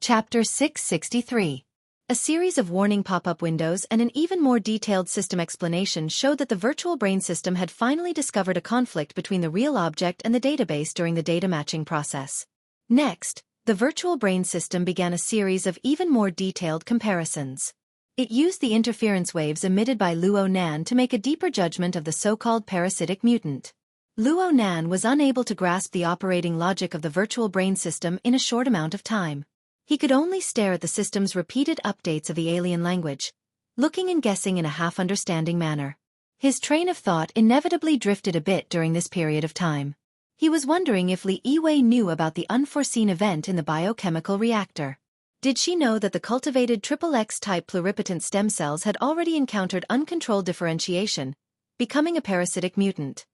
Chapter 663. A series of warning pop-up windows and an even more detailed system explanation showed that the virtual brain system had finally discovered a conflict between the real object and the database during the data matching process. Next, the virtual brain system began a series of even more detailed comparisons. It used the interference waves emitted by Luo Nan to make a deeper judgment of the so-called parasitic mutant. Luo Nan was unable to grasp the operating logic of the virtual brain system in a short amount of time. He could only stare at the system's repeated updates of the alien language, looking and guessing in a half-understanding manner. His train of thought inevitably drifted a bit during this period of time. He was wondering if Li Yiwei knew about the unforeseen event in the biochemical reactor. Did she know that the cultivated XXX-type pluripotent stem cells had already encountered uncontrolled differentiation, becoming a parasitic mutant?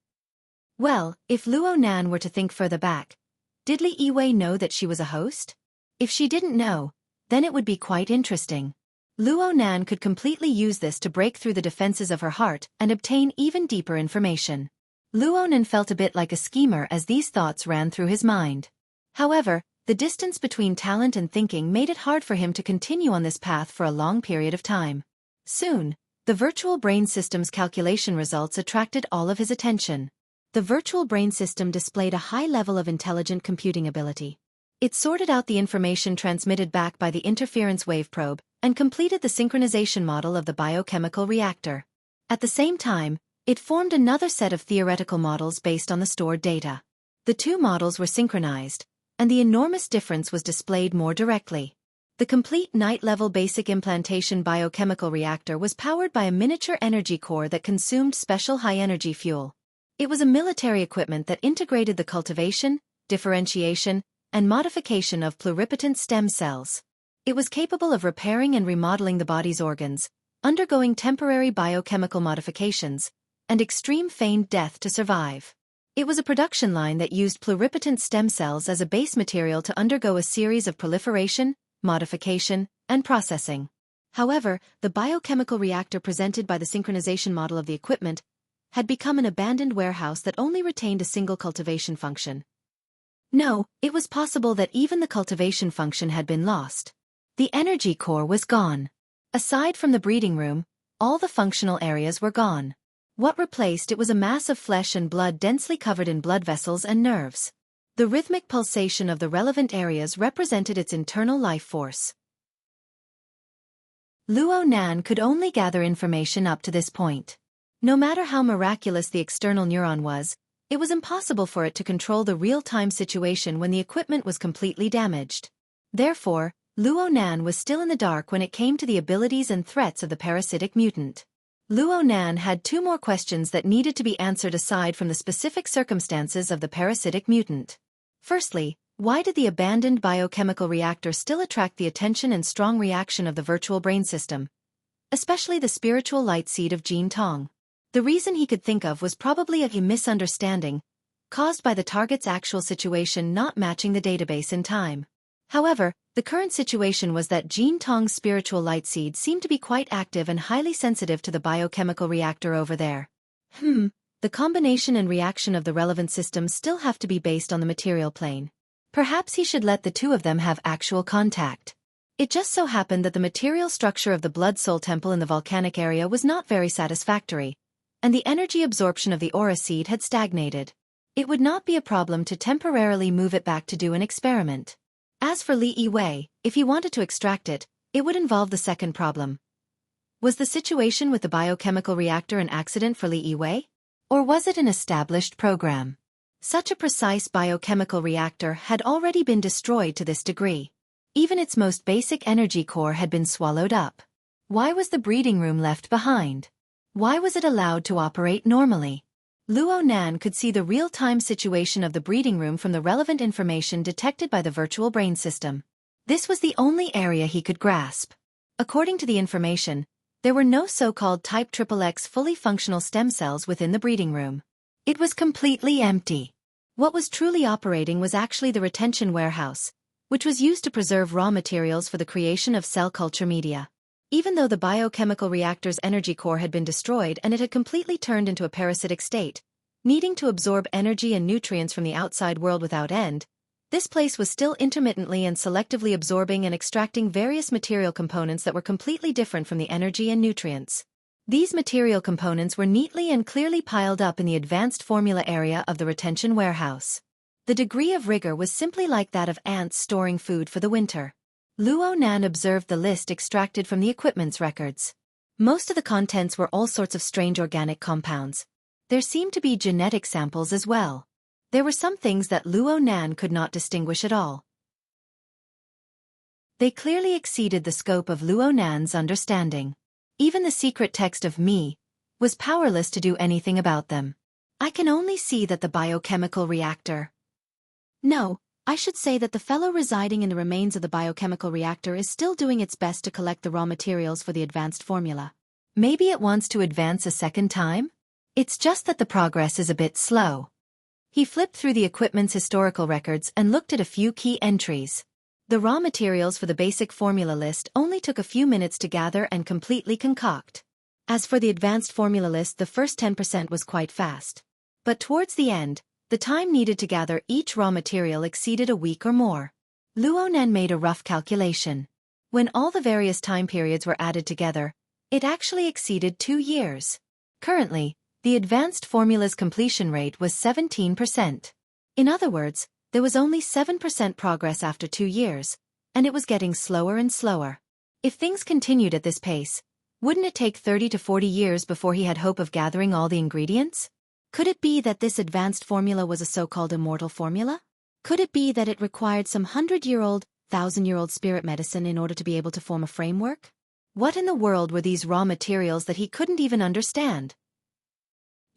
Well, if Luo Nan were to think further back, did Li Yiwei know that she was a host? If she didn't know, then it would be quite interesting. Luo Nan could completely use this to break through the defenses of her heart and obtain even deeper information. Luo Nan felt a bit like a schemer as these thoughts ran through his mind. However, the distance between talent and thinking made it hard for him to continue on this path for a long period of time. Soon, the virtual brain system's calculation results attracted all of his attention. The virtual brain system displayed a high level of intelligent computing ability. It sorted out the information transmitted back by the interference wave probe and completed the synchronization model of the biochemical reactor. At the same time, it formed another set of theoretical models based on the stored data. The two models were synchronized, and the enormous difference was displayed more directly. The complete night-level basic implantation biochemical reactor was powered by a miniature energy core that consumed special high-energy fuel. It was a military equipment that integrated the cultivation, differentiation, and modification of pluripotent stem cells. It was capable of repairing and remodeling the body's organs, undergoing temporary biochemical modifications, and extreme feigned death to survive. It was a production line that used pluripotent stem cells as a base material to undergo a series of proliferation, modification, and processing. However, the biochemical reactor presented by the synchronization model of the equipment had become an abandoned warehouse that only retained a single cultivation function. No, it was possible that even the cultivation function had been lost. The energy core was gone. Aside from the breeding room, all the functional areas were gone. What replaced it was a mass of flesh and blood densely covered in blood vessels and nerves. The rhythmic pulsation of the relevant areas represented its internal life force. Luo Nan could only gather information up to this point. No matter how miraculous the external neuron was, it was impossible for it to control the real-time situation when the equipment was completely damaged. Therefore, Luo Nan was still in the dark when it came to the abilities and threats of the parasitic mutant. Luo Nan had two more questions that needed to be answered aside from the specific circumstances of the parasitic mutant. Firstly, why did the abandoned biochemical reactor still attract the attention and strong reaction of the virtual brain system, especially the spiritual light seed of Jin Tong? The reason he could think of was probably a misunderstanding, caused by the target's actual situation not matching the database in time. However, the current situation was that Jin Tong's spiritual light seed seemed to be quite active and highly sensitive to the biochemical reactor over there. The combination and reaction of the relevant systems still have to be based on the material plane. Perhaps he should let the two of them have actual contact. It just so happened that the material structure of the Blood Soul Temple in the volcanic area was not very satisfactory, and the energy absorption of the aura seed had stagnated. It would not be a problem to temporarily move it back to do an experiment. As for Li Yiwei, if he wanted to extract it, it would involve the second problem. Was the situation with the biochemical reactor an accident for Li Yiwei? Or was it an established program? Such a precise biochemical reactor had already been destroyed to this degree. Even its most basic energy core had been swallowed up. Why was the breeding room left behind? Why was it allowed to operate normally? Luo Nan could see the real-time situation of the breeding room from the relevant information detected by the virtual brain system. This was the only area he could grasp. According to the information, there were no so-called type XXX fully functional stem cells within the breeding room. It was completely empty. What was truly operating was actually the retention warehouse, which was used to preserve raw materials for the creation of cell culture media. Even though the biochemical reactor's energy core had been destroyed and it had completely turned into a parasitic state, needing to absorb energy and nutrients from the outside world without end, This place was still intermittently and selectively absorbing and extracting various material components that were completely different from the energy and nutrients. These material components were neatly and clearly piled up in the advanced formula area of the retention warehouse. The degree of rigor was simply like that of ants storing food for the winter. Luo Nan observed the list extracted from the equipment's records. Most of the contents were all sorts of strange organic compounds. There seemed to be genetic samples as well. There were some things that Luo Nan could not distinguish at all. They clearly exceeded the scope of Luo Nan's understanding. Even the secret text of me was powerless to do anything about them. I can only see that the biochemical reactor. No, I should say that the fellow residing in the remains of the biochemical reactor is still doing its best to collect the raw materials for the advanced formula. Maybe it wants to advance a second time? It's just that the progress is a bit slow. He flipped through the equipment's historical records and looked at a few key entries. The raw materials for the basic formula list only took a few minutes to gather and completely concoct. As for the advanced formula list, the first 10% was quite fast. But towards the end, the time needed to gather each raw material exceeded a week or more. Luo Nan made a rough calculation. When all the various time periods were added together, it actually exceeded 2 years. Currently, the advanced formula's completion rate was 17%. In other words, there was only 7% progress after 2 years, and it was getting slower and slower. If things continued at this pace, wouldn't it take 30 to 40 years before he had hope of gathering all the ingredients? Could it be that this advanced formula was a so-called immortal formula? Could it be that it required some 100-year-old, 1,000-year-old spirit medicine in order to be able to form a framework? What in the world were these raw materials that he couldn't even understand?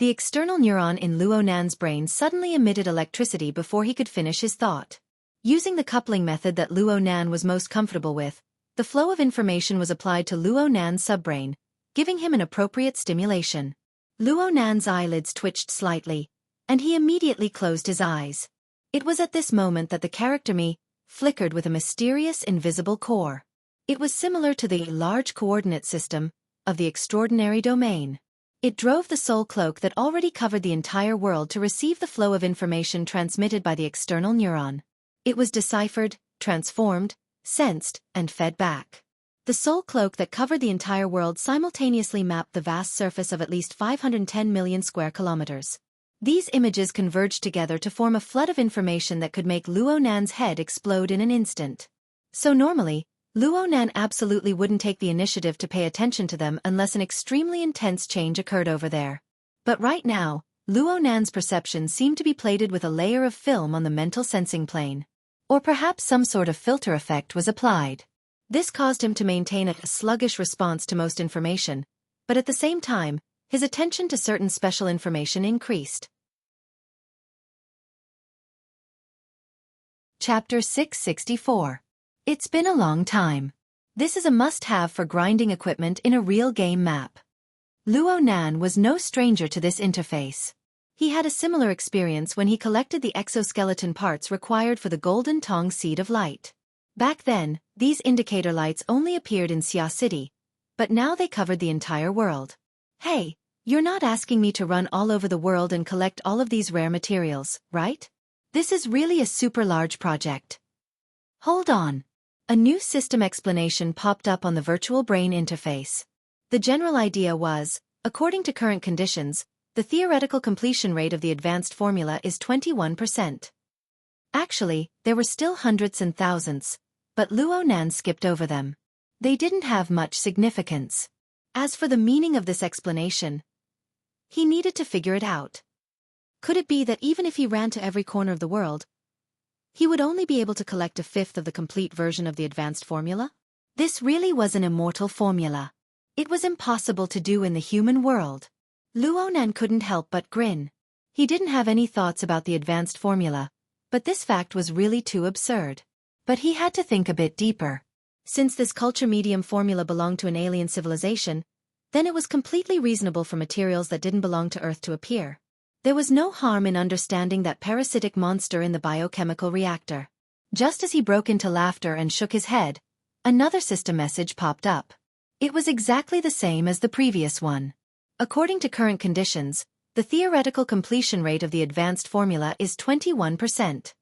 The external neuron in Luo Nan's brain suddenly emitted electricity before he could finish his thought. Using the coupling method that Luo Nan was most comfortable with, the flow of information was applied to Luo Nan's subbrain, giving him an appropriate stimulation. Luo Nan's eyelids twitched slightly, and he immediately closed his eyes. It was at this moment that the character me flickered with a mysterious invisible core. It was similar to the large coordinate system of the extraordinary domain. It drove the soul cloak that already covered the entire world to receive the flow of information transmitted by the external neuron. It was deciphered, transformed, sensed, and fed back. The soul cloak that covered the entire world simultaneously mapped the vast surface of at least 510 million square kilometers. These images converged together to form a flood of information that could make Luo Nan's head explode in an instant. So normally, Luo Nan absolutely wouldn't take the initiative to pay attention to them unless an extremely intense change occurred over there. But right now, Luo Nan's perception seemed to be plated with a layer of film on the mental sensing plane. Or perhaps some sort of filter effect was applied. This caused him to maintain a sluggish response to most information, but at the same time, his attention to certain special information increased. Chapter 664. It's been a long time. This is a must-have for grinding equipment in a real game map. Luo Nan was no stranger to this interface. He had a similar experience when he collected the exoskeleton parts required for the Golden Tong Seed of Light. Back then, these indicator lights only appeared in Xia City, but now they covered the entire world. Hey, you're not asking me to run all over the world and collect all of these rare materials, right? This is really a super large project. Hold on. A new system explanation popped up on the virtual brain interface. The general idea was, according to current conditions, the theoretical completion rate of the advanced formula is 21%. Actually, there were still hundreds and thousands, but Luo Nan skipped over them. They didn't have much significance. As for the meaning of this explanation, he needed to figure it out. Could it be that even if he ran to every corner of the world, he would only be able to collect a fifth of the complete version of the advanced formula? This really was an immortal formula. It was impossible to do in the human world. Luo Nan couldn't help but grin. He didn't have any thoughts about the advanced formula, but this fact was really too absurd. But he had to think a bit deeper. Since this culture medium formula belonged to an alien civilization, then it was completely reasonable for materials that didn't belong to Earth to appear. There was no harm in understanding that parasitic monster in the biochemical reactor. Just as he broke into laughter and shook his head, another system message popped up. It was exactly the same as the previous one. According to current conditions, the theoretical completion rate of the advanced formula is 21%.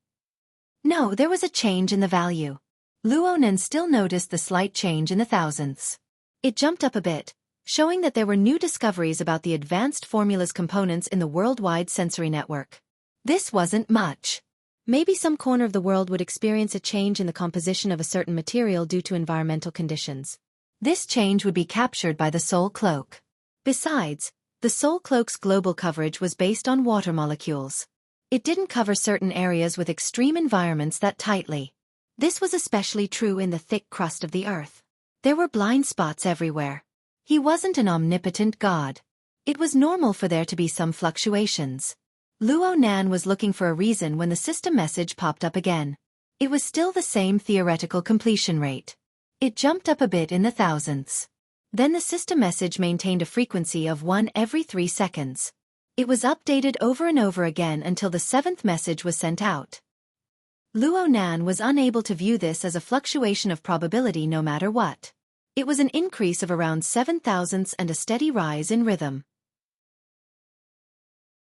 No, there was a change in the value. Luonan still noticed the slight change in the thousandths. It jumped up a bit, showing that there were new discoveries about the advanced formulas components in the worldwide sensory network. This wasn't much. Maybe some corner of the world would experience a change in the composition of a certain material due to environmental conditions. This change would be captured by the soul cloak. Besides, the soul cloak's global coverage was based on water molecules. It didn't cover certain areas with extreme environments that tightly. This was especially true in the thick crust of the earth. There were blind spots everywhere. He wasn't an omnipotent god. It was normal for there to be some fluctuations. Luonan was looking for a reason when the system message popped up again. It was still the same theoretical completion rate. It jumped up a bit in the thousandths. Then the system message maintained a frequency of 1 every 3 seconds. It was updated over and over again until the 7th message was sent out. Luonan was unable to view this as a fluctuation of probability no matter what. It was an increase of around 7 thousandths and a steady rise in rhythm.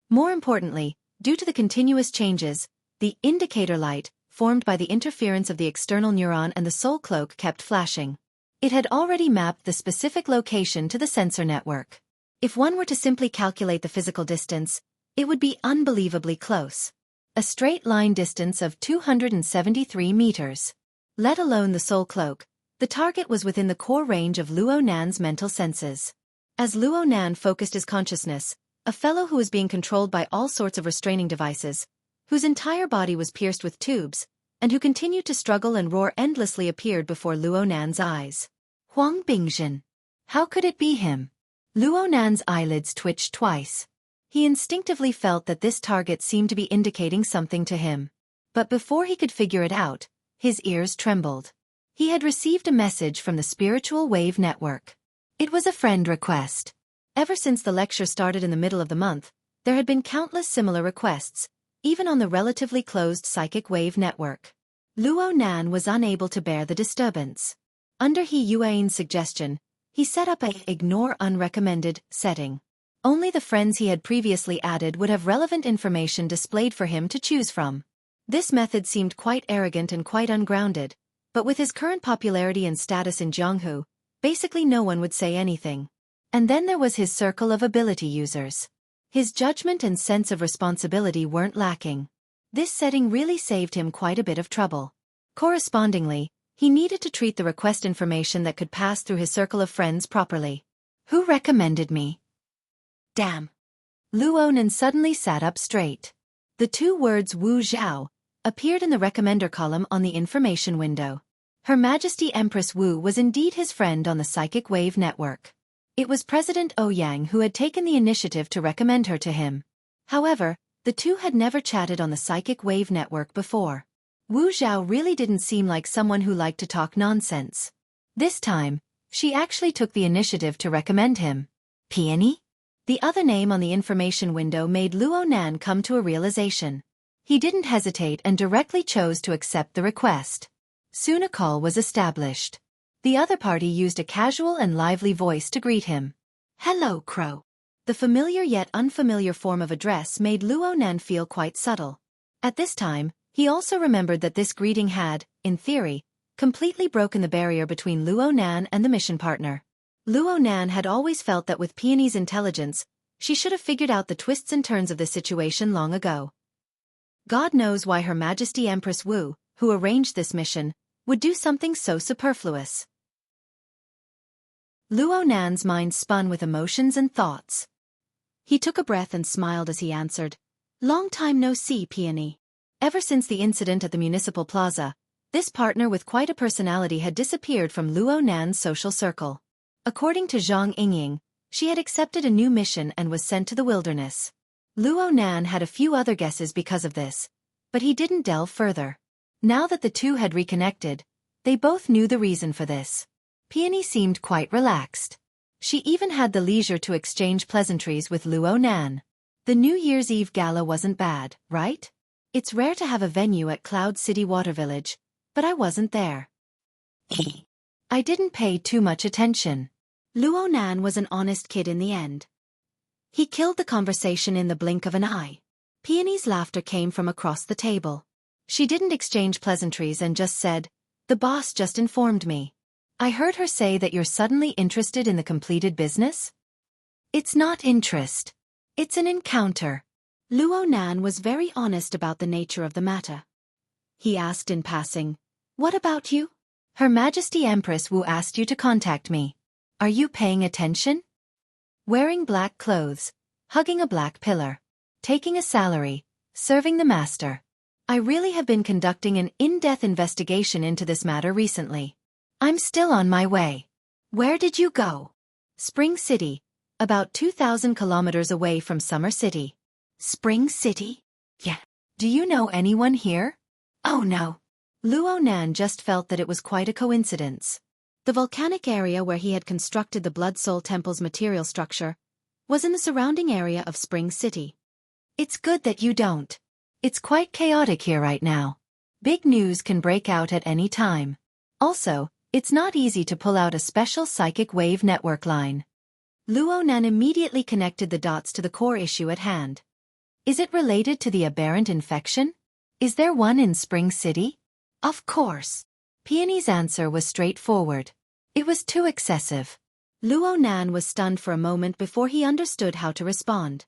More importantly, due to the continuous changes, the indicator light, formed by the interference of the external neuron and the soul cloak, kept flashing. It had already mapped the specific location to the sensor network. If one were to simply calculate the physical distance, it would be unbelievably close. A straight line distance of 273 meters. Let alone the soul cloak, the target was within the core range of Luonan's mental senses. As Luonan focused his consciousness, a fellow who was being controlled by all sorts of restraining devices, whose entire body was pierced with tubes, and who continued to struggle and roar endlessly, appeared before Luonan's eyes. Huang Bingzhen. How could it be him? Luonan's eyelids twitched twice. He instinctively felt that this target seemed to be indicating something to him. But before he could figure it out, his ears trembled. He had received a message from the spiritual wave network. It was a friend request. Ever since the lecture started in the middle of the month, there had been countless similar requests, even on the relatively closed psychic wave network. Luonan was unable to bear the disturbance. Under He Yuan's suggestion, he set up a ignore unrecommended setting. Only the friends he had previously added would have relevant information displayed for him to choose from. This method seemed quite arrogant and quite ungrounded, but with his current popularity and status in Jianghu, basically no one would say anything. And then there was his circle of ability users. His judgment and sense of responsibility weren't lacking. This setting really saved him quite a bit of trouble. Correspondingly, he needed to treat the request information that could pass through his circle of friends properly. Who recommended me? Damn. Luonan suddenly sat up straight. The 2 words Wu Zhao appeared in the recommender column on the information window. Her Majesty Empress Wu was indeed his friend on the psychic wave network. It was President Ouyang who had taken the initiative to recommend her to him. However, the two had never chatted on the psychic wave network before. Wu Zhao really didn't seem like someone who liked to talk nonsense. This time, she actually took the initiative to recommend him. Peony? The other name on the information window made Luonan come to a realization. He didn't hesitate and directly chose to accept the request. Soon a call was established. The other party used a casual and lively voice to greet him. Hello, Crow. The familiar yet unfamiliar form of address made Luonan feel quite subtle. At this time, he also remembered that this greeting had, in theory, completely broken the barrier between Luonan and the mission partner. Luonan had always felt that with Peony's intelligence, she should have figured out the twists and turns of this situation long ago. God knows why Her Majesty Empress Wu, who arranged this mission, would do something so superfluous. Luonan's mind spun with emotions and thoughts. He took a breath and smiled as he answered, "Long time no see, Peony." Ever since the incident at the municipal plaza, this partner with quite a personality had disappeared from Luonan's social circle. According to Zhang Yingying, she had accepted a new mission and was sent to the wilderness. Luonan had a few other guesses because of this, but he didn't delve further. Now that the two had reconnected, they both knew the reason for this. Peony seemed quite relaxed. She even had the leisure to exchange pleasantries with Luonan. The New Year's Eve gala wasn't bad, right? It's rare to have a venue at Cloud City Water Village, but I wasn't there. I didn't pay too much attention. Luonan was an honest kid in the end. He killed the conversation in the blink of an eye. Peony's laughter came from across the table. She didn't exchange pleasantries and just said, "The boss just informed me. I heard her say that you're suddenly interested in the completed business?" "It's not interest. It's an encounter." Luo Nan was very honest about the nature of the matter. He asked in passing, "What about you?" "Her Majesty Empress Wu asked you to contact me. Are you paying attention?" Wearing black clothes, hugging a black pillar, taking a salary, serving the master. I really have been conducting an in-depth investigation into this matter recently. I'm still on my way. Where did you go? Spring City, about 2,000 kilometers away from Summer City. Spring City? Yeah. Do you know anyone here? Oh no. Luo Nan just felt that it was quite a coincidence. The volcanic area where he had constructed the Blood Soul Temple's material structure was in the surrounding area of Spring City. It's good that you don't. It's quite chaotic here right now. Big news can break out at any time. Also, it's not easy to pull out a special psychic wave network line. Luo Nan immediately connected the dots to the core issue at hand. Is it related to the aberrant infection? Is there one in Spring City? Of course. Peony's answer was straightforward. It was too excessive. Luo Nan was stunned for a moment before he understood how to respond.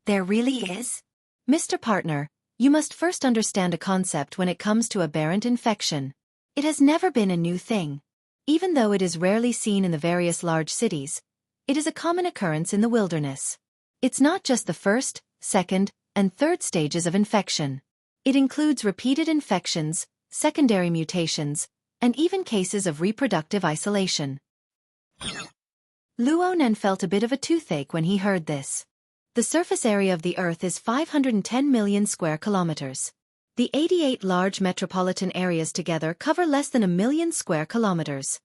There really is? Mr. Partner, you must first understand a concept when it comes to aberrant infection. It has never been a new thing. Even though it is rarely seen in the various large cities, it is a common occurrence in the wilderness. It's not just the first, second, and third stages of infection. It includes repeated infections, secondary mutations, and even cases of reproductive isolation. Luo Nan felt a bit of a toothache when he heard this. The surface area of the Earth is 510 million square kilometers. The 88 large metropolitan areas together cover less than 1 million square kilometers.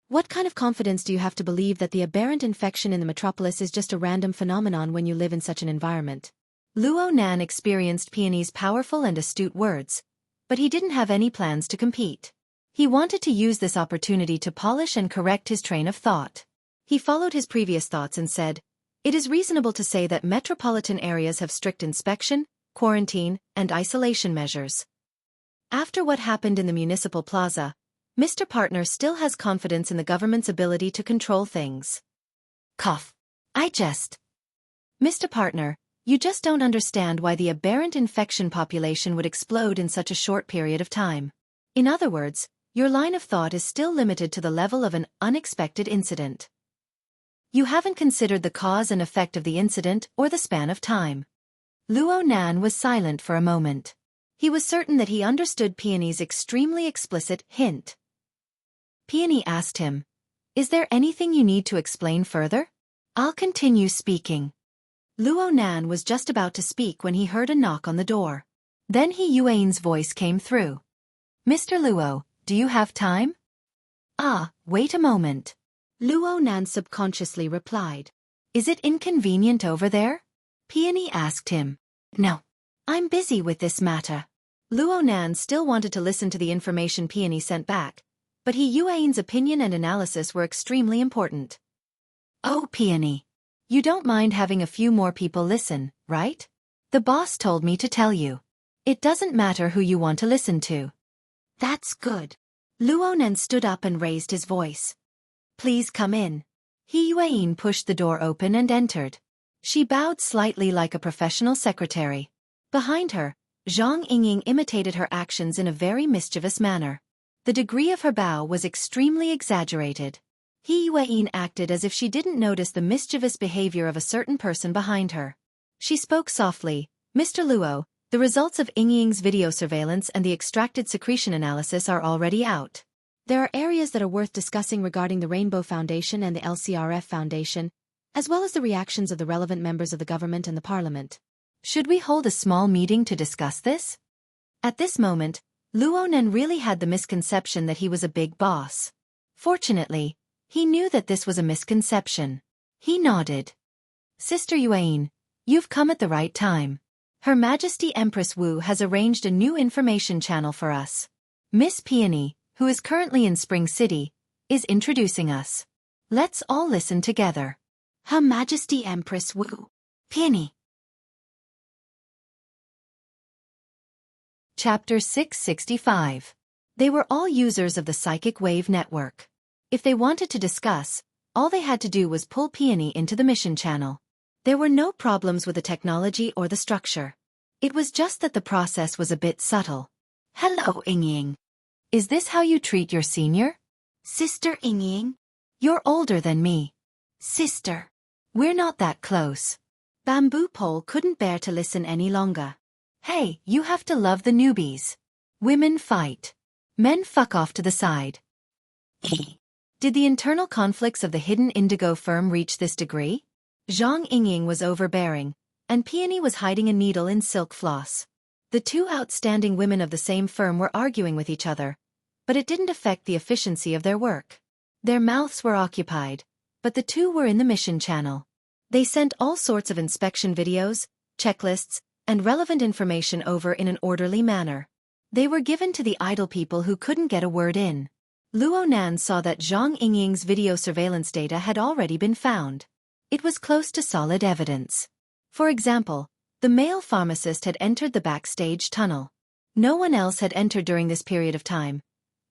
What kind of confidence do you have to believe that the aberrant infection in the metropolis is just a random phenomenon when you live in such an environment? Luo Nan experienced Peony's powerful and astute words, but he didn't have any plans to compete. He wanted to use this opportunity to polish and correct his train of thought. He followed his previous thoughts and said, "It is reasonable to say that metropolitan areas have strict inspection, quarantine, and isolation measures. After what happened in the municipal plaza, Mr. Partner still has confidence in the government's ability to control things." Cough. Mr. Partner, you just don't understand why the aberrant infection population would explode in such a short period of time. In other words, your line of thought is still limited to the level of an unexpected incident. You haven't considered the cause and effect of the incident or the span of time. Luo Nan was silent for a moment. He was certain that he understood Peony's extremely explicit hint. Peony asked him, "Is there anything you need to explain further? I'll continue speaking." Luo Nan was just about to speak when he heard a knock on the door. Then Yuan's voice came through. "Mr. Luo, do you have time?" "Ah, wait a moment." Luo Nan subconsciously replied. "Is it inconvenient over there?" Peony asked him. "No. I'm busy with this matter." Luo Nan still wanted to listen to the information Peony sent back, but Yuan's opinion and analysis were extremely important. "Oh, Peony. You don't mind having a few more people listen, right? The boss told me to tell you. It doesn't matter who you want to listen to." "That's good." Luo Nan stood up and raised his voice. "Please come in." Yuan pushed the door open and entered. She bowed slightly like a professional secretary. Behind her, Zhang Yingying imitated her actions in a very mischievous manner. The degree of her bow was extremely exaggerated. Yuan acted as if she didn't notice the mischievous behavior of a certain person behind her. She spoke softly, "Mr. Luo, the results of Yingying's video surveillance and the extracted secretion analysis are already out. There are areas that are worth discussing regarding the Rainbow Foundation and the LCRF Foundation, as well as the reactions of the relevant members of the government and the parliament. Should we hold a small meeting to discuss this?" At this moment, Luo Nan really had the misconception that he was a big boss. Fortunately, he knew that this was a misconception. He nodded. "Sister Yuan, you've come at the right time. Her Majesty Empress Wu has arranged a new information channel for us. Miss Peony, who is currently in Spring City, is introducing us. Let's all listen together." Her Majesty Empress Wu. Peony. Chapter 665. They were all users of the psychic wave network. If they wanted to discuss, all they had to do was pull Peony into the mission channel. There were no problems with the technology or the structure. It was just that the process was a bit subtle. Hello, Ying. Is this how you treat your senior? Sister Ying. You're older than me. Sister. We're not that close. Bamboo Pole couldn't bear to listen any longer. Hey, you have to love the newbies. Women fight. Men fuck off to the side. Did the internal conflicts of the hidden indigo firm reach this degree? Zhang Yingying was overbearing, and Peony was hiding a needle in silk floss. The two outstanding women of the same firm were arguing with each other, but it didn't affect the efficiency of their work. Their mouths were occupied, but the two were in the mission channel. They sent all sorts of inspection videos, checklists, and relevant information over in an orderly manner. They were given to the idle people who couldn't get a word in. Luo Nan saw that Zhang Yingying's video surveillance data had already been found. It was close to solid evidence. For example, the male pharmacist had entered the backstage tunnel. No one else had entered during this period of time,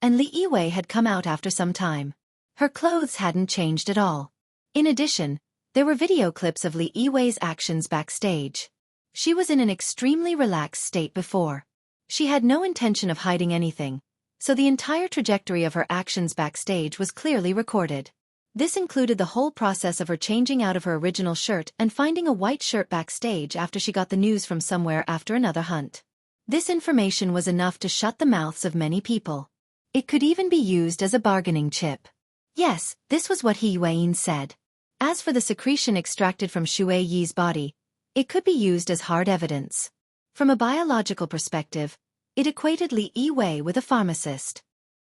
and Li Yiwei had come out after some time. Her clothes hadn't changed at all. In addition, there were video clips of Li Yiwei's actions backstage. She was in an extremely relaxed state before. She had no intention of hiding anything, so the entire trajectory of her actions backstage was clearly recorded. This included the whole process of her changing out of her original shirt and finding a white shirt backstage after she got the news from somewhere after another hunt. This information was enough to shut the mouths of many people. It could even be used as a bargaining chip. Yes, this was what He Yueyin said. As for the secretion extracted from Shui Yi's body, it could be used as hard evidence. From a biological perspective, it equated Li Yiwei with a pharmacist.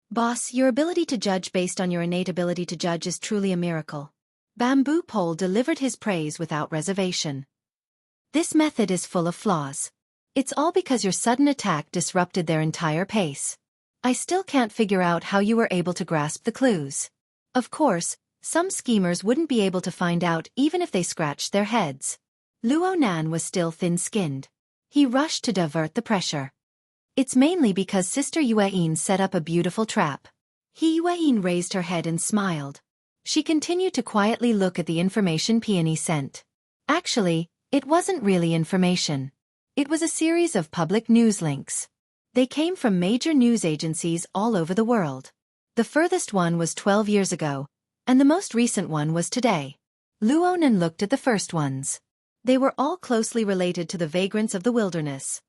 Boss, your ability to judge based on your innate ability to judge is truly a miracle. Bamboo Pole delivered his praise without reservation. This method is full of flaws. It's all because your sudden attack disrupted their entire pace. I still can't figure out how you were able to grasp the clues. Of course, some schemers wouldn't be able to find out even if they scratched their heads. Luo Nan was still thin-skinned. He rushed to divert the pressure. It's mainly because Sister Yueyin set up a beautiful trap. He Yueyin raised her head and smiled. She continued to quietly look at the information Peony sent. Actually, it wasn't really information. It was a series of public news links. They came from major news agencies all over the world. The furthest one was 12 years ago, and the most recent one was today. Luo Nan looked at the first ones. They were all closely related to the vagrants of the wilderness.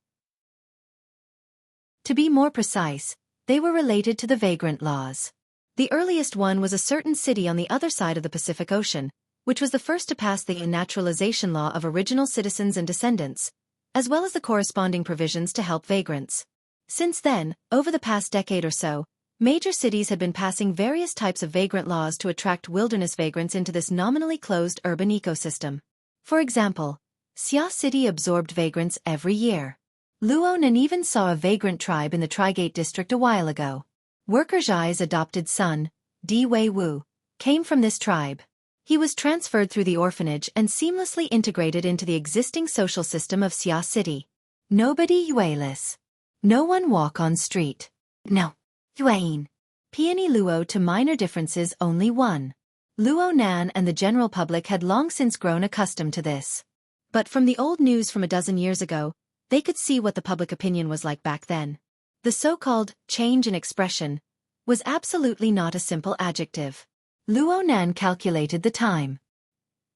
To be more precise, they were related to the vagrant laws. The earliest one was a certain city on the other side of the Pacific Ocean, which was the first to pass the naturalization law of original citizens and descendants, as well as the corresponding provisions to help vagrants. Since then, over the past decade or so, major cities had been passing various types of vagrant laws to attract wilderness vagrants into this nominally closed urban ecosystem. For example, Xia City absorbed vagrants every year. Luo Nan even saw a vagrant tribe in the Trigate district a while ago. Worker Zhai's adopted son, Di Wei Wu, came from this tribe. He was transferred through the orphanage and seamlessly integrated into the existing social system of Xia City. Nobody Yueiless. No one walk on street. No. Yueyin. Peony Luo to minor differences only one. Luo Nan and the general public had long since grown accustomed to this. But from the old news from a dozen years ago, they could see what the public opinion was like back then. The so-called change in expression was absolutely not a simple adjective. Luo Nan calculated the time.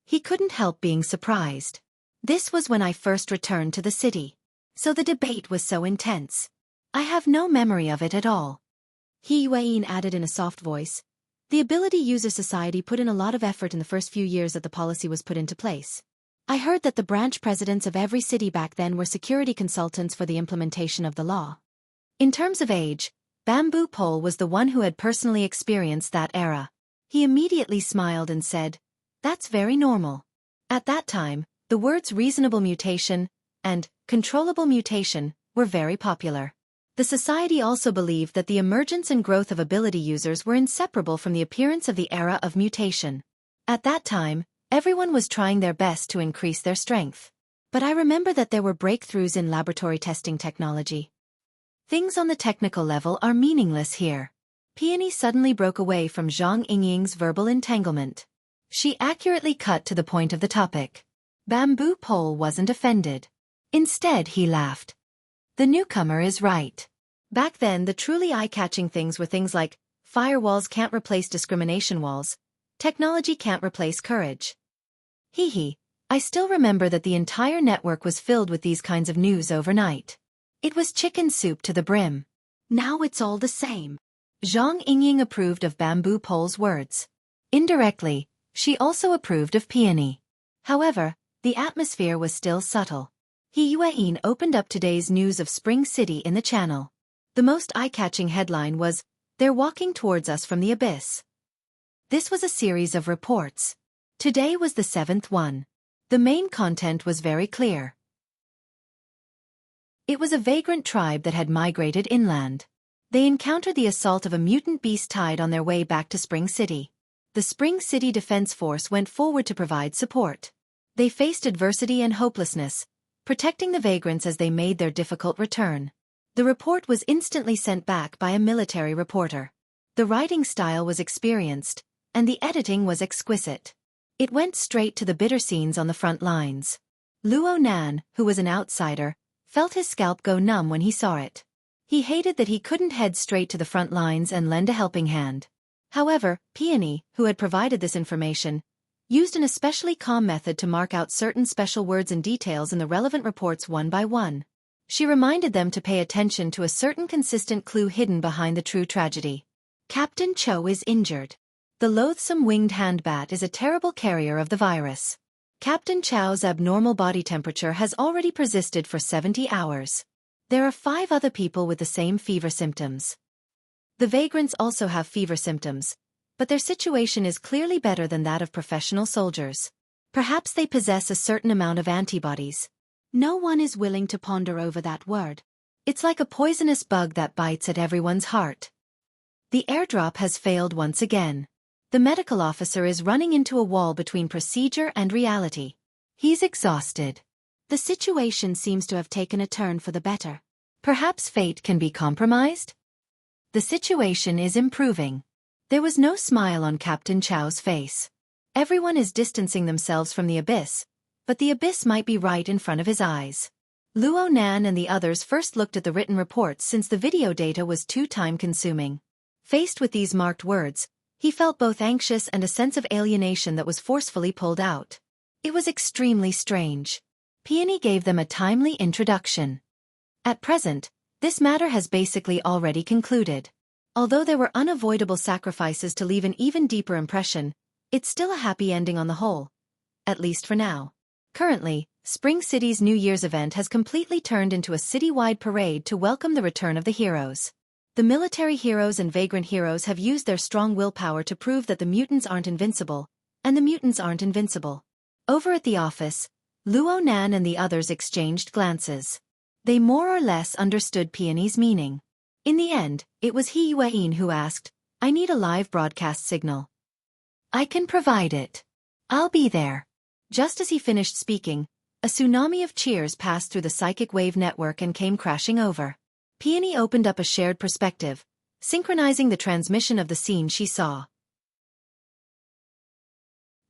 He couldn't help being surprised. This was when I first returned to the city. So the debate was so intense. I have no memory of it at all. He Yueyin added in a soft voice. The Ability User Society put in a lot of effort in the first few years that the policy was put into place. I heard that the branch presidents of every city back then were security consultants for the implementation of the law. In terms of age, Bamboo Pole was the one who had personally experienced that era. He immediately smiled and said, "That's very normal." At that time, the words reasonable mutation and controllable mutation were very popular. The society also believed that the emergence and growth of ability users were inseparable from the appearance of the era of mutation. At that time, everyone was trying their best to increase their strength. But I remember that there were breakthroughs in laboratory testing technology. Things on the technical level are meaningless here. Peony suddenly broke away from Zhang Yingying's verbal entanglement. She accurately cut to the point of the topic. Bamboo Pole wasn't offended. Instead, he laughed. The newcomer is right. Back then, the truly eye-catching things were things like, firewalls can't replace discrimination walls, technology can't replace courage. Hee. I still remember that the entire network was filled with these kinds of news overnight. It was chicken soup to the brim. Now it's all the same. Zhang Yingying approved of Bamboo Pole's words. Indirectly, she also approved of Peony. However, the atmosphere was still subtle. He Yueyin opened up today's news of Spring City in the channel. The most eye-catching headline was, "They're walking towards us from the abyss." This was a series of reports. Today was the 7th one. The main content was very clear. It was a vagrant tribe that had migrated inland. They encountered the assault of a mutant beast tide on their way back to Spring City. The Spring City Defense Force went forward to provide support. They faced adversity and hopelessness, protecting the vagrants as they made their difficult return. The report was instantly sent back by a military reporter. The writing style was experienced, and the editing was exquisite. It went straight to the bitter scenes on the front lines. Luo Nan, who was an outsider, felt his scalp go numb when he saw it. He hated that he couldn't head straight to the front lines and lend a helping hand. However, Peony, who had provided this information, used an especially calm method to mark out certain special words and details in the relevant reports one by one. She reminded them to pay attention to a certain consistent clue hidden behind the true tragedy. Captain Cho is injured. The loathsome winged hand bat is a terrible carrier of the virus. Captain Chow's abnormal body temperature has already persisted for 70 hours. There are 5 other people with the same fever symptoms. The vagrants also have fever symptoms, but their situation is clearly better than that of professional soldiers. Perhaps they possess a certain amount of antibodies. No one is willing to ponder over that word. It's like a poisonous bug that bites at everyone's heart. The airdrop has failed once again. The medical officer is running into a wall between procedure and reality. He's exhausted. The situation seems to have taken a turn for the better. Perhaps fate can be compromised? The situation is improving. There was no smile on Captain Chow's face. Everyone is distancing themselves from the abyss, but the abyss might be right in front of his eyes. Luo Nan and the others first looked at the written reports since the video data was too time-consuming. Faced with these marked words, he felt both anxious and a sense of alienation that was forcefully pulled out. It was extremely strange. Peony gave them a timely introduction. At present, this matter has basically already concluded. Although there were unavoidable sacrifices to leave an even deeper impression, it's still a happy ending on the whole. At least for now. Currently, Spring City's New Year's event has completely turned into a citywide parade to welcome the return of the heroes. The military heroes and vagrant heroes have used their strong willpower to prove that the mutants aren't invincible, and the mutants aren't invincible. Over at the office, Luo Nan and the others exchanged glances. They more or less understood Peony's meaning. In the end, it was He Yueyin who asked, "I need a live broadcast signal." "I can provide it. I'll be there." Just as he finished speaking, a tsunami of cheers passed through the psychic wave network and came crashing over. Peony opened up a shared perspective, synchronizing the transmission of the scene she saw.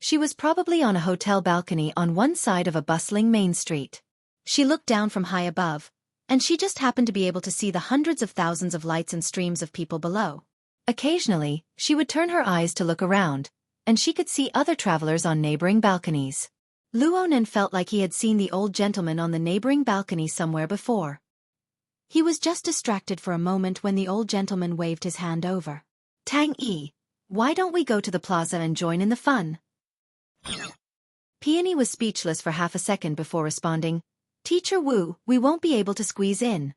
She was probably on a hotel balcony on one side of a bustling main street. She looked down from high above, and she just happened to be able to see the hundreds of thousands of lights and streams of people below. Occasionally, she would turn her eyes to look around, and she could see other travelers on neighboring balconies. Luonan felt like he had seen the old gentleman on the neighboring balcony somewhere before. He was just distracted for a moment when the old gentleman waved his hand over. "Tang Yi, why don't we go to the plaza and join in the fun?" Peony was speechless for half a second before responding, "Teacher Wu, we won't be able to squeeze in."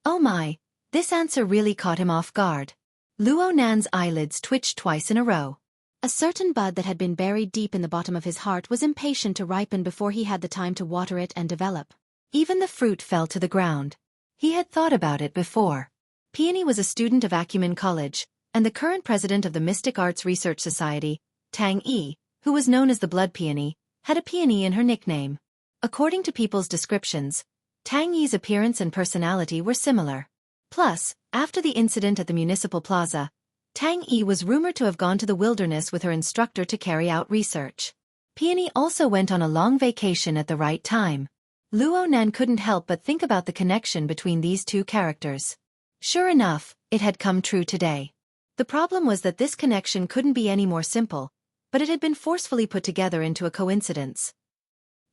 Oh my, this answer really caught him off guard. Luo Nan's eyelids twitched twice in a row. A certain bud that had been buried deep in the bottom of his heart was impatient to ripen before he had the time to water it and develop. Even the fruit fell to the ground. He had thought about it before. Peony was a student of Acumen College, and the current president of the Mystic Arts Research Society, Tang Yi, who was known as the Blood Peony, had a peony in her nickname. According to people's descriptions, Tang Yi's appearance and personality were similar. Plus, after the incident at the municipal plaza, Tang Yi was rumored to have gone to the wilderness with her instructor to carry out research. Peony also went on a long vacation at the right time. Luo Nan couldn't help but think about the connection between these two characters. Sure enough, it had come true today. The problem was that this connection couldn't be any more simple, but it had been forcefully put together into a coincidence.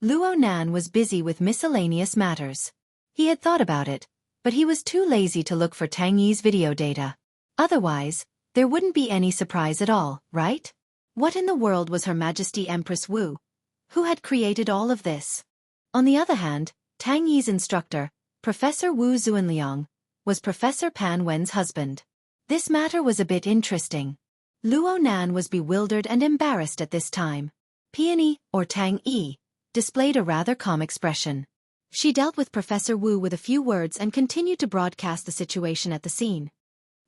Luo Nan was busy with miscellaneous matters. He had thought about it, but he was too lazy to look for Tang Yi's video data. Otherwise, there wouldn't be any surprise at all, right? What in the world was Her Majesty Empress Wu? Who had created all of this? On the other hand, Tang Yi's instructor, Professor Wu Zuanliang, was Professor Pan Wen's husband. This matter was a bit interesting. Luo Nan was bewildered and embarrassed at this time. Peony, or Tang Yi, displayed a rather calm expression. She dealt with Professor Wu with a few words and continued to broadcast the situation at the scene.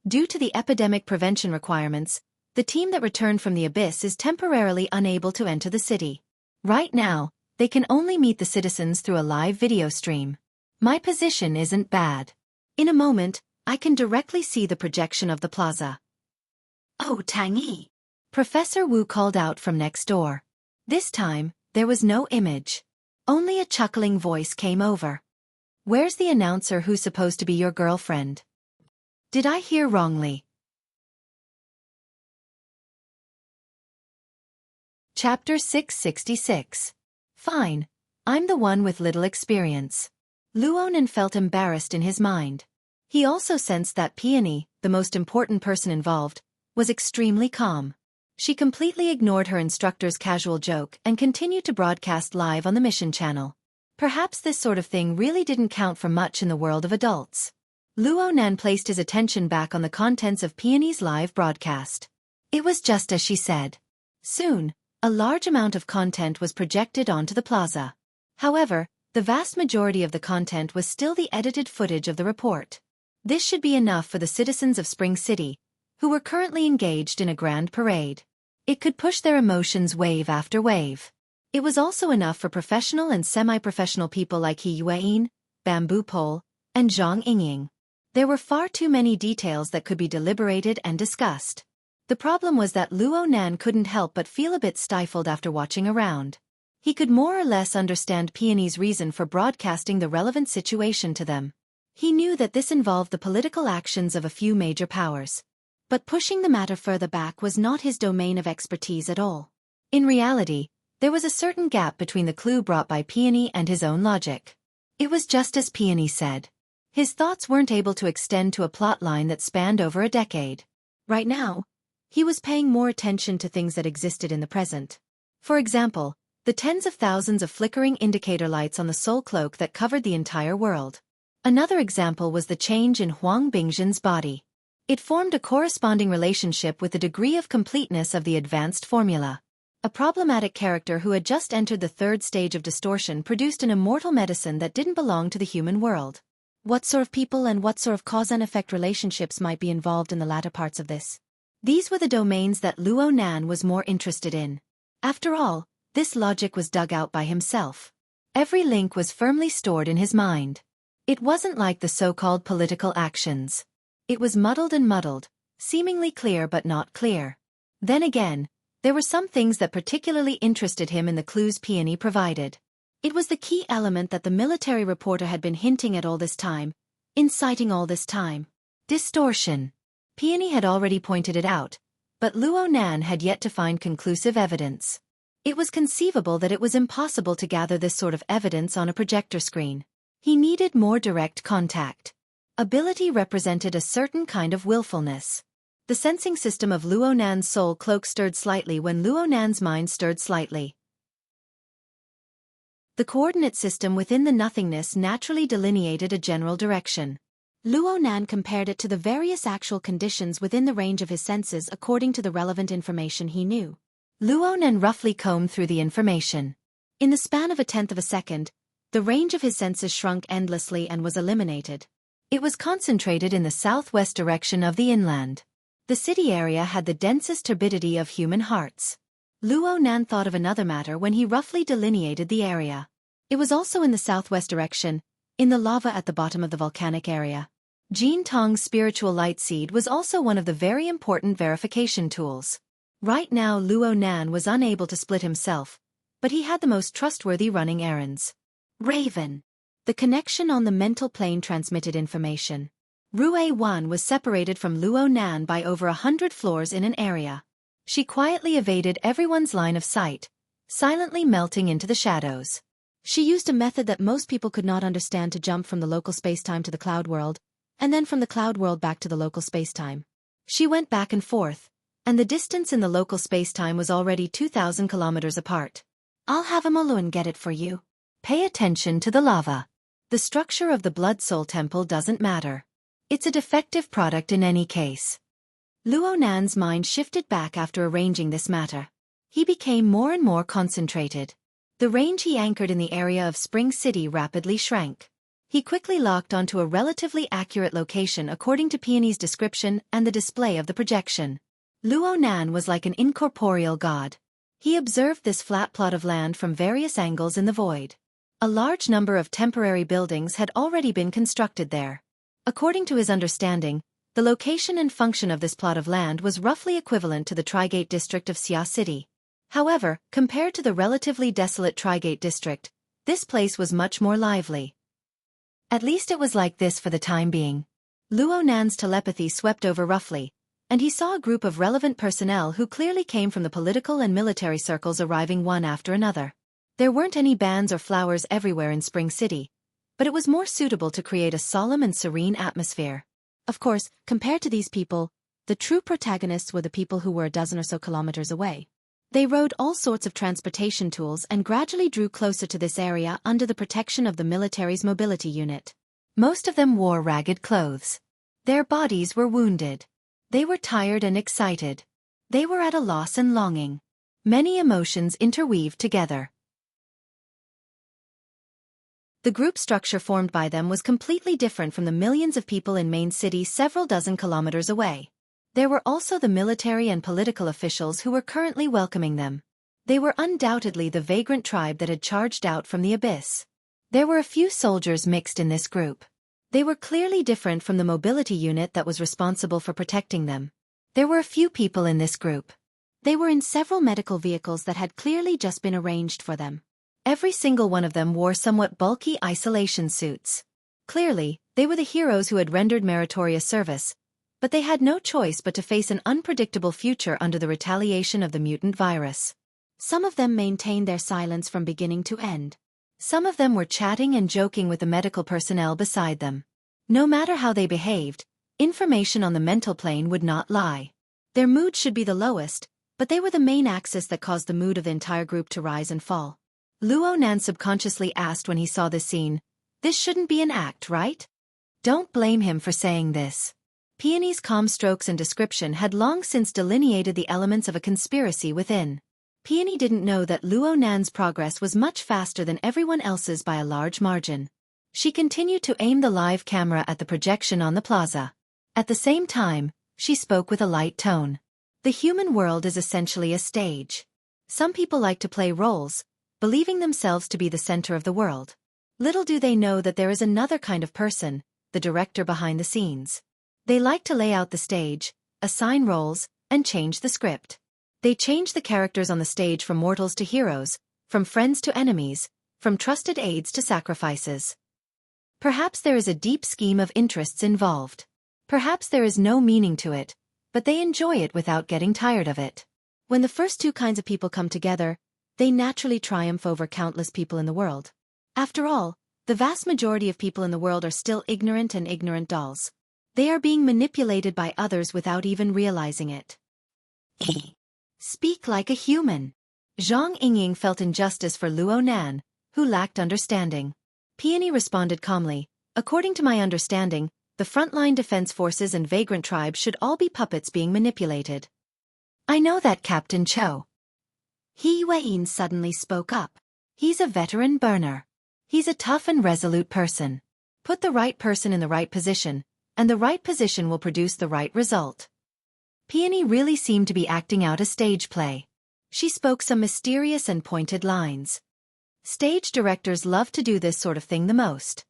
Due to the epidemic prevention requirements, the team that returned from the abyss is temporarily unable to enter the city. Right now, they can only meet the citizens through a live video stream. My position isn't bad. In a moment, I can directly see the projection of the plaza. Oh, Tang Yi! Professor Wu called out from next door. This time, there was no image. Only a chuckling voice came over. Where's the announcer who's supposed to be your girlfriend? Did I hear wrongly? Chapter 666. Fine. I'm the one with little experience. Luo Nan felt embarrassed in his mind. He also sensed that Peony, the most important person involved, was extremely calm. She completely ignored her instructor's casual joke and continued to broadcast live on the mission channel. Perhaps this sort of thing really didn't count for much in the world of adults. Luo Nan placed his attention back on the contents of Peony's live broadcast. It was just as she said. Soon, a large amount of content was projected onto the plaza. However, the vast majority of the content was still the edited footage of the report. This should be enough for the citizens of Spring City, who were currently engaged in a grand parade. It could push their emotions wave after wave. It was also enough for professional and semi-professional people like He Yueyin, Bamboo Pole, and Zhang Yingying. There were far too many details that could be deliberated and discussed. The problem was that Luo Nan couldn't help but feel a bit stifled after watching around. He could more or less understand Peony's reason for broadcasting the relevant situation to them. He knew that this involved the political actions of a few major powers. But pushing the matter further back was not his domain of expertise at all. In reality, there was a certain gap between the clue brought by Peony and his own logic. It was just as Peony said. His thoughts weren't able to extend to a plot line that spanned over a decade. Right now, he was paying more attention to things that existed in the present. For example, the tens of thousands of flickering indicator lights on the soul cloak that covered the entire world. Another example was the change in Huang Bingzhen's body. It formed a corresponding relationship with the degree of completeness of the advanced formula. A problematic character who had just entered the third stage of distortion produced an immortal medicine that didn't belong to the human world. What sort of people and what sort of cause and effect relationships might be involved in the latter parts of this? These were the domains that Luo Nan was more interested in. After all, this logic was dug out by himself. Every link was firmly stored in his mind. It wasn't like the so-called political actions. It was muddled and muddled, seemingly clear but not clear. Then again, there were some things that particularly interested him in the clues Peony provided. It was the key element that the military reporter had been hinting at all this time, inciting all this time. Distortion. Peony had already pointed it out, but Luo Nan had yet to find conclusive evidence. It was conceivable that it was impossible to gather this sort of evidence on a projector screen. He needed more direct contact. Ability represented a certain kind of willfulness. The sensing system of Luo Nan's soul cloak stirred slightly when Luo Nan's mind stirred slightly. The coordinate system within the nothingness naturally delineated a general direction. Luo Nan compared it to the various actual conditions within the range of his senses according to the relevant information he knew. Luo Nan roughly combed through the information. In the span of a tenth of a second, the range of his senses shrunk endlessly and was eliminated. It was concentrated in the southwest direction of the inland. The city area had the densest turbidity of human hearts. Luo Nan thought of another matter when he roughly delineated the area. It was also in the southwest direction, in the lava at the bottom of the volcanic area. Jean Tong's spiritual light seed was also one of the very important verification tools. Right now Luo Nan was unable to split himself, but he had the most trustworthy running errands. Raven. The connection on the mental plane transmitted information. Rue 1 was separated from Luo Nan by over 100 floors in an area. She quietly evaded everyone's line of sight, silently melting into the shadows. She used a method that most people could not understand to jump from the local spacetime to the cloud world, and then from the cloud world back to the local spacetime. She went back and forth, and the distance in the local spacetime was already 2,000 kilometers apart. I'll have a Malun get it for you. Pay attention to the lava. The structure of the Blood Soul Temple doesn't matter. It's a defective product in any case. Luo Nan's mind shifted back after arranging this matter. He became more and more concentrated. The range he anchored in the area of Spring City rapidly shrank. He quickly locked onto a relatively accurate location according to Peony's description and the display of the projection. Luo Nan was like an incorporeal god. He observed this flat plot of land from various angles in the void. A large number of temporary buildings had already been constructed there. According to his understanding, the location and function of this plot of land was roughly equivalent to the Trigate district of Xia City. However, compared to the relatively desolate Trigate district, this place was much more lively. At least it was like this for the time being. Luo Nan's telepathy swept over roughly, and he saw a group of relevant personnel who clearly came from the political and military circles arriving one after another. There weren't any bands or flowers everywhere in Spring City, but it was more suitable to create a solemn and serene atmosphere. Of course, compared to these people, the true protagonists were the people who were a dozen or so kilometers away. They rode all sorts of transportation tools and gradually drew closer to this area under the protection of the military's mobility unit. Most of them wore ragged clothes. Their bodies were wounded. They were tired and excited. They were at a loss and longing. Many emotions interweaved together. The group structure formed by them was completely different from the millions of people in Main City several dozen kilometers away. There were also the military and political officials who were currently welcoming them. They were undoubtedly the vagrant tribe that had charged out from the abyss. There were a few soldiers mixed in this group. They were clearly different from the mobility unit that was responsible for protecting them. There were a few people in this group. They were in several medical vehicles that had clearly just been arranged for them. Every single one of them wore somewhat bulky isolation suits. Clearly, they were the heroes who had rendered meritorious service, but they had no choice but to face an unpredictable future under the retaliation of the mutant virus. Some of them maintained their silence from beginning to end. Some of them were chatting and joking with the medical personnel beside them. No matter how they behaved, information on the mental plane would not lie. Their mood should be the lowest, but they were the main axis that caused the mood of the entire group to rise and fall. Luo Nan subconsciously asked when he saw this scene, "This shouldn't be an act, right?" Don't blame him for saying this. Peony's calm strokes and description had long since delineated the elements of a conspiracy within. Peony didn't know that Luo Nan's progress was much faster than everyone else's by a large margin. She continued to aim the live camera at the projection on the plaza. At the same time, she spoke with a light tone. The human world is essentially a stage. Some people like to play roles, believing themselves to be the center of the world. Little do they know that there is another kind of person, the director behind the scenes. They like to lay out the stage, assign roles, and change the script. They change the characters on the stage from mortals to heroes, from friends to enemies, from trusted aides to sacrifices. Perhaps there is a deep scheme of interests involved. Perhaps there is no meaning to it, but they enjoy it without getting tired of it. When the first two kinds of people come together, they naturally triumph over countless people in the world. After all, the vast majority of people in the world are still ignorant and ignorant dolls. They are being manipulated by others without even realizing it. Speak like a human. Zhang Yingying felt injustice for Luo Nan, who lacked understanding. Peony responded calmly, "According to my understanding, the frontline defense forces and vagrant tribes should all be puppets being manipulated." "I know that, Captain Cho." He Wei suddenly spoke up. "He's a veteran burner. He's a tough and resolute person. Put the right person in the right position, and the right position will produce the right result." Peony really seemed to be acting out a stage play. She spoke some mysterious and pointed lines. Stage directors love to do this sort of thing the most.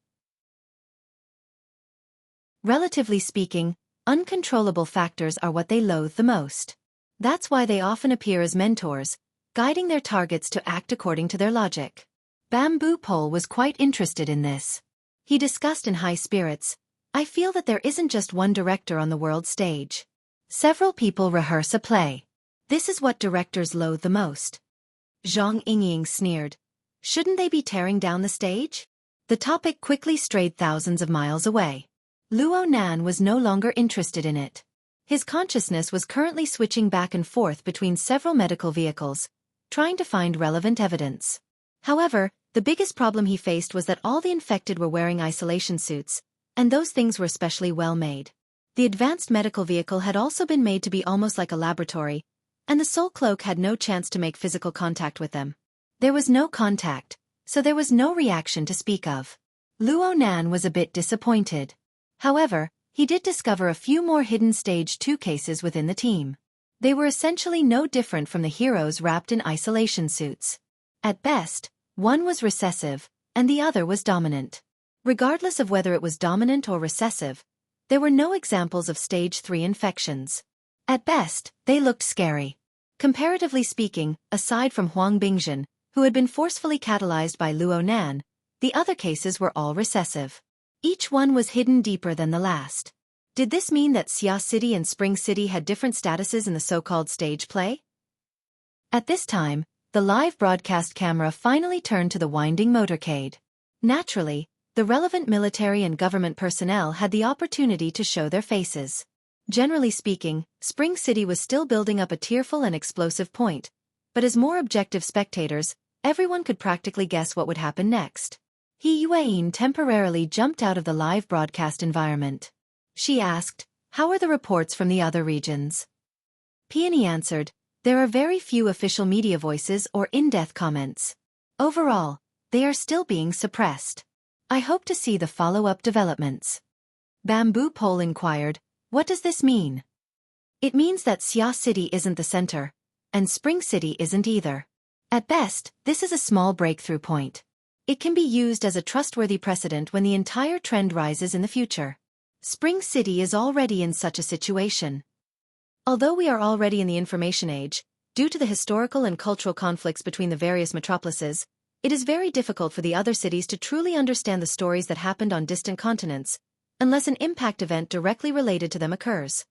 Relatively speaking, uncontrollable factors are what they loathe the most. That's why they often appear as mentors, guiding their targets to act according to their logic. Bamboo Pole was quite interested in this. He discussed in high spirits, "I feel that there isn't just one director on the world stage. Several people rehearse a play. This is what directors loathe the most." Zhang Yingying sneered. "Shouldn't they be tearing down the stage?" The topic quickly strayed thousands of miles away. Luo Nan was no longer interested in it. His consciousness was currently switching back and forth between several medical vehicles, trying to find relevant evidence. However, the biggest problem he faced was that all the infected were wearing isolation suits, and those things were especially well made. The advanced medical vehicle had also been made to be almost like a laboratory, and the soul cloak had no chance to make physical contact with them. There was no contact, so there was no reaction to speak of. Luo Nan was a bit disappointed. However, he did discover a few more hidden Stage 2 cases within the team. They were essentially no different from the heroes wrapped in isolation suits. At best, one was recessive, and the other was dominant. Regardless of whether it was dominant or recessive, there were no examples of Stage 3 infections. At best, they looked scary. Comparatively speaking, aside from Huang Bingjin, who had been forcefully catalyzed by Luo Nan, the other cases were all recessive. Each one was hidden deeper than the last. Did this mean that Xia City and Spring City had different statuses in the so-called stage play? At this time, the live broadcast camera finally turned to the winding motorcade. Naturally, the relevant military and government personnel had the opportunity to show their faces. Generally speaking, Spring City was still building up a tearful and explosive point, but as more objective spectators, everyone could practically guess what would happen next. He Yuan temporarily jumped out of the live broadcast environment. She asked, "How are the reports from the other regions?" Peony answered, "There are very few official media voices or in-depth comments. Overall, they are still being suppressed. I hope to see the follow-up developments." Bamboo Pole inquired, "What does this mean?" "It means that Xia City isn't the center, and Spring City isn't either. At best, this is a small breakthrough point. It can be used as a trustworthy precedent when the entire trend rises in the future. Spring City is already in such a situation. Although we are already in the information age, due to the historical and cultural conflicts between the various metropolises, it is very difficult for the other cities to truly understand the stories that happened on distant continents, unless an impact event directly related to them occurs."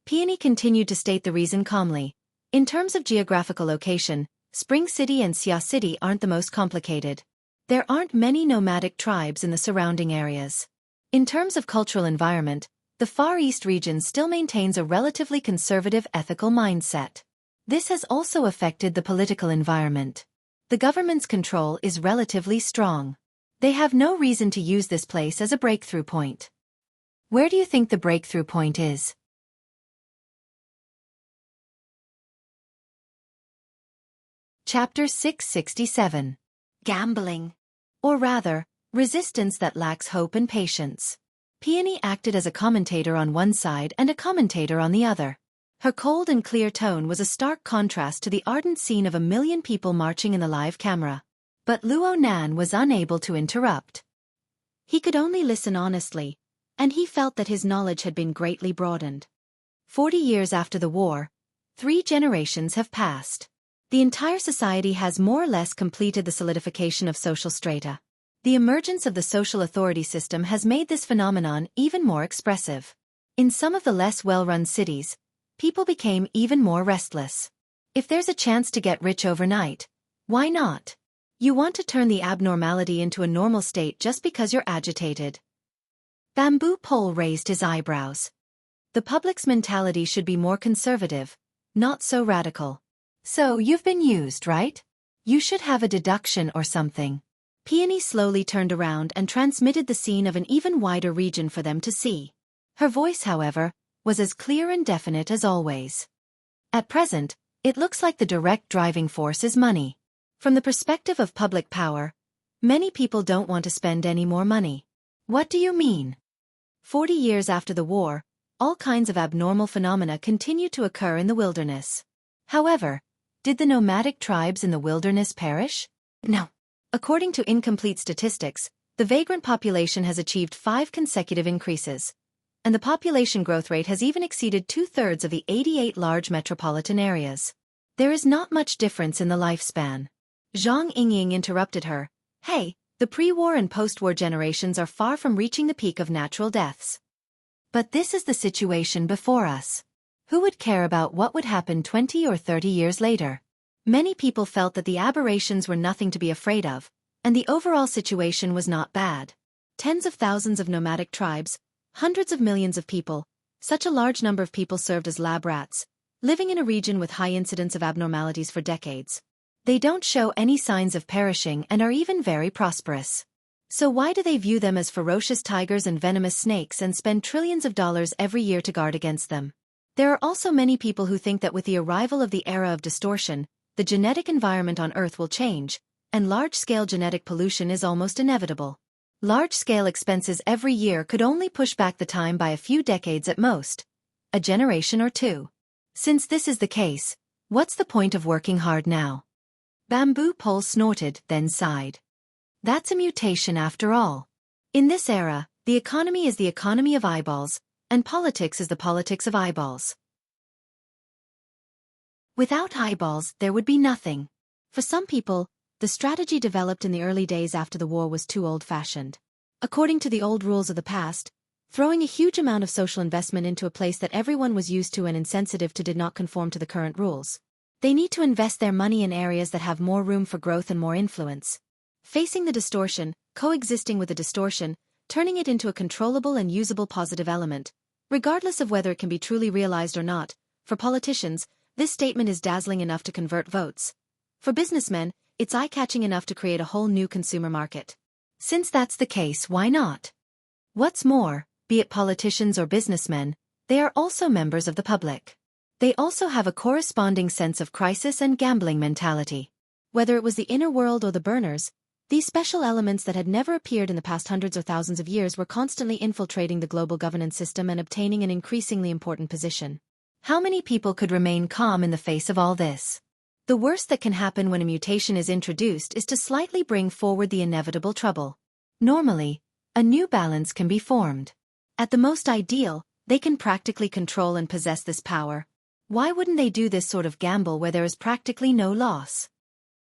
Peony continued to state the reason calmly. "In terms of geographical location, Spring City and Xia City aren't the most complicated. There aren't many nomadic tribes in the surrounding areas. In terms of cultural environment, the Far East region still maintains a relatively conservative ethical mindset. This has also affected the political environment. The government's control is relatively strong. They have no reason to use this place as a breakthrough point." "Where do you think the breakthrough point is?" Chapter 667. Gambling. Or rather, resistance that lacks hope and patience. Peony acted as a commentator on one side and a commentator on the other. Her cold and clear tone was a stark contrast to the ardent scene of a million people marching in the live camera. But Luo Nan was unable to interrupt. He could only listen honestly, and he felt that his knowledge had been greatly broadened. 40 years after the war, 3 generations have passed. The entire society has more or less completed the solidification of social strata. The emergence of the social authority system has made this phenomenon even more expressive. In some of the less well-run cities, people became even more restless. If there's a chance to get rich overnight, why not? You want to turn the abnormality into a normal state just because you're agitated. Bamboo Pole raised his eyebrows. The public's mentality should be more conservative, not so radical. "So you've been used, right? You should have a deduction or something." Peony slowly turned around and transmitted the scene of an even wider region for them to see. Her voice, however, was as clear and definite as always. "At present, it looks like the direct driving force is money. From the perspective of public power, many people don't want to spend any more money." "What do you mean?" 40 years after the war, all kinds of abnormal phenomena continue to occur in the wilderness. However, did the nomadic tribes in the wilderness perish? No. According to incomplete statistics, The vagrant population has achieved 5 consecutive increases, and the population growth rate has even exceeded 2/3 of the 88 large metropolitan areas. There is not much difference in the lifespan. Zhang Yingying interrupted her. Hey, the pre-war and post-war generations are far from reaching the peak of natural deaths. But this is the situation before us. Who would care about what would happen 20 or 30 years later? Many people felt that the aberrations were nothing to be afraid of, and the overall situation was not bad. Tens of thousands of nomadic tribes, hundreds of millions of people, such a large number of people served as lab rats, living in a region with high incidence of abnormalities for decades. They don't show any signs of perishing and are even very prosperous. So why do they view them as ferocious tigers and venomous snakes and spend trillions of dollars every year to guard against them? There are also many people who think that with the arrival of the era of distortion, the genetic environment on Earth will change, and large-scale genetic pollution is almost inevitable. Large-scale expenses every year could only push back the time by a few decades at most, a generation or two. Since this is the case, what's the point of working hard now? Bamboo Pole snorted, then sighed. That's a mutation after all. In this era, the economy is the economy of eyeballs, and politics is the politics of eyeballs. Without eyeballs, there would be nothing. For some people, the strategy developed in the early days after the war was too old-fashioned. According to the old rules of the past, throwing a huge amount of social investment into a place that everyone was used to and insensitive to did not conform to the current rules. They need to invest their money in areas that have more room for growth and more influence. Facing the distortion, coexisting with the distortion, turning it into a controllable and usable positive element, regardless of whether it can be truly realized or not. For politicians, this statement is dazzling enough to convert votes. For businessmen, it's eye-catching enough to create a whole new consumer market. Since that's the case, why not? What's more, be it politicians or businessmen, they are also members of the public. They also have a corresponding sense of crisis and gambling mentality. Whether it was the inner world or the burners, these special elements that had never appeared in the past hundreds or thousands of years were constantly infiltrating the global governance system and obtaining an increasingly important position. How many people could remain calm in the face of all this? The worst that can happen when a mutation is introduced is to slightly bring forward the inevitable trouble. Normally, a new balance can be formed. At the most ideal, they can practically control and possess this power. Why wouldn't they do this sort of gamble where there is practically no loss?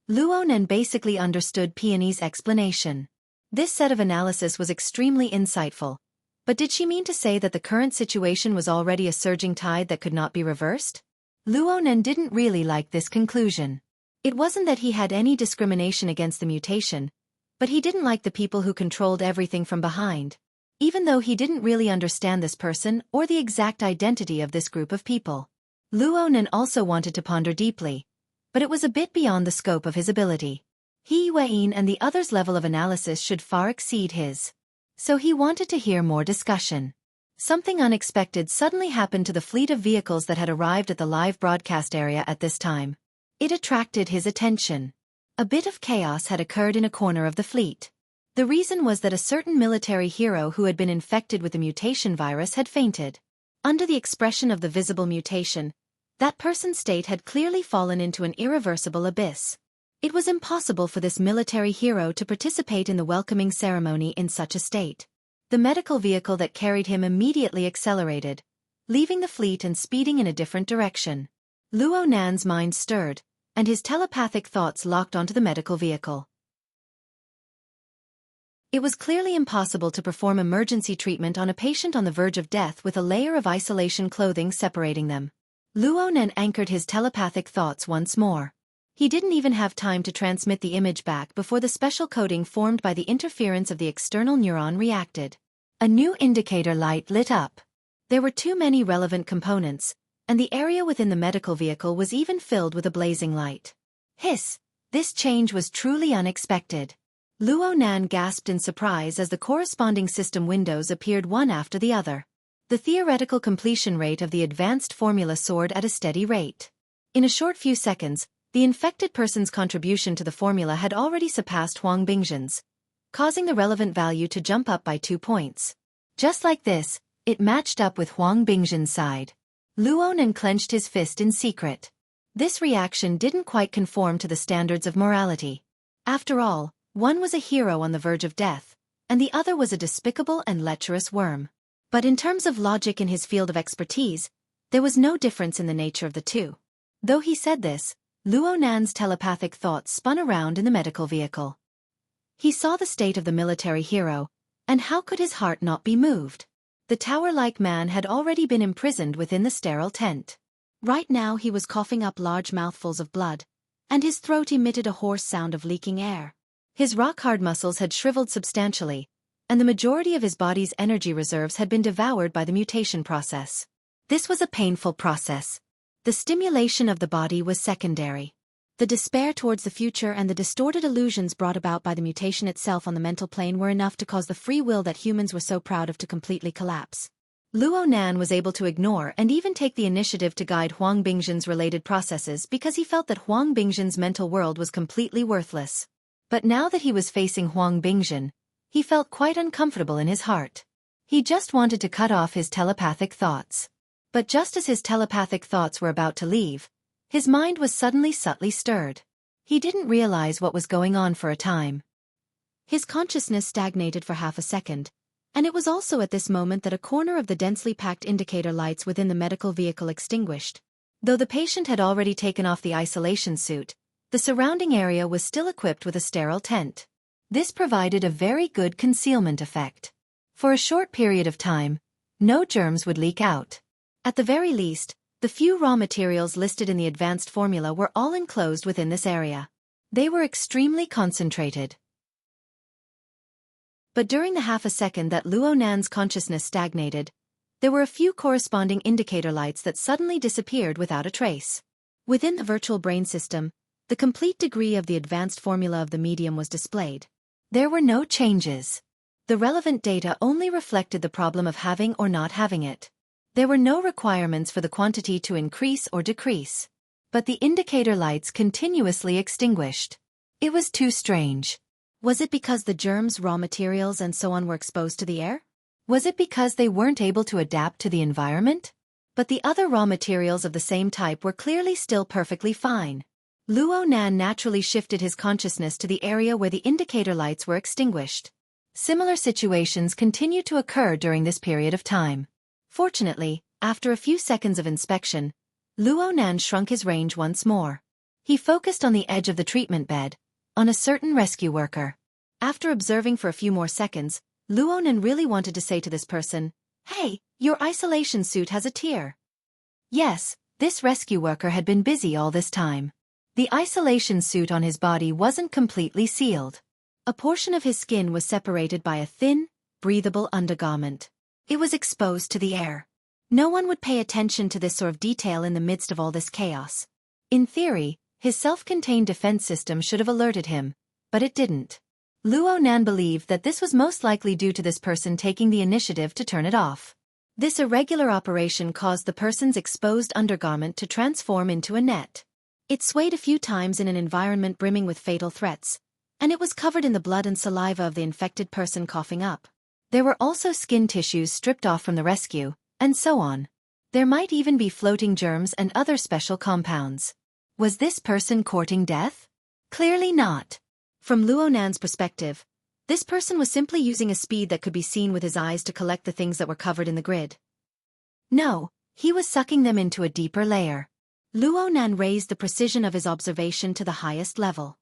Luo Nen basically understood Peony's explanation. This set of analysis was extremely insightful. But did she mean to say that the current situation was already a surging tide that could not be reversed? Luo Nen didn't really like this conclusion. It wasn't that he had any discrimination against the mutation, but he didn't like the people who controlled everything from behind. Even though he didn't really understand this person or the exact identity of this group of people. Luo Nen also wanted to ponder deeply, but it was a bit beyond the scope of his ability. He Yueyin and the others' level of analysis should far exceed his. So he wanted to hear more discussion. Something unexpected suddenly happened to the fleet of vehicles that had arrived at the live broadcast area at this time. It attracted his attention. A bit of chaos had occurred in a corner of the fleet. The reason was that a certain military hero who had been infected with the mutation virus had fainted. Under the expression of the visible mutation, that person's state had clearly fallen into an irreversible abyss. It was impossible for this military hero to participate in the welcoming ceremony in such a state. The medical vehicle that carried him immediately accelerated, leaving the fleet and speeding in a different direction. Luo Nan's mind stirred, and his telepathic thoughts locked onto the medical vehicle. It was clearly impossible to perform emergency treatment on a patient on the verge of death with a layer of isolation clothing separating them. Luo Nan anchored his telepathic thoughts once more. He didn't even have time to transmit the image back before the special coating formed by the interference of the external neuron reacted. A new indicator light lit up. There were too many relevant components, and the area within the medical vehicle was even filled with a blazing light. Hiss! This change was truly unexpected. Luo Nan gasped in surprise as the corresponding system windows appeared one after the other. The theoretical completion rate of the advanced formula soared at a steady rate. In a short few seconds, the infected person's contribution to the formula had already surpassed Huang Bingzhen's, causing the relevant value to jump up by 2 points. Just like this, it matched up with Huang Bingzhen's side. Luo Nan clenched his fist in secret. This reaction didn't quite conform to the standards of morality. After all, one was a hero on the verge of death, and the other was a despicable and lecherous worm. But in terms of logic in his field of expertise, there was no difference in the nature of the two. Though he said this, Luo Nan's telepathic thoughts spun around in the medical vehicle. He saw the state of the military hero, and how could his heart not be moved? The tower-like man had already been imprisoned within the sterile tent. Right now he was coughing up large mouthfuls of blood, and his throat emitted a hoarse sound of leaking air. His rock-hard muscles had shriveled substantially, and the majority of his body's energy reserves had been devoured by the mutation process. This was a painful process. The stimulation of the body was secondary. The despair towards the future and the distorted illusions brought about by the mutation itself on the mental plane were enough to cause the free will that humans were so proud of to completely collapse. Luo Nan was able to ignore and even take the initiative to guide Huang Bingzhen's related processes because he felt that Huang Bingzhen's mental world was completely worthless. But now that he was facing Huang Bingzhen, he felt quite uncomfortable in his heart. He just wanted to cut off his telepathic thoughts. But just as his telepathic thoughts were about to leave, his mind was suddenly subtly stirred. He didn't realize what was going on for a time. His consciousness stagnated for half a second, and it was also at this moment that a corner of the densely packed indicator lights within the medical vehicle extinguished. Though the patient had already taken off the isolation suit, the surrounding area was still equipped with a sterile tent. This provided a very good concealment effect. For a short period of time, no germs would leak out. At the very least, the few raw materials listed in the advanced formula were all enclosed within this area. They were extremely concentrated. But during the half a second that Luo Nan's consciousness stagnated, there were a few corresponding indicator lights that suddenly disappeared without a trace. Within the virtual brain system, the complete degree of the advanced formula of the medium was displayed. There were no changes. The relevant data only reflected the problem of having or not having it. There were no requirements for the quantity to increase or decrease. But the indicator lights continuously extinguished. It was too strange. Was it because the germs, raw materials, and so on were exposed to the air? Was it because they weren't able to adapt to the environment? But the other raw materials of the same type were clearly still perfectly fine. Luo Nan naturally shifted his consciousness to the area where the indicator lights were extinguished. Similar situations continued to occur during this period of time. Fortunately, after a few seconds of inspection, Luo Nan shrunk his range once more. He focused on the edge of the treatment bed, on a certain rescue worker. After observing for a few more seconds, Luo Nan really wanted to say to this person, "Hey, your isolation suit has a tear." Yes, this rescue worker had been busy all this time. The isolation suit on his body wasn't completely sealed. A portion of his skin was separated by a thin, breathable undergarment. It was exposed to the air. No one would pay attention to this sort of detail in the midst of all this chaos. In theory, his self-contained defense system should have alerted him, but it didn't. Luo Nan believed that this was most likely due to this person taking the initiative to turn it off. This irregular operation caused the person's exposed undergarment to transform into a net. It swayed a few times in an environment brimming with fatal threats, and it was covered in the blood and saliva of the infected person coughing up. There were also skin tissues stripped off from the rescue, and so on. There might even be floating germs and other special compounds. Was this person courting death? Clearly not. From Luo Nan's perspective, this person was simply using a speed that could be seen with his eyes to collect the things that were covered in the grid. No, he was sucking them into a deeper layer. Luo Nan raised the precision of his observation to the highest level.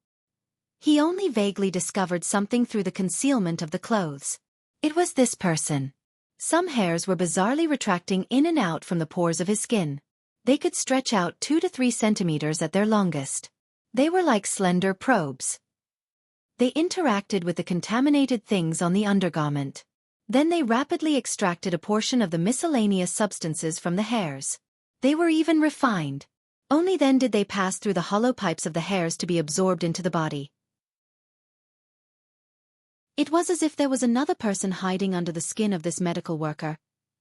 He only vaguely discovered something through the concealment of the clothes. It was this person. Some hairs were bizarrely retracting in and out from the pores of his skin. They could stretch out 2 to 3 centimeters at their longest. They were like slender probes. They interacted with the contaminated things on the undergarment. Then they rapidly extracted a portion of the miscellaneous substances from the hairs. They were even refined. Only then did they pass through the hollow pipes of the hairs to be absorbed into the body. It was as if there was another person hiding under the skin of this medical worker,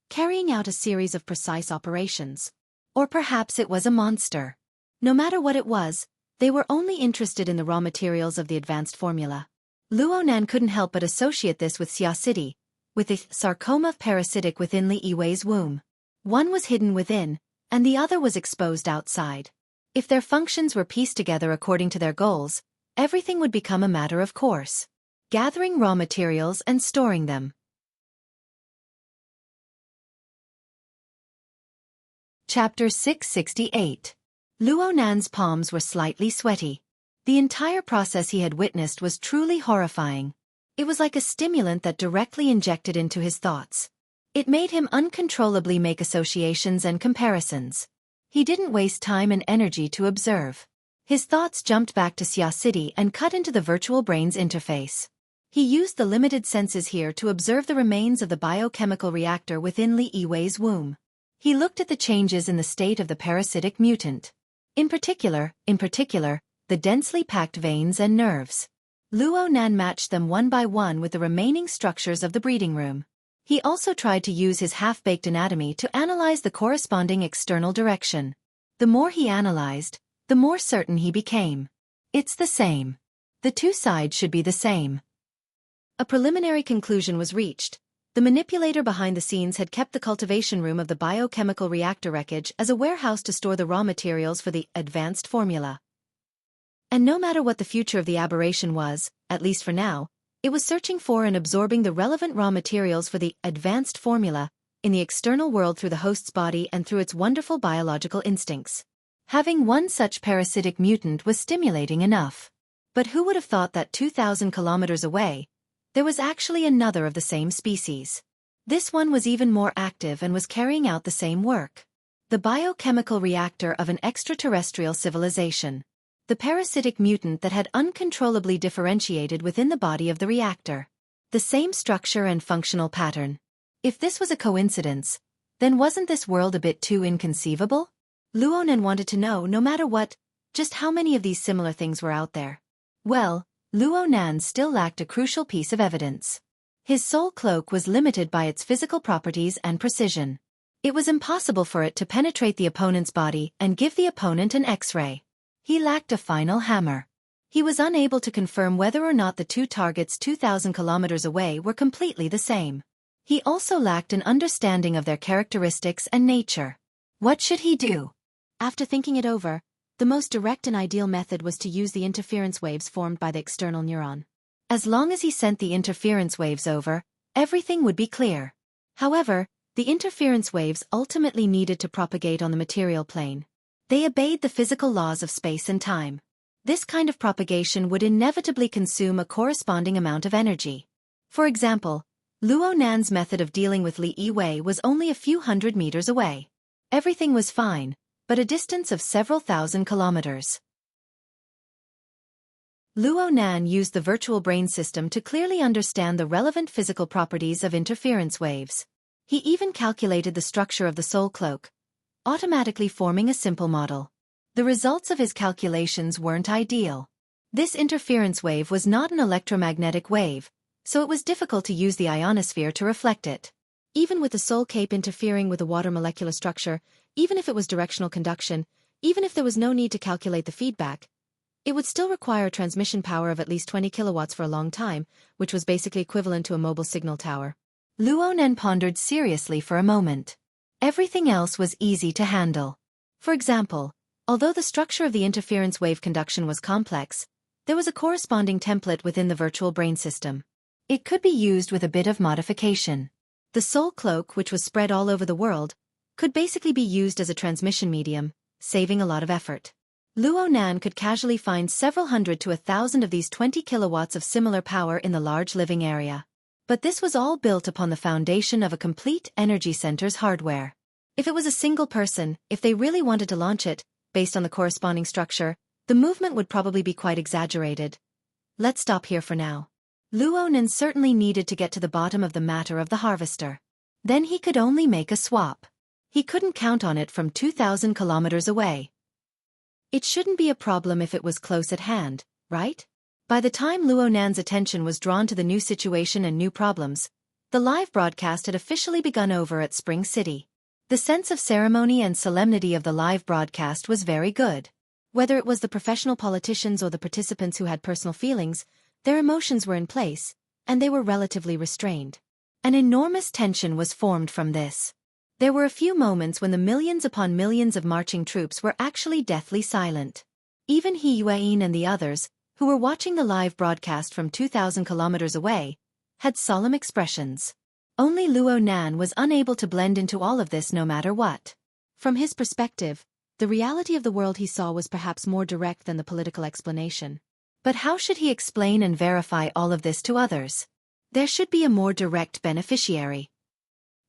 carrying out a series of precise operations. Or perhaps it was a monster. No matter what it was, they were only interested in the raw materials of the advanced formula. Luo Nan couldn't help but associate this with Xia City, with the sarcoma parasitic within Li Yiwei's womb. One was hidden within, and the other was exposed outside. If their functions were pieced together according to their goals, everything would become a matter of course. gathering raw materials and storing them. Chapter 668. Luo Nan's palms were slightly sweaty. The entire process he had witnessed was truly horrifying. It was like a stimulant that directly injected into his thoughts. It made him uncontrollably make associations and comparisons. He didn't waste time and energy to observe. His thoughts jumped back to Xia City and cut into the virtual brain's interface. He used the limited senses here to observe the remains of the biochemical reactor within Li Yiwei's womb. He looked at the changes in the state of the parasitic mutant. In particular, the densely packed veins and nerves. Luo Nan matched them one by one with the remaining structures of the breeding room. He also tried to use his half-baked anatomy to analyze the corresponding external direction. The more he analyzed, the more certain he became. It's the same. The two sides should be the same. A preliminary conclusion was reached. The manipulator behind the scenes had kept the cultivation room of the biochemical reactor wreckage as a warehouse to store the raw materials for the advanced formula. And no matter what the future of the aberration was, at least for now, it was searching for and absorbing the relevant raw materials for the advanced formula in the external world through the host's body and through its wonderful biological instincts. Having one such parasitic mutant was stimulating enough. But who would have thought that 2,000 kilometers away, there was actually another of the same species? This one was even more active and was carrying out the same work. The biochemical reactor of an extraterrestrial civilization. The parasitic mutant that had uncontrollably differentiated within the body of the reactor. The same structure and functional pattern. If this was a coincidence, then wasn't this world a bit too inconceivable? Luo Nan wanted to know, no matter what, just how many of these similar things were out there. Well, Luo Nan still lacked a crucial piece of evidence. His soul cloak was limited by its physical properties and precision. It was impossible for it to penetrate the opponent's body and give the opponent an X-ray. He lacked a final hammer. He was unable to confirm whether or not the two targets 2,000 kilometers away were completely the same. He also lacked an understanding of their characteristics and nature. What should he do? After thinking it over, the most direct and ideal method was to use the interference waves formed by the external neuron. As long as he sent the interference waves over, everything would be clear. However, the interference waves ultimately needed to propagate on the material plane. They obeyed the physical laws of space and time. This kind of propagation would inevitably consume a corresponding amount of energy. For example, Luo Nan's method of dealing with Li Yiwei was only a few hundred meters away. Everything was fine, but a distance of several thousand kilometers. Luo Nan used the virtual brain system to clearly understand the relevant physical properties of interference waves. He even calculated the structure of the soul cloak, automatically forming a simple model. The results of his calculations weren't ideal. This interference wave was not an electromagnetic wave, so it was difficult to use the ionosphere to reflect it. Even with the soul cape interfering with the water molecular structure, even if it was directional conduction, even if there was no need to calculate the feedback, it would still require transmission power of at least 20 kilowatts for a long time, which was basically equivalent to a mobile signal tower. Luo Nan pondered seriously for a moment. Everything else was easy to handle. For example, although the structure of the interference wave conduction was complex, there was a corresponding template within the virtual brain system. It could be used with a bit of modification. The soul cloak, which was spread all over the world, could basically be used as a transmission medium, saving a lot of effort. Luo Nan could casually find several hundred to 1,000 of these 20 kilowatts of similar power in the large living area. But this was all built upon the foundation of a complete energy center's hardware. If it was a single person, if they really wanted to launch it, based on the corresponding structure, the movement would probably be quite exaggerated. Let's stop here for now. Luo Nan certainly needed to get to the bottom of the matter of the harvester. Then he could only make a swap. He couldn't count on it from 2,000 kilometers away. It shouldn't be a problem if it was close at hand, right? By the time Luo Nan's attention was drawn to the new situation and new problems, the live broadcast had officially begun over at Spring City. The sense of ceremony and solemnity of the live broadcast was very good. Whether it was the professional politicians or the participants who had personal feelings, their emotions were in place, and they were relatively restrained. An enormous tension was formed from this. There were a few moments when the millions upon millions of marching troops were actually deathly silent. Even He Yuan and the others, who were watching the live broadcast from 2,000 kilometers away, had solemn expressions. Only Luo Nan was unable to blend into all of this no matter what. From his perspective, the reality of the world he saw was perhaps more direct than the political explanation. But how should he explain and verify all of this to others? There should be a more direct beneficiary.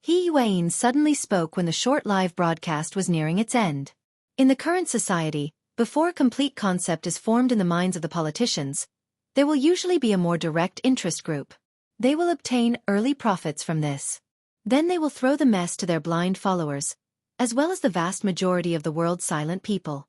He Yuan suddenly spoke when the short live broadcast was nearing its end. In the current society, before a complete concept is formed in the minds of the politicians, there will usually be a more direct interest group. They will obtain early profits from this. Then they will throw the mess to their blind followers, as well as the vast majority of the world's silent people.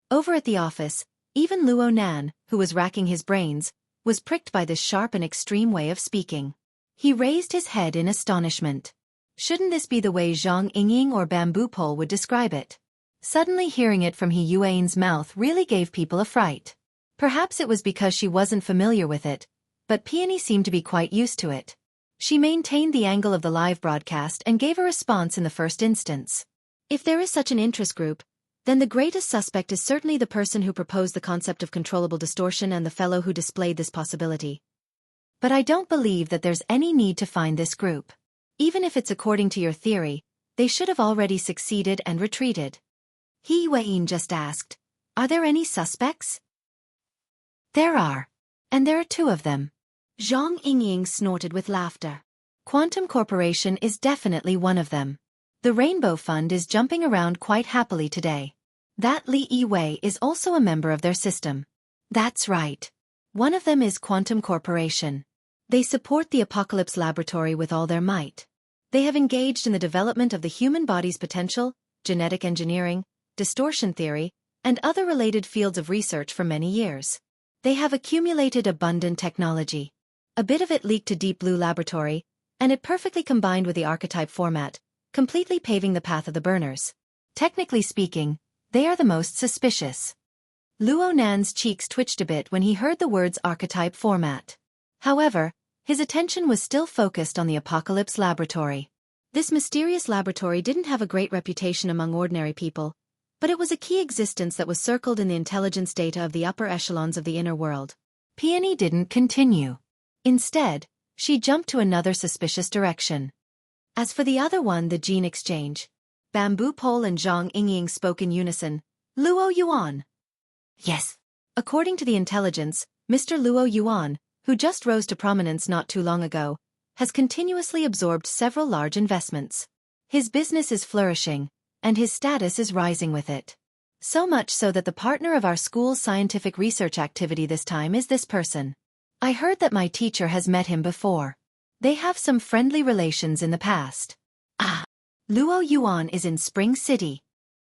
Over at the office, even Luo Nan, who was racking his brains, was pricked by this sharp and extreme way of speaking. He raised his head in astonishment. Shouldn't this be the way Zhang Yingying or Bamboo Pole would describe it? Suddenly hearing it from He Yuan's mouth really gave people a fright. Perhaps it was because she wasn't familiar with it, but Peony seemed to be quite used to it. She maintained the angle of the live broadcast and gave a response in the first instance. If there is such an interest group, then the greatest suspect is certainly the person who proposed the concept of controllable distortion and the fellow who displayed this possibility. But I don't believe that there's any need to find this group. Even if it's according to your theory, they should have already succeeded and retreated. He Yuan just asked, "Are there any suspects?" "There are. And there are two of them." Zhang Yingying snorted with laughter. "Quantum Corporation is definitely one of them. The Rainbow Fund is jumping around quite happily today. That Li Yiwei is also a member of their system." "That's right. One of them is Quantum Corporation. They support the Apocalypse Laboratory with all their might. They have engaged in the development of the human body's potential, genetic engineering, distortion theory, and other related fields of research for many years. They have accumulated abundant technology. A bit of it leaked to Deep Blue Laboratory, and it perfectly combined with the archetype format, completely paving the path of the burners. Technically speaking, they are the most suspicious." Luo Nan's cheeks twitched a bit when he heard the words archetype format. However, his attention was still focused on the Apocalypse Laboratory. This mysterious laboratory didn't have a great reputation among ordinary people, but it was a key existence that was circled in the intelligence data of the upper echelons of the inner world. Peony didn't continue. Instead, she jumped to another suspicious direction. As for the other one, the gene exchange, Bamboo Pole and Zhang Yingying spoke in unison. "Luo Yuan." "Yes." According to the intelligence, Mr. Luo Yuan, who just rose to prominence not too long ago, has continuously absorbed several large investments. His business is flourishing, and his status is rising with it. So much so that the partner of our school's scientific research activity this time is this person. I heard that my teacher has met him before. They have some friendly relations in the past. Ah! Luo Yuan is in Spring City.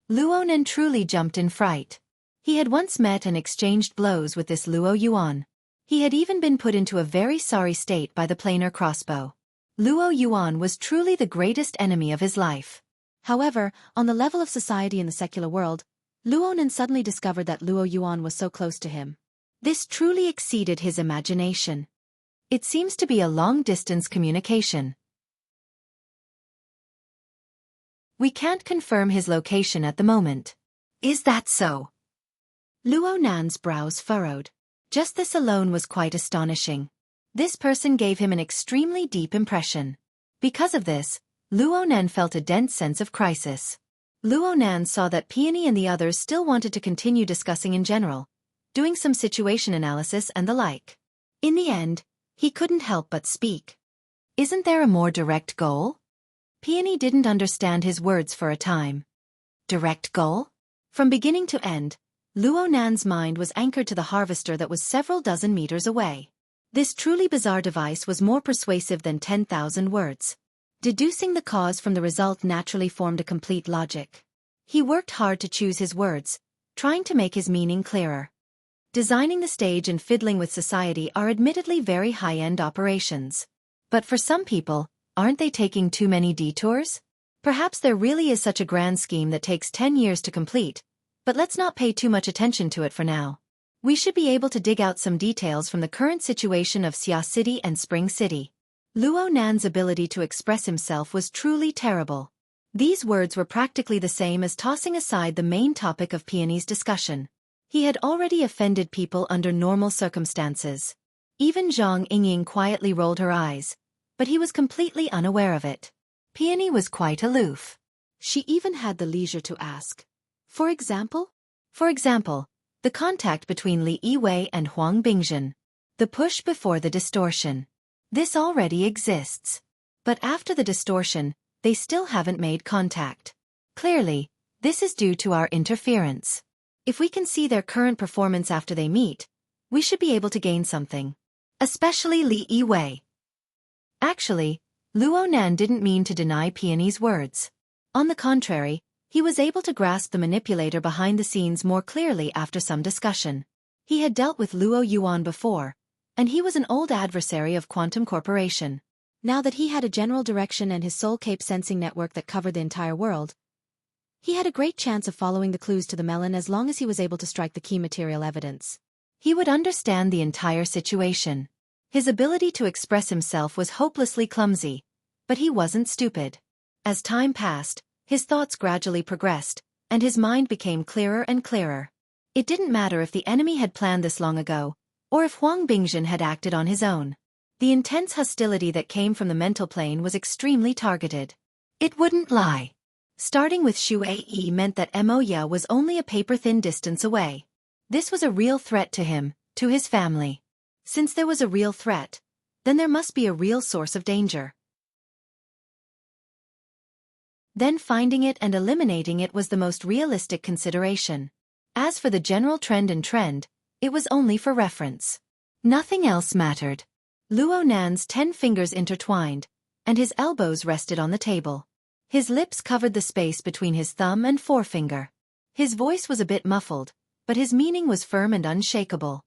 Luo Nan truly jumped in fright. He had once met and exchanged blows with this Luo Yuan. He had even been put into a very sorry state by the planar crossbow. Luo Yuan was truly the greatest enemy of his life. However, on the level of society in the secular world, Luo Nan suddenly discovered that Luo Yuan was so close to him. This truly exceeded his imagination. It seems to be a long-distance communication. We can't confirm his location at the moment. Is that so? Luo Nan's brows furrowed. Just this alone was quite astonishing. This person gave him an extremely deep impression. Because of this, Luo Nan felt a dense sense of crisis. Luo Nan saw that Peony and the others still wanted to continue discussing in general, doing some situation analysis and the like. In the end, he couldn't help but speak. Isn't there a more direct goal? Peony didn't understand his words for a time. Direct goal? From beginning to end, Luo Nan's mind was anchored to the harvester that was several dozen meters away. This truly bizarre device was more persuasive than 10,000 words. Deducing the cause from the result naturally formed a complete logic. He worked hard to choose his words, trying to make his meaning clearer. Designing the stage and fiddling with society are admittedly very high-end operations. But for some people, aren't they taking too many detours? Perhaps there really is such a grand scheme that takes 10 years to complete, but let's not pay too much attention to it for now. We should be able to dig out some details from the current situation of Xia City and Spring City. Luo Nan's ability to express himself was truly terrible. These words were practically the same as tossing aside the main topic of Peony's discussion. He had already offended people under normal circumstances. Even Zhang Yingying quietly rolled her eyes, but he was completely unaware of it. Peony was quite aloof. She even had the leisure to ask. For example? For example, the contact between Li Yiwei and Huang Bingzhen. The push before the distortion. This already exists. But after the distortion, they still haven't made contact. Clearly, this is due to our interference. If we can see their current performance after they meet, we should be able to gain something. Especially Li Yiwei. Actually, Luo Nan didn't mean to deny Peony's words. On the contrary, he was able to grasp the manipulator behind the scenes more clearly after some discussion. He had dealt with Luo Yuan before, and he was an old adversary of Quantum Corporation. Now that he had a general direction and his soul cape sensing network that covered the entire world, he had a great chance of following the clues to the melon as long as he was able to strike the key material evidence. He would understand the entire situation. His ability to express himself was hopelessly clumsy, but he wasn't stupid. As time passed, his thoughts gradually progressed, and his mind became clearer and clearer. It didn't matter if the enemy had planned this long ago, or if Huang Bingzhen had acted on his own. The intense hostility that came from the mental plane was extremely targeted. It wouldn't lie. Starting with Xu Yi meant that Moya was only a paper-thin distance away. This was a real threat to him, to his family. Since there was a real threat, then there must be a real source of danger. Then finding it and eliminating it was the most realistic consideration. As for the general trend, it was only for reference. Nothing else mattered. Luo Nan's 10 fingers intertwined, and his elbows rested on the table. His lips covered the space between his thumb and forefinger. His voice was a bit muffled, but his meaning was firm and unshakable.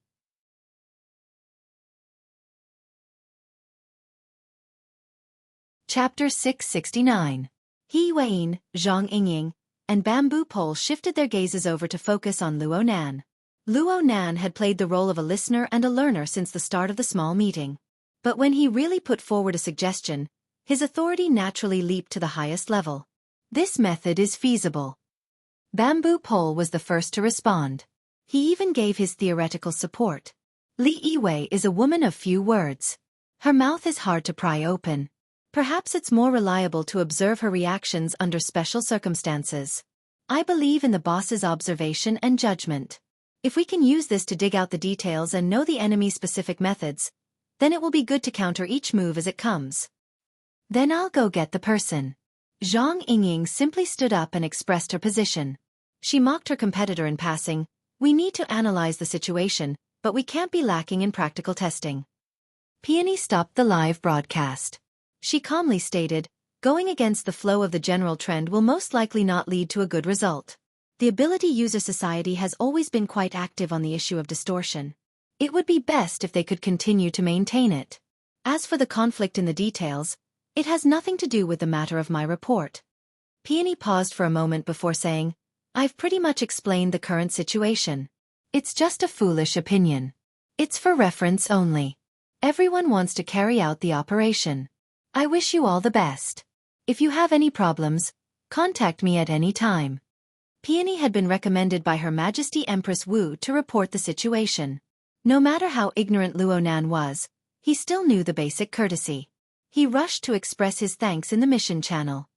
Chapter 669. He Weiyin, Zhang Yingying, and Bamboo Pole shifted their gazes over to focus on Luo Nan. Luo Nan had played the role of a listener and a learner since the start of the small meeting. But when he really put forward a suggestion, his authority naturally leaped to the highest level. This method is feasible. Bamboo Pole was the first to respond. He even gave his theoretical support. Li Yiwei is a woman of few words. Her mouth is hard to pry open. Perhaps it's more reliable to observe her reactions under special circumstances. I believe in the boss's observation and judgment. If we can use this to dig out the details and know the enemy's specific methods, then it will be good to counter each move as it comes. Then I'll go get the person. Zhang Yingying simply stood up and expressed her position. She mocked her competitor in passing. We need to analyze the situation, but we can't be lacking in practical testing. Peony stopped the live broadcast. She calmly stated, going against the flow of the general trend will most likely not lead to a good result. The Ability User Society has always been quite active on the issue of distortion. It would be best if they could continue to maintain it. As for the conflict in the details, it has nothing to do with the matter of my report. Peony paused for a moment before saying, I've pretty much explained the current situation. It's just a foolish opinion. It's for reference only. Everyone wants to carry out the operation. I wish you all the best. If you have any problems, contact me at any time. Peony had been recommended by Her Majesty Empress Wu to report the situation. No matter how ignorant Luo Nan was, he still knew the basic courtesy. He rushed to express his thanks in the mission channel.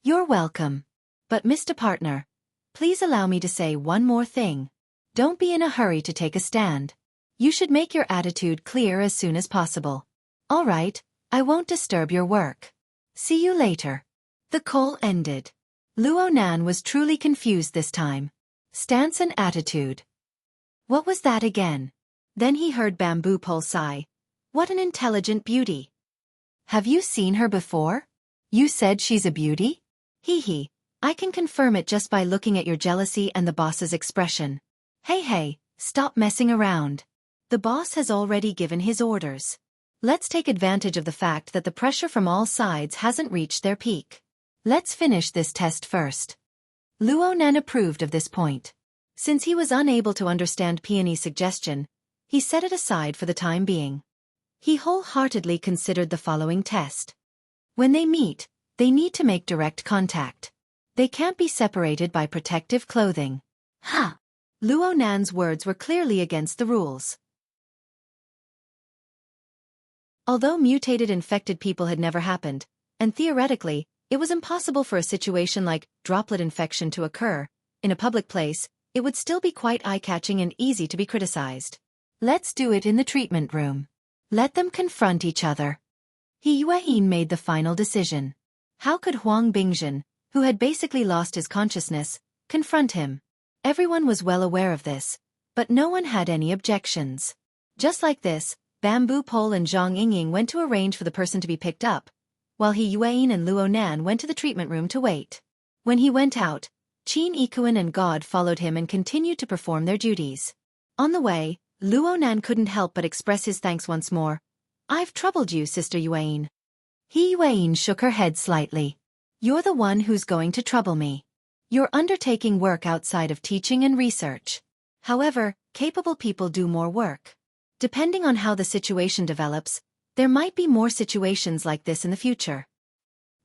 You're welcome. But Mr. Partner, please allow me to say one more thing. Don't be in a hurry to take a stand. You should make your attitude clear as soon as possible. All right, I won't disturb your work. See you later. The call ended. Luo Nan was truly confused this time. Stance and attitude. What was that again? Then he heard Bamboo Pole sigh. What an intelligent beauty. Have you seen her before? You said she's a beauty? Hee, I can confirm it just by looking at your jealousy and the boss's expression. Hey, stop messing around. The boss has already given his orders. Let's take advantage of the fact that the pressure from all sides hasn't reached their peak. Let's finish this test first. Luo Nan approved of this point. Since he was unable to understand Peony's suggestion, he set it aside for the time being. He wholeheartedly considered the following test. When they meet, they need to make direct contact. They can't be separated by protective clothing. Ha! Luo Nan's words were clearly against the rules. Although mutated infected people had never happened, and theoretically, it was impossible for a situation like droplet infection to occur, in a public place, it would still be quite eye-catching and easy to be criticized. Let's do it in the treatment room. Let them confront each other. He Yueyin made the final decision. How could Huang Bingjin, who had basically lost his consciousness, confront him? Everyone was well aware of this, but no one had any objections. Just like this, Bamboo Pole and Zhang Yingying went to arrange for the person to be picked up, while He Yueyin and Luo Nan went to the treatment room to wait. When he went out, Qin Ikuan and God followed him and continued to perform their duties. On the way, Luo Nan couldn't help but express his thanks once more. I've troubled you, Sister Yueyin. He Yueyin shook her head slightly. You're the one who's going to trouble me. You're undertaking work outside of teaching and research. However, capable people do more work. Depending on how the situation develops, there might be more situations like this in the future.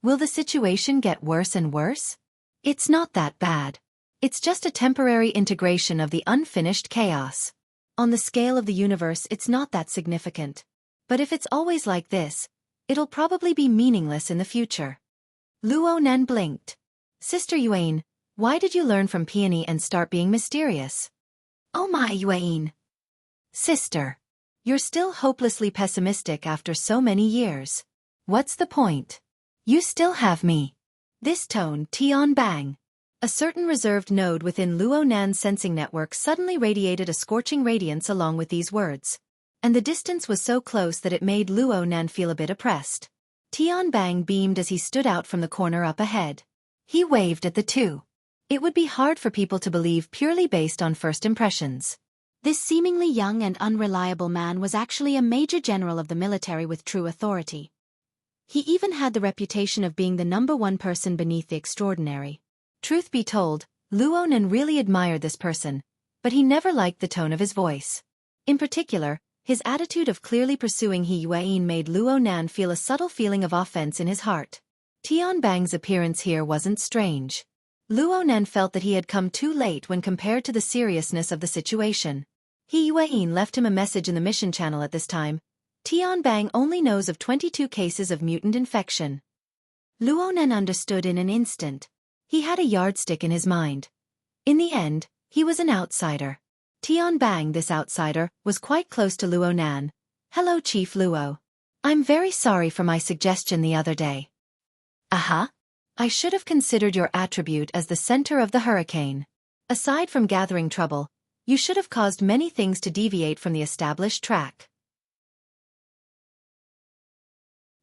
Will the situation get worse and worse? It's not that bad. It's just a temporary integration of the unfinished chaos. On the scale of the universe, it's not that significant. But if it's always like this, it'll probably be meaningless in the future. Luo Nan blinked. Sister Yueyin, why did you learn from Peony and start being mysterious? Oh my Yueyin. Sister. You're still hopelessly pessimistic after so many years. What's the point? You still have me. This tone, Tian Bang. A certain reserved node within Luo Nan's sensing network suddenly radiated a scorching radiance along with these words. And the distance was so close that it made Luo Nan feel a bit oppressed. Tian Bang beamed as he stood out from the corner up ahead. He waved at the two. It would be hard for people to believe purely based on first impressions. This seemingly young and unreliable man was actually a major general of the military with true authority. He even had the reputation of being the #1 person beneath the extraordinary. Truth be told, Luo Nan really admired this person, but he never liked the tone of his voice. In particular, his attitude of clearly pursuing He Yueyin made Luo Nan feel a subtle feeling of offense in his heart. Tian Bang's appearance here wasn't strange. Luo Nan felt that he had come too late when compared to the seriousness of the situation. He Yueyin left him a message in the mission channel at this time. Tian Bang only knows of 22 cases of mutant infection. Luo Nan understood in an instant. He had a yardstick in his mind. In the end, he was an outsider. Tian Bang, this outsider, was quite close to Luo Nan. Hello, Chief Luo. I'm very sorry for my suggestion the other day. Aha. I should have considered your attribute as the center of the hurricane. Aside from gathering trouble, you should have caused many things to deviate from the established track.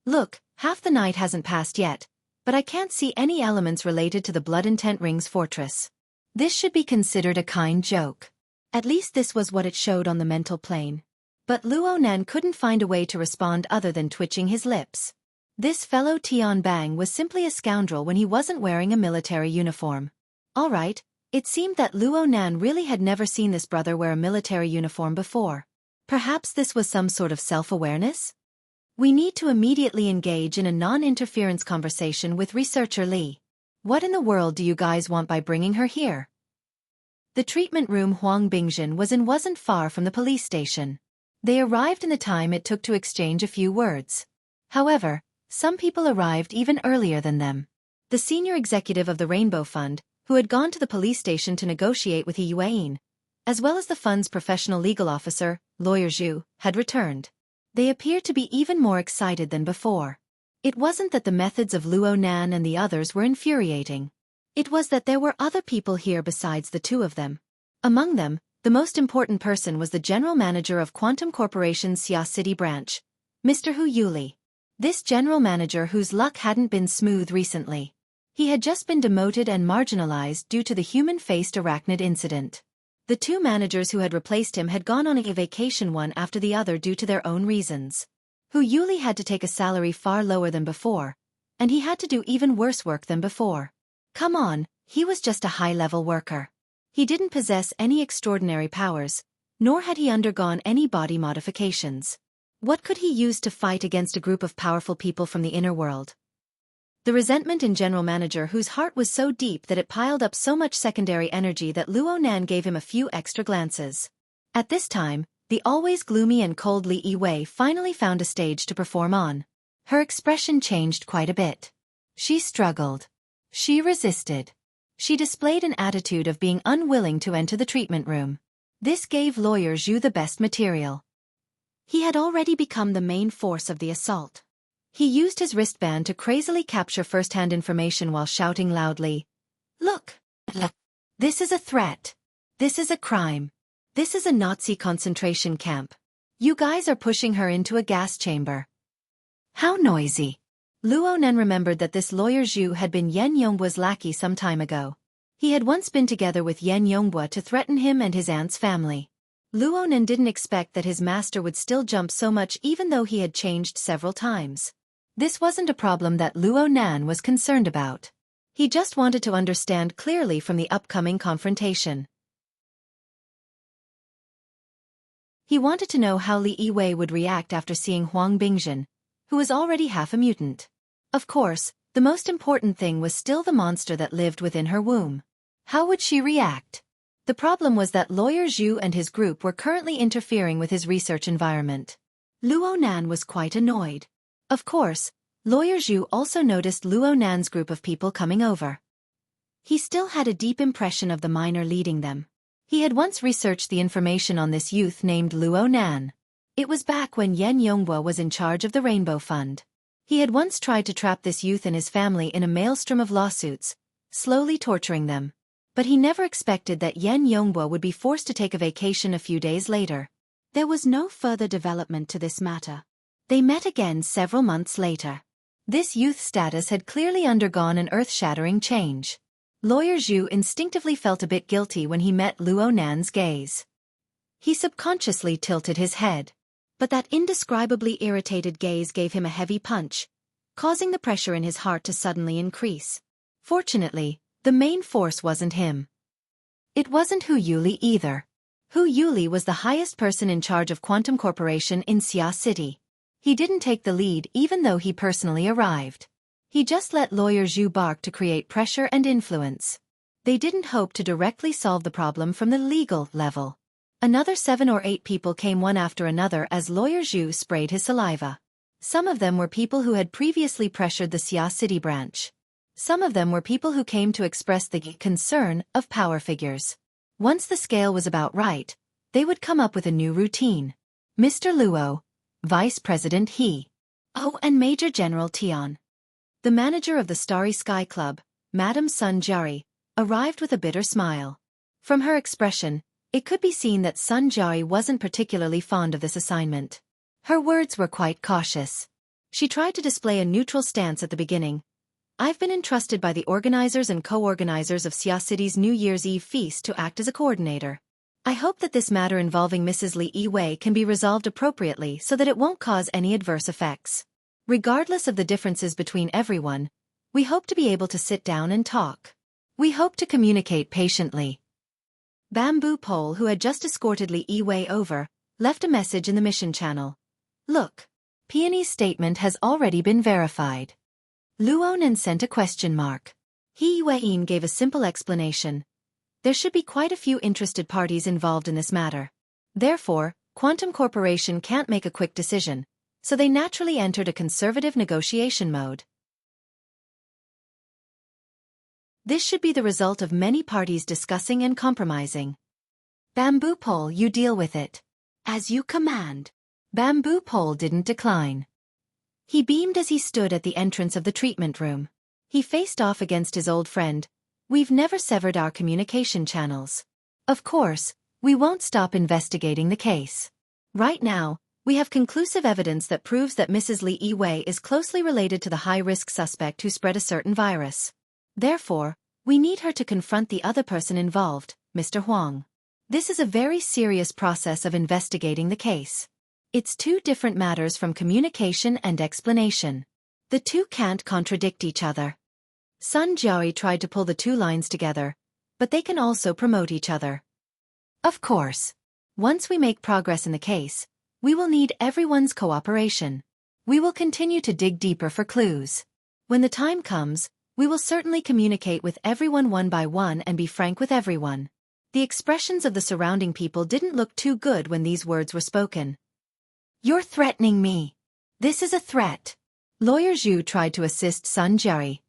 Look, half the night hasn't passed yet, but I can't see any elements related to the Blood Intent Ring's fortress. This should be considered a kind joke. At least this was what it showed on the mental plane. But Luo Nan couldn't find a way to respond other than twitching his lips. This fellow Tian Bang was simply a scoundrel when he wasn't wearing a military uniform. All right, it seemed that Luo Nan really had never seen this brother wear a military uniform before. Perhaps this was some sort of self-awareness? We need to immediately engage in a non-interference conversation with researcher Li. What in the world do you guys want by bringing her here? The treatment room Huang Bingjin was in wasn't far from the police station. They arrived in the time it took to exchange a few words. However, some people arrived even earlier than them. The senior executive of the Rainbow Fund, who had gone to the police station to negotiate with He Yueyin, as well as the fund's professional legal officer, Lawyer Zhu, had returned. They appeared to be even more excited than before. It wasn't that the methods of Luo Nan and the others were infuriating. It was that there were other people here besides the two of them. Among them, the most important person was the general manager of Quantum Corporation's Xia City branch, Mr. Hu Yuli. This general manager whose luck hadn't been smooth recently. He had just been demoted and marginalized due to the human-faced arachnid incident. The two managers who had replaced him had gone on a vacation one after the other due to their own reasons. Hu Yuli had to take a salary far lower than before, and he had to do even worse work than before. Come on, he was just a high-level worker. He didn't possess any extraordinary powers, nor had he undergone any body modifications. What could he use to fight against a group of powerful people from the inner world? The resentment in General Manager, whose heart was so deep that it piled up so much secondary energy that Luo Nan gave him a few extra glances. At this time, the always gloomy and cold Li Yiwei finally found a stage to perform on. Her expression changed quite a bit. She struggled. She resisted. She displayed an attitude of being unwilling to enter the treatment room. This gave Lawyer Zhu the best material. He had already become the main force of the assault. He used his wristband to crazily capture first-hand information while shouting loudly, "Look! This is a threat. This is a crime. This is a Nazi concentration camp. You guys are pushing her into a gas chamber." How noisy. Luo Nan remembered that this Lawyer Zhu had been Yan Yongguo's lackey some time ago. He had once been together with Yan Yongguo to threaten him and his aunt's family. Luo Nan didn't expect that his master would still jump so much even though he had changed several times. This wasn't a problem that Luo Nan was concerned about. He just wanted to understand clearly from the upcoming confrontation. He wanted to know how Li Yiwei would react after seeing Huang Bingzhen, who was already half a mutant. Of course, the most important thing was still the monster that lived within her womb. How would she react? The problem was that Lawyer Zhu and his group were currently interfering with his research environment. Luo Nan was quite annoyed. Of course, Lawyer Zhu also noticed Luo Nan's group of people coming over. He still had a deep impression of the miner leading them. He had once researched the information on this youth named Luo Nan. It was back when Yan Yongguo was in charge of the Rainbow Fund. He had once tried to trap this youth and his family in a maelstrom of lawsuits, slowly torturing them. But he never expected that Yan Yongguo would be forced to take a vacation a few days later. There was no further development to this matter. They met again several months later. This youth's status had clearly undergone an earth-shattering change. Lawyer Zhu instinctively felt a bit guilty when he met Luo Nan's gaze. He subconsciously tilted his head. But that indescribably irritated gaze gave him a heavy punch, causing the pressure in his heart to suddenly increase. Fortunately, the main force wasn't him. It wasn't Hu Yuli either. Hu Yuli was the highest person in charge of Quantum Corporation in Xia City. He didn't take the lead even though he personally arrived. He just let Lawyer Zhu bark to create pressure and influence. They didn't hope to directly solve the problem from the legal level. Another 7 or 8 people came one after another as Lawyer Zhu sprayed his saliva. Some of them were people who had previously pressured the Xia City branch. Some of them were people who came to express the concern of power figures. Once the scale was about right, they would come up with a new routine. Mr. Luo, Vice President He. Oh, and Major General Tian. The manager of the Starry Sky Club, Madame Sun Jiari, arrived with a bitter smile. From her expression, it could be seen that Sun Jiari wasn't particularly fond of this assignment. Her words were quite cautious. She tried to display a neutral stance at the beginning. "I've been entrusted by the organizers and co-organizers of Xia City's New Year's Eve feast to act as a coordinator. I hope that this matter involving Mrs. Li Yiwei can be resolved appropriately so that it won't cause any adverse effects. Regardless of the differences between everyone, we hope to be able to sit down and talk. We hope to communicate patiently." Bamboo Pole, who had just escorted Li Yiwei over, left a message in the mission channel. "Look, Peony's statement has already been verified." Luo Nan sent a question mark. He Yueyin gave a simple explanation. There should be quite a few interested parties involved in this matter. Therefore, Quantum Corporation can't make a quick decision, so they naturally entered a conservative negotiation mode. This should be the result of many parties discussing and compromising. Bamboo Pole, you deal with it. As you command. Bamboo Pole didn't decline. He beamed as he stood at the entrance of the treatment room. He faced off against his old friend. "We've never severed our communication channels. Of course, we won't stop investigating the case. Right now, we have conclusive evidence that proves that Mrs. Li Yiwei is closely related to the high-risk suspect who spread a certain virus. Therefore, we need her to confront the other person involved, Mr. Huang. This is a very serious process of investigating the case. It's two different matters from communication and explanation. The two can't contradict each other." Sun Jiari tried to pull the two lines together, but they can also promote each other. Of course. Once we make progress in the case, we will need everyone's cooperation. We will continue to dig deeper for clues. When the time comes, we will certainly communicate with everyone one by one and be frank with everyone. The expressions of the surrounding people didn't look too good when these words were spoken. You're threatening me. This is a threat. Lawyer Zhu tried to assist Sun Jiari.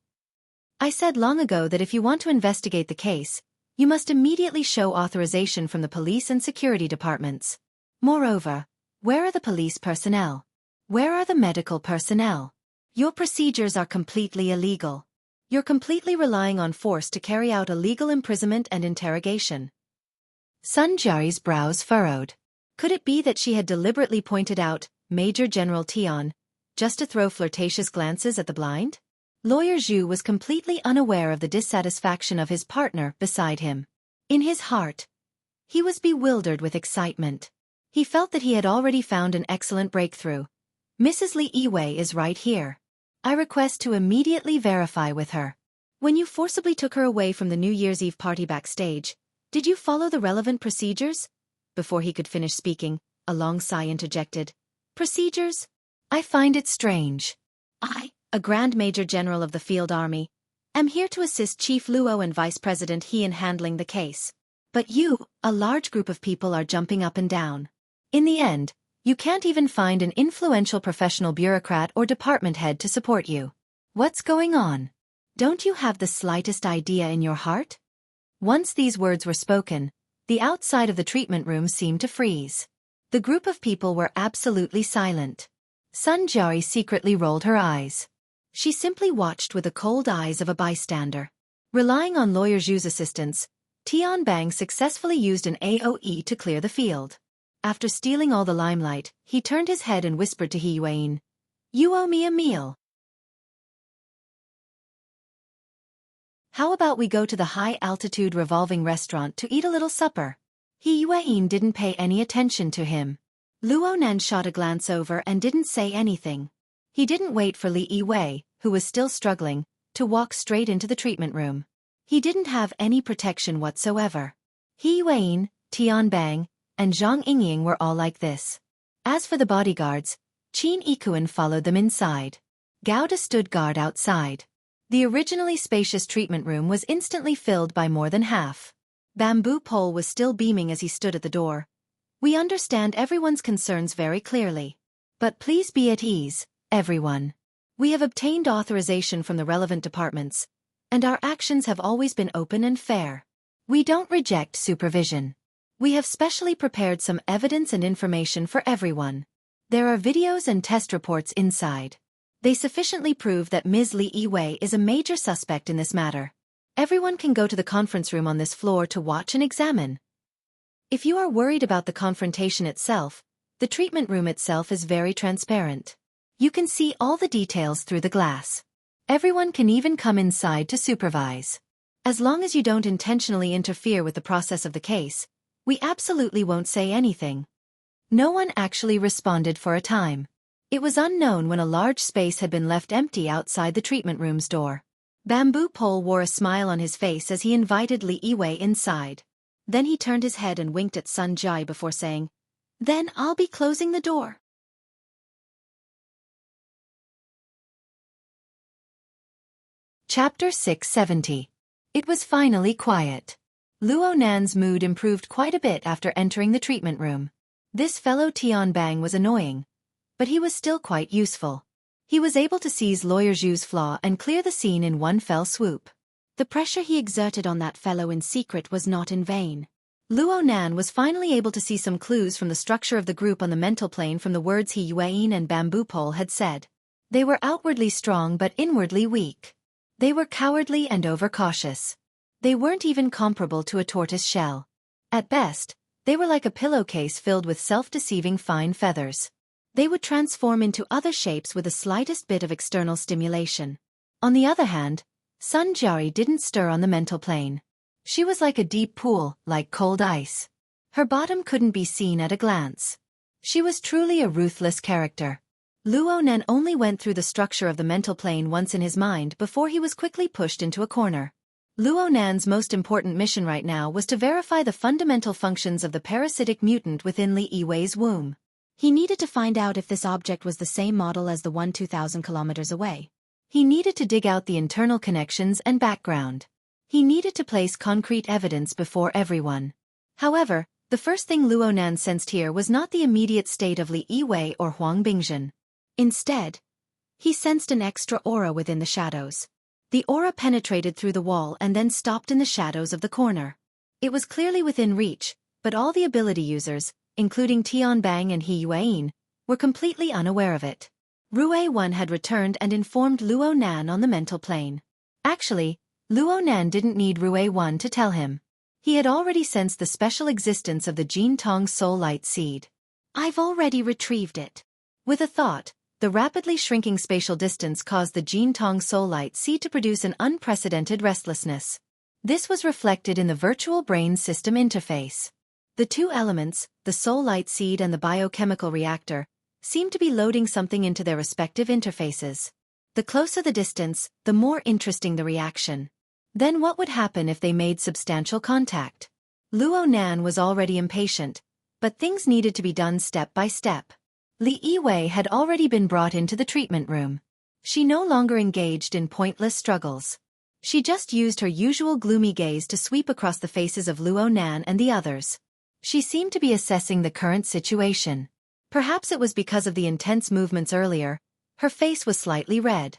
I said long ago that if you want to investigate the case, you must immediately show authorization from the police and security departments. Moreover, where are the police personnel? Where are the medical personnel? Your procedures are completely illegal. You're completely relying on force to carry out illegal imprisonment and interrogation. Sun Jiari's brows furrowed. Could it be that she had deliberately pointed out Major General Tian, just to throw flirtatious glances at the blind? Lawyer Zhu was completely unaware of the dissatisfaction of his partner beside him. In his heart, he was bewildered with excitement. He felt that he had already found an excellent breakthrough. Mrs. Li Yiwei is right here. I request to immediately verify with her. When you forcibly took her away from the New Year's Eve party backstage, did you follow the relevant procedures? Before he could finish speaking, a long sigh interjected. Procedures? I find it strange. I, a Grand Major General of the Field Army, am here to assist Chief Luo and Vice President He in handling the case. But you, a large group of people are jumping up and down. In the end, you can't even find an influential professional bureaucrat or department head to support you. What's going on? Don't you have the slightest idea in your heart? Once these words were spoken, the outside of the treatment room seemed to freeze. The group of people were absolutely silent. Sun Jiari secretly rolled her eyes. She simply watched with the cold eyes of a bystander. Relying on Lawyer Zhu's assistance, Tian Bang successfully used an AOE to clear the field. After stealing all the limelight, he turned his head and whispered to He Yuan, "You owe me a meal. How about we go to the high-altitude revolving restaurant to eat a little supper?" He Yuan didn't pay any attention to him. Luo Nan shot a glance over and didn't say anything. He didn't wait for Li Yiwei, who was still struggling, to walk straight into the treatment room. He didn't have any protection whatsoever. He Yuan, Tian Bang, and Zhang Yingying were all like this. As for the bodyguards, Qin Yikuan followed them inside. Gouda stood guard outside. The originally spacious treatment room was instantly filled by more than half. Bamboo Pole was still beaming as he stood at the door. We understand everyone's concerns very clearly. But please be at ease, everyone. We have obtained authorization from the relevant departments, and our actions have always been open and fair. We don't reject supervision. We have specially prepared some evidence and information for everyone. There are videos and test reports inside. They sufficiently prove that Ms. Li Yiwei is a major suspect in this matter. Everyone can go to the conference room on this floor to watch and examine. If you are worried about the confrontation itself, the treatment room itself is very transparent. You can see all the details through the glass. Everyone can even come inside to supervise. As long as you don't intentionally interfere with the process of the case, we absolutely won't say anything. No one actually responded for a time. It was unknown when a large space had been left empty outside the treatment room's door. Bamboo Pole wore a smile on his face as he invited Li Yiwei inside. Then he turned his head and winked at Sun Jiari before saying, "Then I'll be closing the door." Chapter 670. It was finally quiet. Luo Nan's mood improved quite a bit after entering the treatment room. This fellow Tian Bang was annoying, but he was still quite useful. He was able to seize Lawyer Zhu's flaw and clear the scene in one fell swoop. The pressure he exerted on that fellow in secret was not in vain. Luo Nan was finally able to see some clues from the structure of the group on the mental plane from the words He Yuan and Bamboo Pole had said. They were outwardly strong but inwardly weak. They were cowardly and overcautious. They weren't even comparable to a tortoise shell. At best, they were like a pillowcase filled with self-deceiving fine feathers. They would transform into other shapes with the slightest bit of external stimulation. On the other hand, Sun Jiari didn't stir on the mental plane. She was like a deep pool, like cold ice. Her bottom couldn't be seen at a glance. She was truly a ruthless character. Luo Nan only went through the structure of the mental plane once in his mind before he was quickly pushed into a corner. Luo Nan's most important mission right now was to verify the fundamental functions of the parasitic mutant within Li Yiwei's womb. He needed to find out if this object was the same model as the one 2,000 kilometers away. He needed to dig out the internal connections and background. He needed to place concrete evidence before everyone. However, the first thing Luo Nan sensed here was not the immediate state of Li Yiwei or Huang Bingzhen. Instead, he sensed an extra aura within the shadows. The aura penetrated through the wall and then stopped in the shadows of the corner. It was clearly within reach, but all the ability users, including Tianbang and He Yueyin, were completely unaware of it. Rue Wan had returned and informed Luo Nan on the mental plane. Actually, Luo Nan didn't need Rue Wan to tell him. He had already sensed the special existence of the Jin Tong Soul Light Seed. I've already retrieved it. With a thought, the rapidly shrinking spatial distance caused the Jin Tong Soul Light Seed to produce an unprecedented restlessness. This was reflected in the virtual brain system interface. The two elements, the Soul Light Seed and the biochemical reactor, seemed to be loading something into their respective interfaces. The closer the distance, the more interesting the reaction. Then what would happen if they made substantial contact? Luo Nan was already impatient, but things needed to be done step by step. Li Yiwei had already been brought into the treatment room. She no longer engaged in pointless struggles. She just used her usual gloomy gaze to sweep across the faces of Luo Nan and the others. She seemed to be assessing the current situation. Perhaps it was because of the intense movements earlier. Her face was slightly red.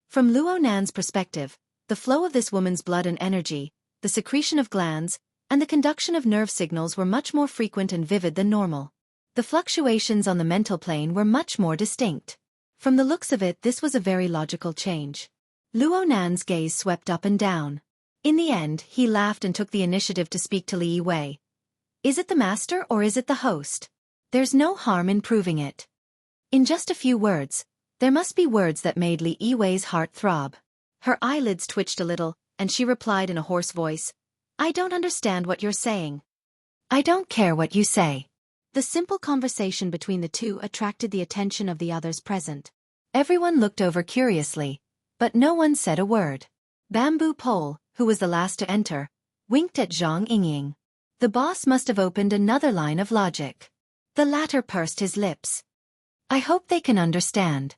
From Luo Nan's perspective, the flow of this woman's blood and energy, the secretion of glands, and the conduction of nerve signals were much more frequent and vivid than normal. The fluctuations on the mental plane were much more distinct. From the looks of it, this was a very logical change. Luo Nan's gaze swept up and down. In the end, he laughed and took the initiative to speak to Li Yiwei. Is it the master or is it the host? There's no harm in proving it. In just a few words, there must be words that made Li Yiwei's heart throb. Her eyelids twitched a little, and she replied in a hoarse voice, I don't understand what you're saying. I don't care what you say. The simple conversation between the two attracted the attention of the others present. Everyone looked over curiously, but no one said a word. Bamboo Pole, who was the last to enter, winked at Zhang Yingying. The boss must have opened another line of logic. The latter pursed his lips. I hope they can understand.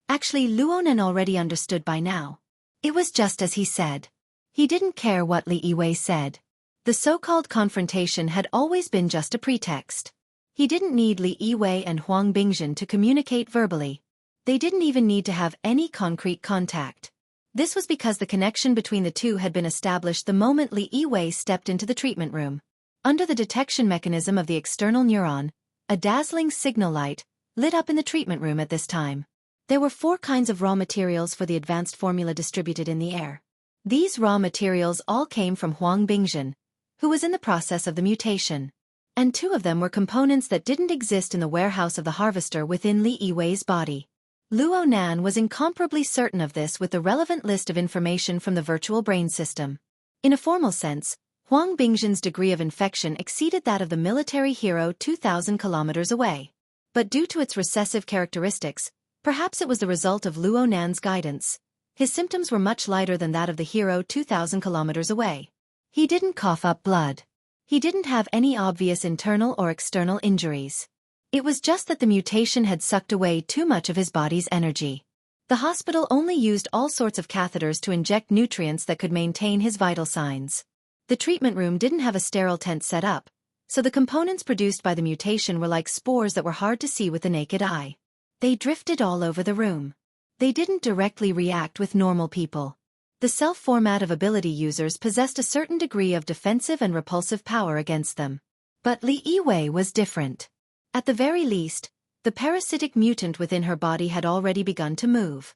Actually, Luo Nan already understood by now. It was just as he said. He didn't care what Li Yiwei said. The so-called confrontation had always been just a pretext. He didn't need Li Yiwei and Huang Bingzhen to communicate verbally. They didn't even need to have any concrete contact. This was because the connection between the two had been established the moment Li Yiwei stepped into the treatment room. Under the detection mechanism of the external neuron, a dazzling signal light lit up in the treatment room at this time. There were 4 kinds of raw materials for the advanced formula distributed in the air. These raw materials all came from Huang Bingzhen, who was in the process of the mutation. And 2 of them were components that didn't exist in the warehouse of the harvester within Li Yiwei's body. Luo Nan was incomparably certain of this with the relevant list of information from the virtual brain system. In a formal sense, Huang Bingzhen's degree of infection exceeded that of the military hero 2,000 kilometers away. But due to its recessive characteristics, perhaps it was the result of Luo Nan's guidance. His symptoms were much lighter than that of the hero 2,000 kilometers away. He didn't cough up blood. He didn't have any obvious internal or external injuries. It was just that the mutation had sucked away too much of his body's energy. The hospital only used all sorts of catheters to inject nutrients that could maintain his vital signs. The treatment room didn't have a sterile tent set up, so the components produced by the mutation were like spores that were hard to see with the naked eye. They drifted all over the room. They didn't directly react with normal people. The self-format of ability users possessed a certain degree of defensive and repulsive power against them. But Li Yiwei was different. At the very least, the parasitic mutant within her body had already begun to move.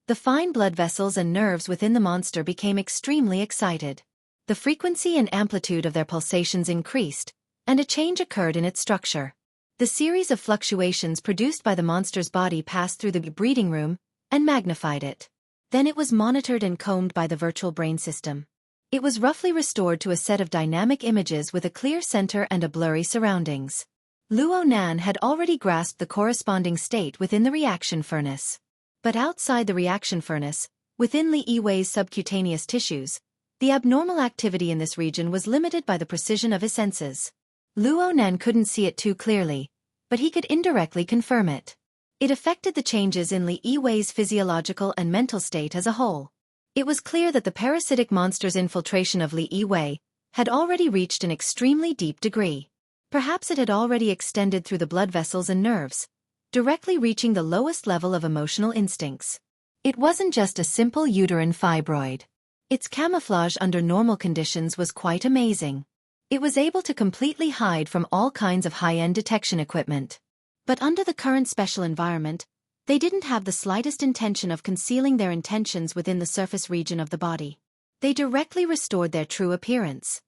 The fine blood vessels and nerves within the monster became extremely excited. The frequency and amplitude of their pulsations increased, and a change occurred in its structure. The series of fluctuations produced by the monster's body passed through the breeding room and magnified it. Then it was monitored and combed by the virtual brain system. It was roughly restored to a set of dynamic images with a clear center and a blurry surroundings. Luo Nan had already grasped the corresponding state within the reaction furnace. But outside the reaction furnace, within Li Yiwei's subcutaneous tissues, the abnormal activity in this region was limited by the precision of his senses. Luo Nan couldn't see it too clearly, but he could indirectly confirm it. It affected the changes in Li Yiwei's physiological and mental state as a whole. It was clear that the parasitic monster's infiltration of Li Yiwei had already reached an extremely deep degree. Perhaps it had already extended through the blood vessels and nerves, directly reaching the lowest level of emotional instincts. It wasn't just a simple uterine fibroid. Its camouflage under normal conditions was quite amazing. It was able to completely hide from all kinds of high-end detection equipment. But under the current special environment, they didn't have the slightest intention of concealing their intentions within the surface region of the body. They directly restored their true appearance,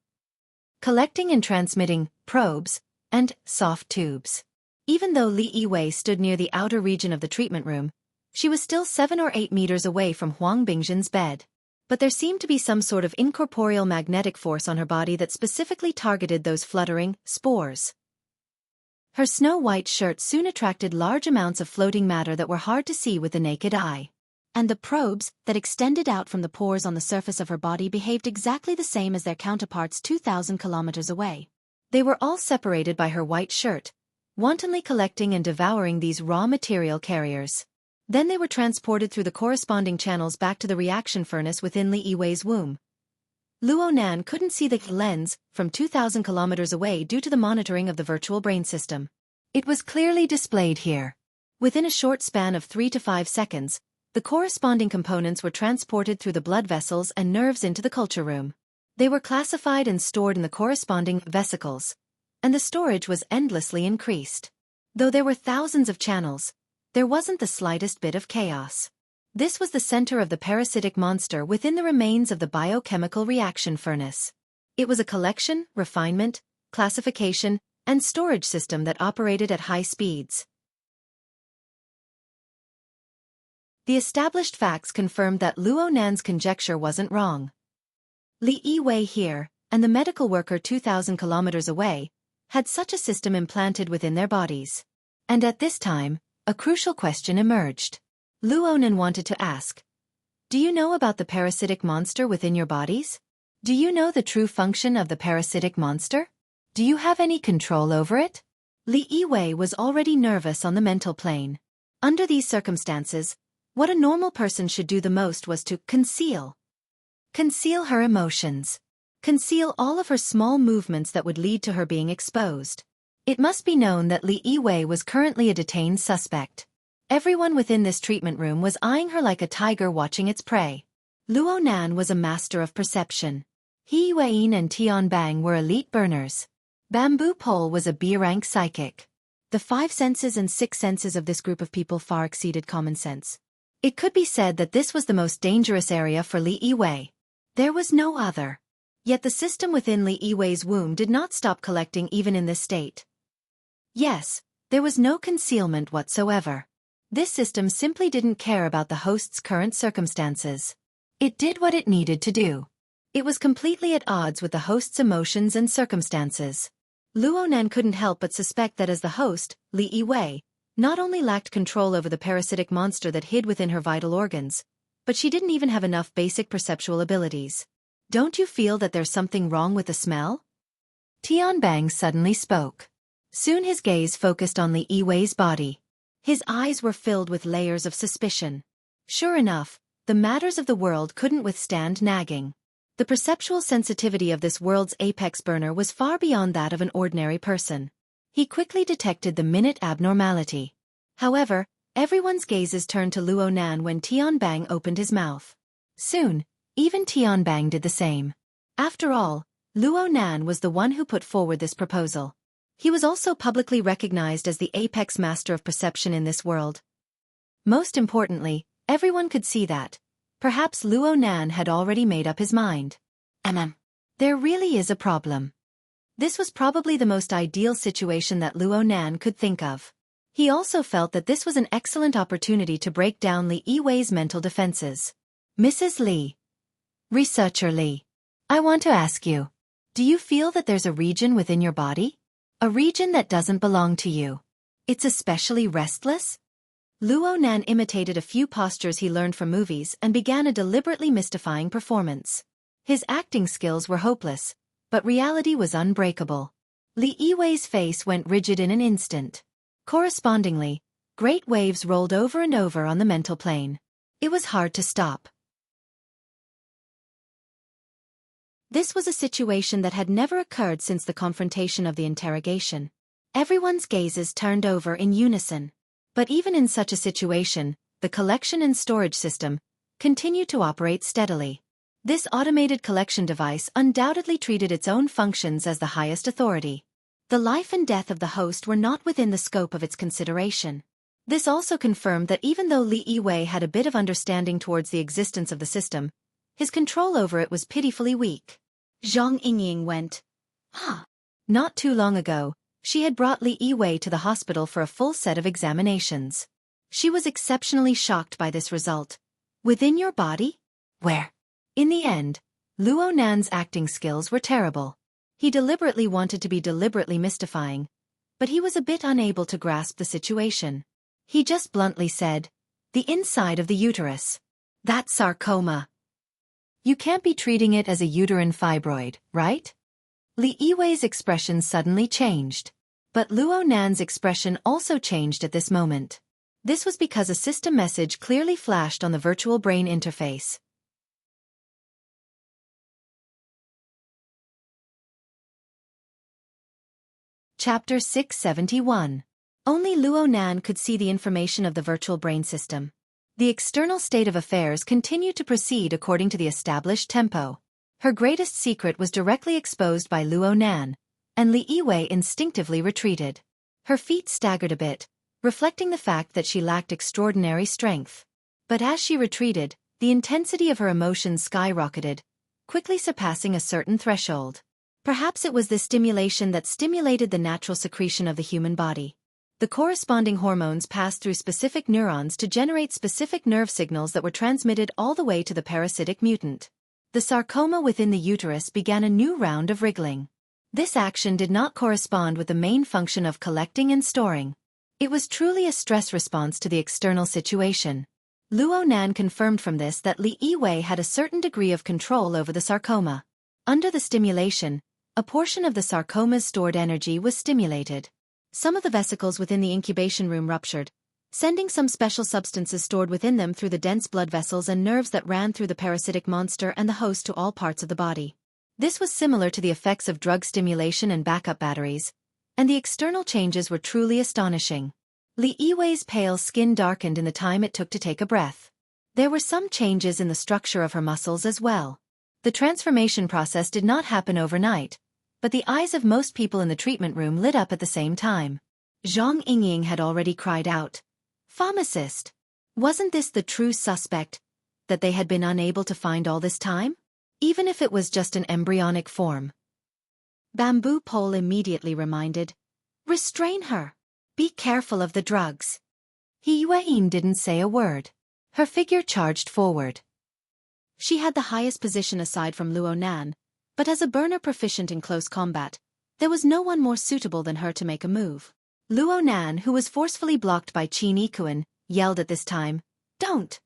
collecting and transmitting probes and soft tubes. Even though Li Yiwei stood near the outer region of the treatment room, she was still 7 or 8 meters away from Huang Bingzhen's bed. But there seemed to be some sort of incorporeal magnetic force on her body that specifically targeted those fluttering spores. Her snow-white shirt soon attracted large amounts of floating matter that were hard to see with the naked eye. And the probes that extended out from the pores on the surface of her body behaved exactly the same as their counterparts 2,000 kilometers away. They were all separated by her white shirt, wantonly collecting and devouring these raw material carriers. Then they were transported through the corresponding channels back to the reaction furnace within Li Yiwei's womb. Luo Nan couldn't see the lens from 2,000 kilometers away due to the monitoring of the virtual brain system. It was clearly displayed here. Within a short span of 3 to 5 seconds, the corresponding components were transported through the blood vessels and nerves into the culture room. They were classified and stored in the corresponding vesicles, and the storage was endlessly increased. Though there were thousands of channels, there wasn't the slightest bit of chaos. This was the center of the parasitic monster within the remains of the biochemical reaction furnace. It was a collection, refinement, classification, and storage system that operated at high speeds. The established facts confirmed that Luo Nan's conjecture wasn't wrong. Li Yiwei here, and the medical worker 2,000 kilometers away, had such a system implanted within their bodies. And at this time, a crucial question emerged. Luo Nan wanted to ask, do you know about the parasitic monster within your bodies? Do you know the true function of the parasitic monster? Do you have any control over it? Li Yiwei was already nervous on the mental plane. Under these circumstances, what a normal person should do the most was to conceal. Conceal her emotions. Conceal all of her small movements that would lead to her being exposed. It must be known that Li Yiwei was currently a detained suspect. Everyone within this treatment room was eyeing her like a tiger watching its prey. Luo Nan was a master of perception. He Yueyin and Tian Bang were elite burners. Bamboo Pole was a B-rank psychic. The 5 senses and 6 senses of this group of people far exceeded common sense. It could be said that this was the most dangerous area for Li Yiwei. There was no other. Yet the system within Li Yiwei's womb did not stop collecting even in this state. Yes, there was no concealment whatsoever. This system simply didn't care about the host's current circumstances. It did what it needed to do. It was completely at odds with the host's emotions and circumstances. Luo Nan couldn't help but suspect that as the host, Li Yiwei, not only lacked control over the parasitic monster that hid within her vital organs, but she didn't even have enough basic perceptual abilities. Don't you feel that there's something wrong with the smell? Tian Bang suddenly spoke. Soon his gaze focused on Li Yiwei's body. His eyes were filled with layers of suspicion. Sure enough, the matters of the world couldn't withstand nagging. The perceptual sensitivity of this world's apex burner was far beyond that of an ordinary person. He quickly detected the minute abnormality. However, everyone's gazes turned to Luo Nan when Tian Bang opened his mouth. Soon, even Tian Bang did the same. After all, Luo Nan was the one who put forward this proposal. He was also publicly recognized as the apex master of perception in this world. Most importantly, everyone could see that. Perhaps Luo Nan had already made up his mind. There really is a problem. This was probably the most ideal situation that Luo Nan could think of. He also felt that this was an excellent opportunity to break down Li Yiwei's mental defenses. Mrs. Li. Researcher Li. I want to ask you. Do you feel that there's a region within your body? A region that doesn't belong to you. It's especially restless? Luo Nan imitated a few postures he learned from movies and began a deliberately mystifying performance. His acting skills were hopeless, but reality was unbreakable. Li Yiwei's face went rigid in an instant. Correspondingly, great waves rolled over and over on the mental plane. It was hard to stop. This was a situation that had never occurred since the confrontation of the interrogation. Everyone's gazes turned over in unison. But even in such a situation, the collection and storage system continued to operate steadily. This automated collection device undoubtedly treated its own functions as the highest authority. The life and death of the host were not within the scope of its consideration. This also confirmed that even though Li Yiwei had a bit of understanding towards the existence of the system, his control over it was pitifully weak. Zhang Yingying went, "Huh." Not too long ago, she had brought Li Yiwei to the hospital for a full set of examinations. She was exceptionally shocked by this result. Within your body? Where? In the end, Luo Nan's acting skills were terrible. He deliberately wanted to be deliberately mystifying, but he was a bit unable to grasp the situation. He just bluntly said, "The inside of the uterus. That's sarcoma. You can't be treating it as a uterine fibroid, right?" Li Yiwei's expression suddenly changed. But Luo Nan's expression also changed at this moment. This was because a system message clearly flashed on the virtual brain interface. Chapter 671. Only Luo Nan could see the information of the virtual brain system. The external state of affairs continued to proceed according to the established tempo. Her greatest secret was directly exposed by Luo Nan, and Li Yiwei instinctively retreated. Her feet staggered a bit, reflecting the fact that she lacked extraordinary strength. But as she retreated, the intensity of her emotions skyrocketed, quickly surpassing a certain threshold. Perhaps it was this stimulation that stimulated the natural secretion of the human body. The corresponding hormones passed through specific neurons to generate specific nerve signals that were transmitted all the way to the parasitic mutant. The sarcoma within the uterus began a new round of wriggling. This action did not correspond with the main function of collecting and storing. It was truly a stress response to the external situation. Luo Nan confirmed from this that Li Yiwei had a certain degree of control over the sarcoma. Under the stimulation, a portion of the sarcoma's stored energy was stimulated. Some of the vesicles within the incubation room ruptured, sending some special substances stored within them through the dense blood vessels and nerves that ran through the parasitic monster and the host to all parts of the body. This was similar to the effects of drug stimulation and backup batteries, and the external changes were truly astonishing. Li Yiwei's pale skin darkened in the time it took to take a breath. There were some changes in the structure of her muscles as well. The transformation process did not happen overnight, but the eyes of most people in the treatment room lit up at the same time. Zhang Yingying had already cried out, "Pharmacist! Wasn't this the true suspect that they had been unable to find all this time? Even if it was just an embryonic form." Bamboo Pole immediately reminded, "Restrain her. Be careful of the drugs." He Yuan didn't say a word. Her figure charged forward. She had the highest position aside from Luo Nan, but as a burner proficient in close combat, there was no one more suitable than her to make a move. Luo Nan, who was forcefully blocked by Qin Yikuan, yelled at this time, "Don't!"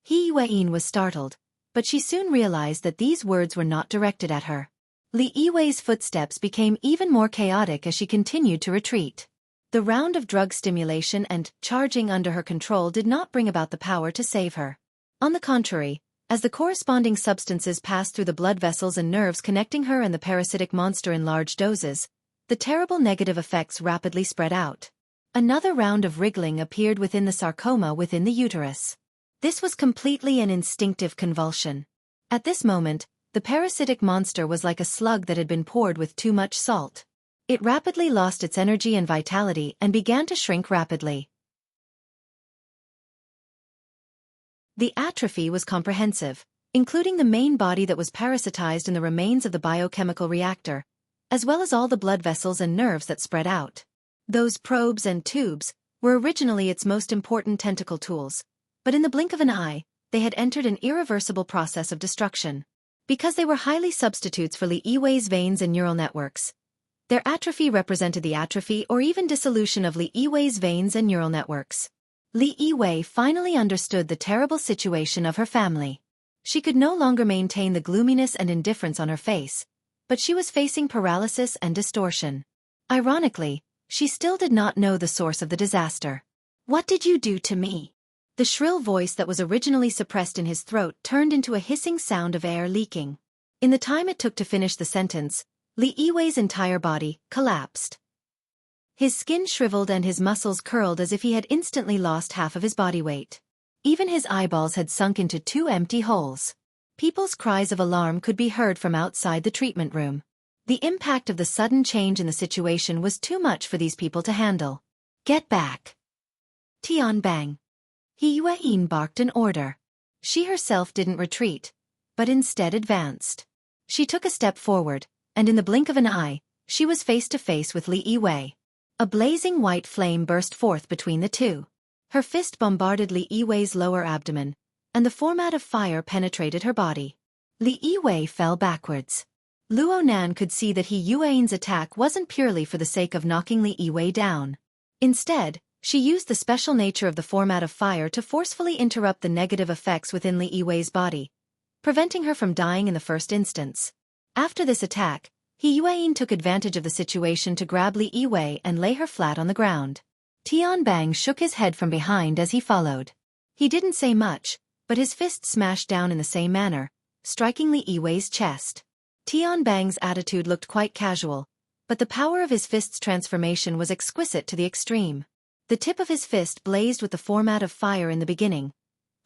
He Yuan was startled, but she soon realized that these words were not directed at her. Li Yiwei's footsteps became even more chaotic as she continued to retreat. The round of drug stimulation and charging under her control did not bring about the power to save her. On the contrary, as the corresponding substances passed through the blood vessels and nerves connecting her and the parasitic monster in large doses, the terrible negative effects rapidly spread out. Another round of wriggling appeared within the sarcoma within the uterus. This was completely an instinctive convulsion. At this moment, the parasitic monster was like a slug that had been poured with too much salt. It rapidly lost its energy and vitality and began to shrink rapidly. The atrophy was comprehensive, including the main body that was parasitized in the remains of the biochemical reactor, as well as all the blood vessels and nerves that spread out. Those probes and tubes were originally its most important tentacle tools, but in the blink of an eye, they had entered an irreversible process of destruction. Because they were highly substitutes for Li Yiwei's veins and neural networks, their atrophy represented the atrophy or even dissolution of Li Yiwei's veins and neural networks. Li Yiwei finally understood the terrible situation of her family. She could no longer maintain the gloominess and indifference on her face, but she was facing paralysis and distortion. Ironically, she still did not know the source of the disaster. "What did you do to me?" The shrill voice that was originally suppressed in his throat turned into a hissing sound of air leaking. In the time it took to finish the sentence, Li Yiwei's entire body collapsed. His skin shriveled and his muscles curled as if he had instantly lost half of his body weight. Even his eyeballs had sunk into 2 empty holes. People's cries of alarm could be heard from outside the treatment room. The impact of the sudden change in the situation was too much for these people to handle. "Get back!" Tian Bang. He Yuan barked an order. She herself didn't retreat, but instead advanced. She took a step forward, and in the blink of an eye, she was face to face with Li Yiwei. A blazing white flame burst forth between the two. Her fist bombarded Li Yiwei's lower abdomen, and the format of fire penetrated her body. Li Yiwei fell backwards. Luo Nan could see that He Yuan's attack wasn't purely for the sake of knocking Li Yiwei down. Instead, she used the special nature of the format of fire to forcefully interrupt the negative effects within Li Yiwei's body, preventing her from dying in the first instance. After this attack, He Yuan took advantage of the situation to grab Li Yiwei and lay her flat on the ground. Tian Bang shook his head from behind as he followed. He didn't say much, but his fist smashed down in the same manner, striking Li Yiwei's chest. Tian Bang's attitude looked quite casual, but the power of his fist's transformation was exquisite to the extreme. The tip of his fist blazed with the format of fire in the beginning,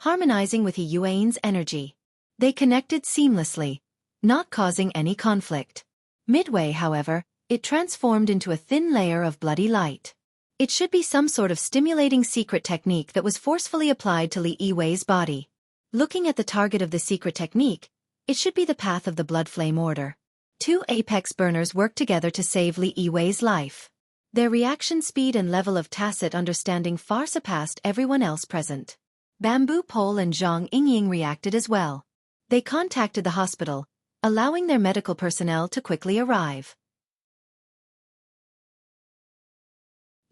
harmonizing with He Yuan's energy. They connected seamlessly, not causing any conflict. Midway, however, it transformed into a thin layer of bloody light. It should be some sort of stimulating secret technique that was forcefully applied to Li Yiwei's body. Looking at the target of the secret technique, it should be the path of the blood flame order. 2 apex burners worked together to save Li Yiwei's life. Their reaction speed and level of tacit understanding far surpassed everyone else present. Bamboo Pole and Zhang Yingying reacted as well. They contacted the hospital, allowing their medical personnel to quickly arrive.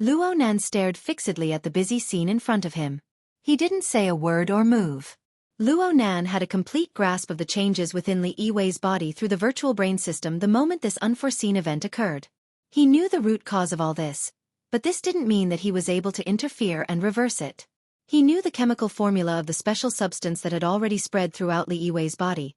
Luo Nan stared fixedly at the busy scene in front of him. He didn't say a word or move. Luo Nan had a complete grasp of the changes within Li Yiwei's body through the virtual brain system the moment this unforeseen event occurred. He knew the root cause of all this, but this didn't mean that he was able to interfere and reverse it. He knew the chemical formula of the special substance that had already spread throughout Li Yiwei's body,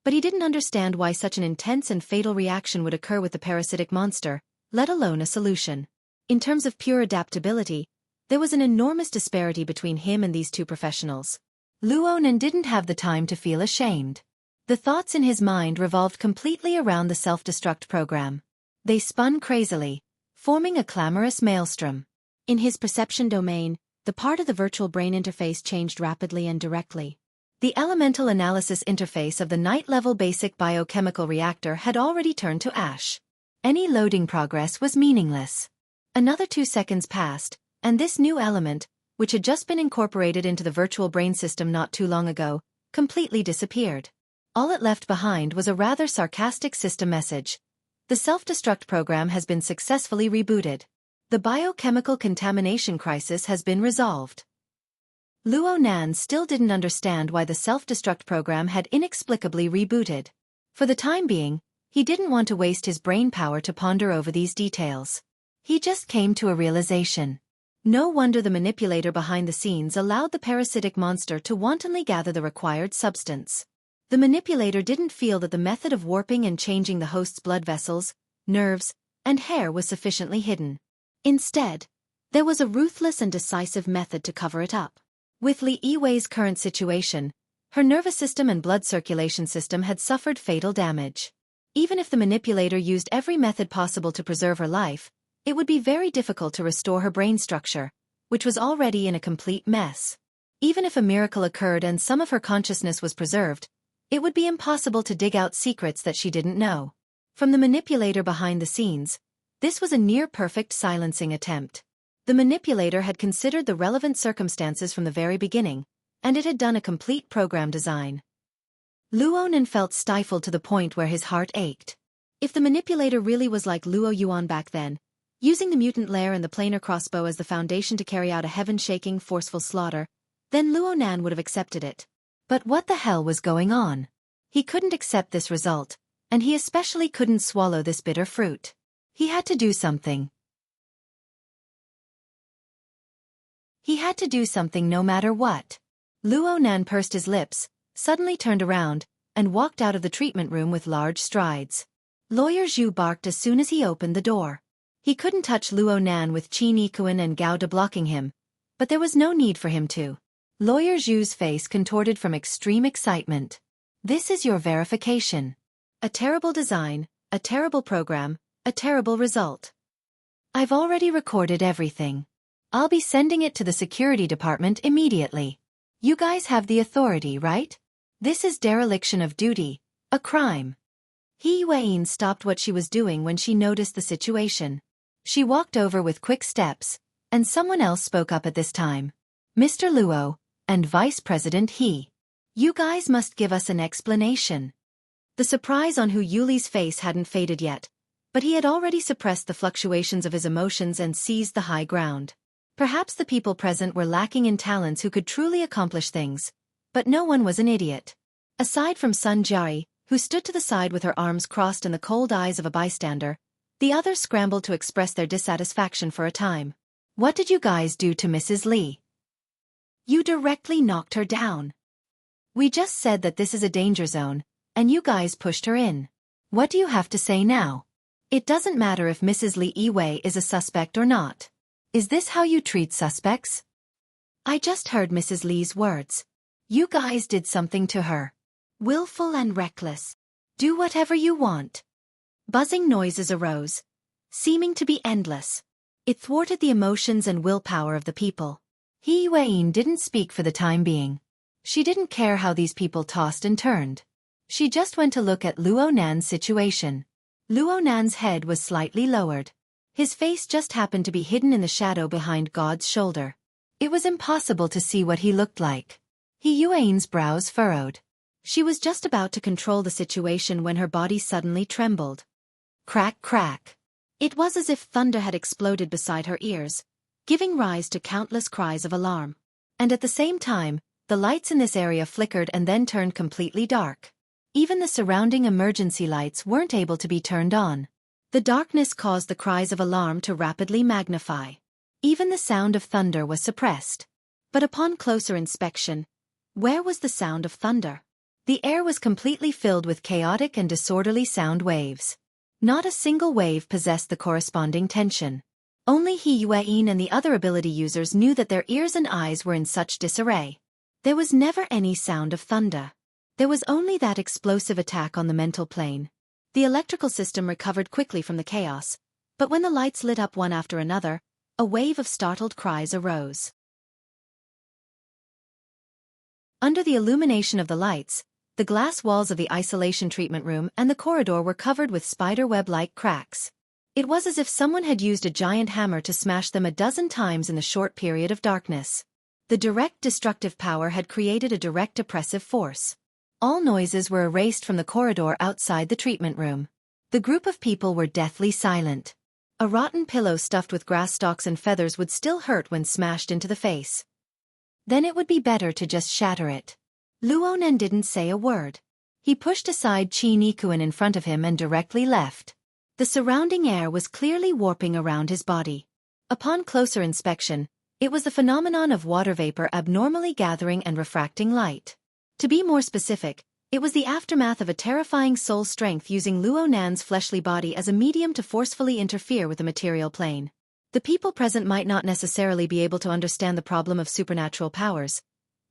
but he didn't understand why such an intense and fatal reaction would occur with the parasitic monster, let alone a solution. In terms of pure adaptability, there was an enormous disparity between him and these 2 professionals. Luo Nan didn't have the time to feel ashamed. The thoughts in his mind revolved completely around the self-destruct program. They spun crazily, forming a clamorous maelstrom. In his perception domain, the part of the virtual brain interface changed rapidly and directly. The elemental analysis interface of the night-level basic biochemical reactor had already turned to ash. Any loading progress was meaningless. Another 2 seconds passed, and this new element, which had just been incorporated into the virtual brain system not too long ago, completely disappeared. All it left behind was a rather sarcastic system message. The self-destruct program has been successfully rebooted. The biochemical contamination crisis has been resolved. Luo Nan still didn't understand why the self-destruct program had inexplicably rebooted. For the time being, he didn't want to waste his brain power to ponder over these details. He just came to a realization. No wonder the manipulator behind the scenes allowed the parasitic monster to wantonly gather the required substance. The manipulator didn't feel that the method of warping and changing the host's blood vessels, nerves, and hair was sufficiently hidden. Instead, there was a ruthless and decisive method to cover it up. With Li Yiwei's current situation, her nervous system and blood circulation system had suffered fatal damage. Even if the manipulator used every method possible to preserve her life, it would be very difficult to restore her brain structure, which was already in a complete mess. Even if a miracle occurred and some of her consciousness was preserved, it would be impossible to dig out secrets that she didn't know. From the manipulator behind the scenes, this was a near-perfect silencing attempt. The manipulator had considered the relevant circumstances from the very beginning, and it had done a complete program design. Luo Nan felt stifled to the point where his heart ached. If the manipulator really was like Luo Yuan back then, using the mutant lair and the planar crossbow as the foundation to carry out a heaven-shaking, forceful slaughter, then Luo Nan would have accepted it. But what the hell was going on? He couldn't accept this result, and he especially couldn't swallow this bitter fruit. He had to do something. He had to do something no matter what. Luo Nan pursed his lips, suddenly turned around, and walked out of the treatment room with large strides. Lawyer Zhu barked as soon as he opened the door. He couldn't touch Luo Nan with Qin Yikuan and Gao De blocking him, but there was no need for him to. Lawyer Zhu's face contorted from extreme excitement. This is your verification. A terrible design, a terrible program, a terrible result. I've already recorded everything. I'll be sending it to the security department immediately. You guys have the authority, right? This is dereliction of duty, a crime. He Yuan stopped what she was doing when she noticed the situation. She walked over with quick steps, and someone else spoke up at this time. Mr. Luo, and Vice President He. You guys must give us an explanation. The surprise on Hu Yuli's face hadn't faded yet, but he had already suppressed the fluctuations of his emotions and seized the high ground. Perhaps the people present were lacking in talents who could truly accomplish things, but no one was an idiot. Aside from Sun Jiari, who stood to the side with her arms crossed and the cold eyes of a bystander, the others scrambled to express their dissatisfaction for a time. What did you guys do to Mrs. Li? You directly knocked her down. We just said that this is a danger zone, and you guys pushed her in. What do you have to say now? It doesn't matter if Mrs. Li Yiwei is a suspect or not. Is this how you treat suspects? I just heard Mrs. Li's words. You guys did something to her. Willful and reckless. Do whatever you want. Buzzing noises arose, seeming to be endless. It thwarted the emotions and willpower of the people. He Yuan didn't speak for the time being. She didn't care how these people tossed and turned. She just went to look at Luo Nan's situation. Luo Nan's head was slightly lowered. His face just happened to be hidden in the shadow behind God's shoulder. It was impossible to see what he looked like. He Yuan's brows furrowed. She was just about to control the situation when her body suddenly trembled. Crack, crack. It was as if thunder had exploded beside her ears, giving rise to countless cries of alarm. And at the same time, the lights in this area flickered and then turned completely dark. Even the surrounding emergency lights weren't able to be turned on. The darkness caused the cries of alarm to rapidly magnify. Even the sound of thunder was suppressed. But upon closer inspection, where was the sound of thunder? The air was completely filled with chaotic and disorderly sound waves. Not a single wave possessed the corresponding tension. Only He Yuan and the other ability users knew that their ears and eyes were in such disarray. There was never any sound of thunder. There was only that explosive attack on the mental plane. The electrical system recovered quickly from the chaos, but when the lights lit up one after another, a wave of startled cries arose. Under the illumination of the lights, the glass walls of the isolation treatment room and the corridor were covered with spider-web-like cracks. It was as if someone had used a giant hammer to smash them a dozen times in the short period of darkness. The direct destructive power had created a direct oppressive force. All noises were erased from the corridor outside the treatment room. The group of people were deathly silent. A rotten pillow stuffed with grass stalks and feathers would still hurt when smashed into the face. Then it would be better to just shatter it. Luo Nan didn't say a word. He pushed aside Qin Yikuan in front of him and directly left. The surrounding air was clearly warping around his body. Upon closer inspection, it was the phenomenon of water vapor abnormally gathering and refracting light. To be more specific, it was the aftermath of a terrifying soul strength using Luo Nan's fleshly body as a medium to forcefully interfere with the material plane. The people present might not necessarily be able to understand the problem of supernatural powers,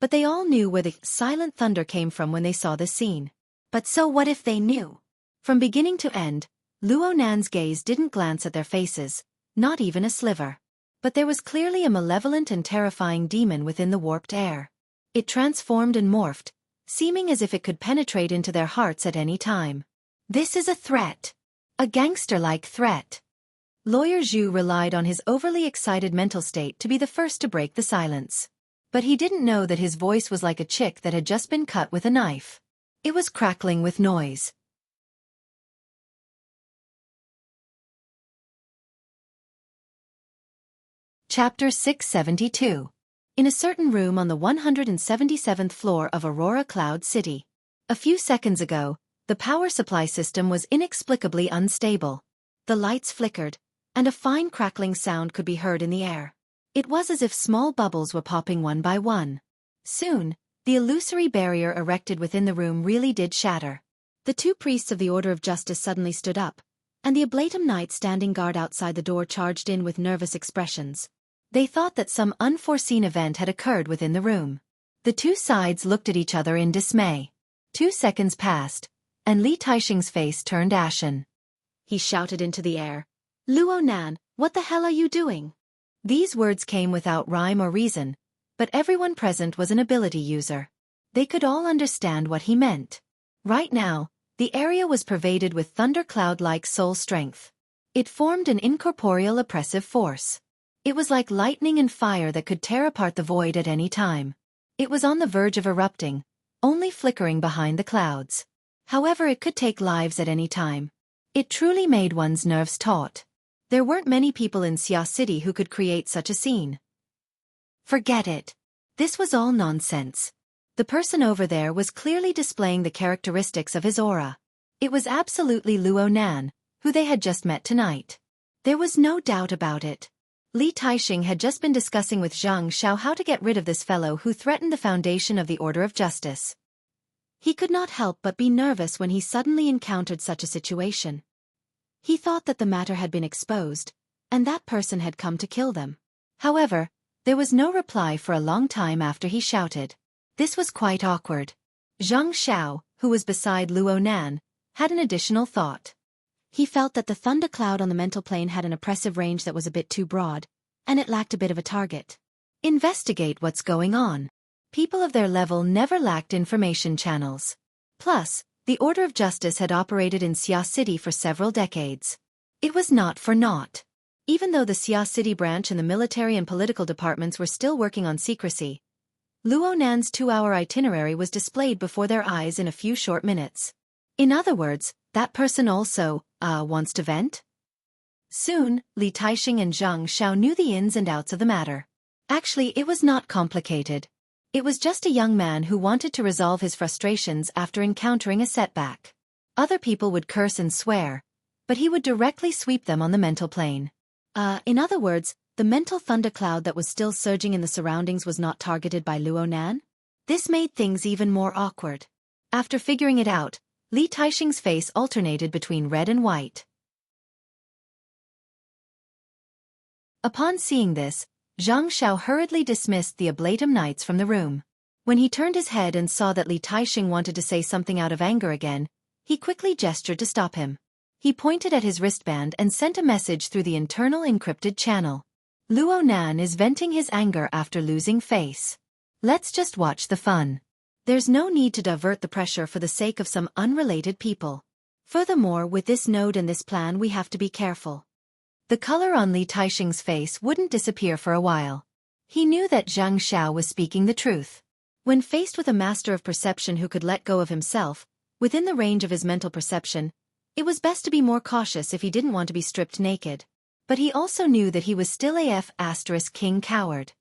but they all knew where the silent thunder came from when they saw this scene. But so what if they knew? From beginning to end, Luo Nan's gaze didn't glance at their faces, not even a sliver. But there was clearly a malevolent and terrifying demon within the warped air. It transformed and morphed, seeming as if it could penetrate into their hearts at any time. This is a threat. A gangster-like threat. Lawyer Zhu relied on his overly excited mental state to be the first to break the silence. But he didn't know that his voice was like a chick that had just been cut with a knife. It was crackling with noise. Chapter 672. In a certain room on the 177th floor of Aurora Cloud City. A few seconds ago, the power supply system was inexplicably unstable. The lights flickered, and a fine crackling sound could be heard in the air. It was as if small bubbles were popping one by one. Soon, the illusory barrier erected within the room really did shatter. The two priests of the Order of Justice suddenly stood up, and the Ablatum Knight standing guard outside the door charged in with nervous expressions. They thought that some unforeseen event had occurred within the room. The two sides looked at each other in dismay. 2 seconds passed, and Li Taixing's face turned ashen. He shouted into the air, "Luo Nan, what the hell are you doing?" These words came without rhyme or reason, but everyone present was an ability user. They could all understand what he meant. Right now, the area was pervaded with thundercloud-like soul strength. It formed an incorporeal oppressive force. It was like lightning and fire that could tear apart the void at any time. It was on the verge of erupting, only flickering behind the clouds. However, it could take lives at any time. It truly made one's nerves taut. There weren't many people in Xia City who could create such a scene. Forget it. This was all nonsense. The person over there was clearly displaying the characteristics of his aura. It was absolutely Luo Nan, who they had just met tonight. There was no doubt about it. Li Taixing had just been discussing with Zhang Xiao how to get rid of this fellow who threatened the foundation of the Order of Justice. He could not help but be nervous when he suddenly encountered such a situation. He thought that the matter had been exposed, and that person had come to kill them. However, there was no reply for a long time after he shouted. This was quite awkward. Zhang Xiao, who was beside Luo Nan, had an additional thought. He felt that the thundercloud on the mental plane had an oppressive range that was a bit too broad, and it lacked a bit of a target. Investigate what's going on. People of their level never lacked information channels. Plus, the Order of Justice had operated in Xia City for several decades. It was not for naught. Even though the Xia City branch and the military and political departments were still working on secrecy, Luo Nan's 2-hour itinerary was displayed before their eyes in a few short minutes. In other words, that person also, wants to vent? Soon, Li Taixing and Zhang Xiao knew the ins and outs of the matter. Actually, it was not complicated. It was just a young man who wanted to resolve his frustrations after encountering a setback. Other people would curse and swear, but he would directly sweep them on the mental plane. In other words, the mental thundercloud that was still surging in the surroundings was not targeted by Luo Nan? This made things even more awkward. After figuring it out, Li Taixing's face alternated between red and white. Upon seeing this, Zhang Xiao hurriedly dismissed the Ablatum Knights from the room. When he turned his head and saw that Li Taixing wanted to say something out of anger again, he quickly gestured to stop him. He pointed at his wristband and sent a message through the internal encrypted channel. Luo Nan is venting his anger after losing face. Let's just watch the fun. There's no need to divert the pressure for the sake of some unrelated people. Furthermore, with this node and this plan we have to be careful. The color on Li Taixing's face wouldn't disappear for a while. He knew that Zhang Xiao was speaking the truth. When faced with a master of perception who could let go of himself, within the range of his mental perception, it was best to be more cautious if he didn't want to be stripped naked. But he also knew that he was still *King Coward.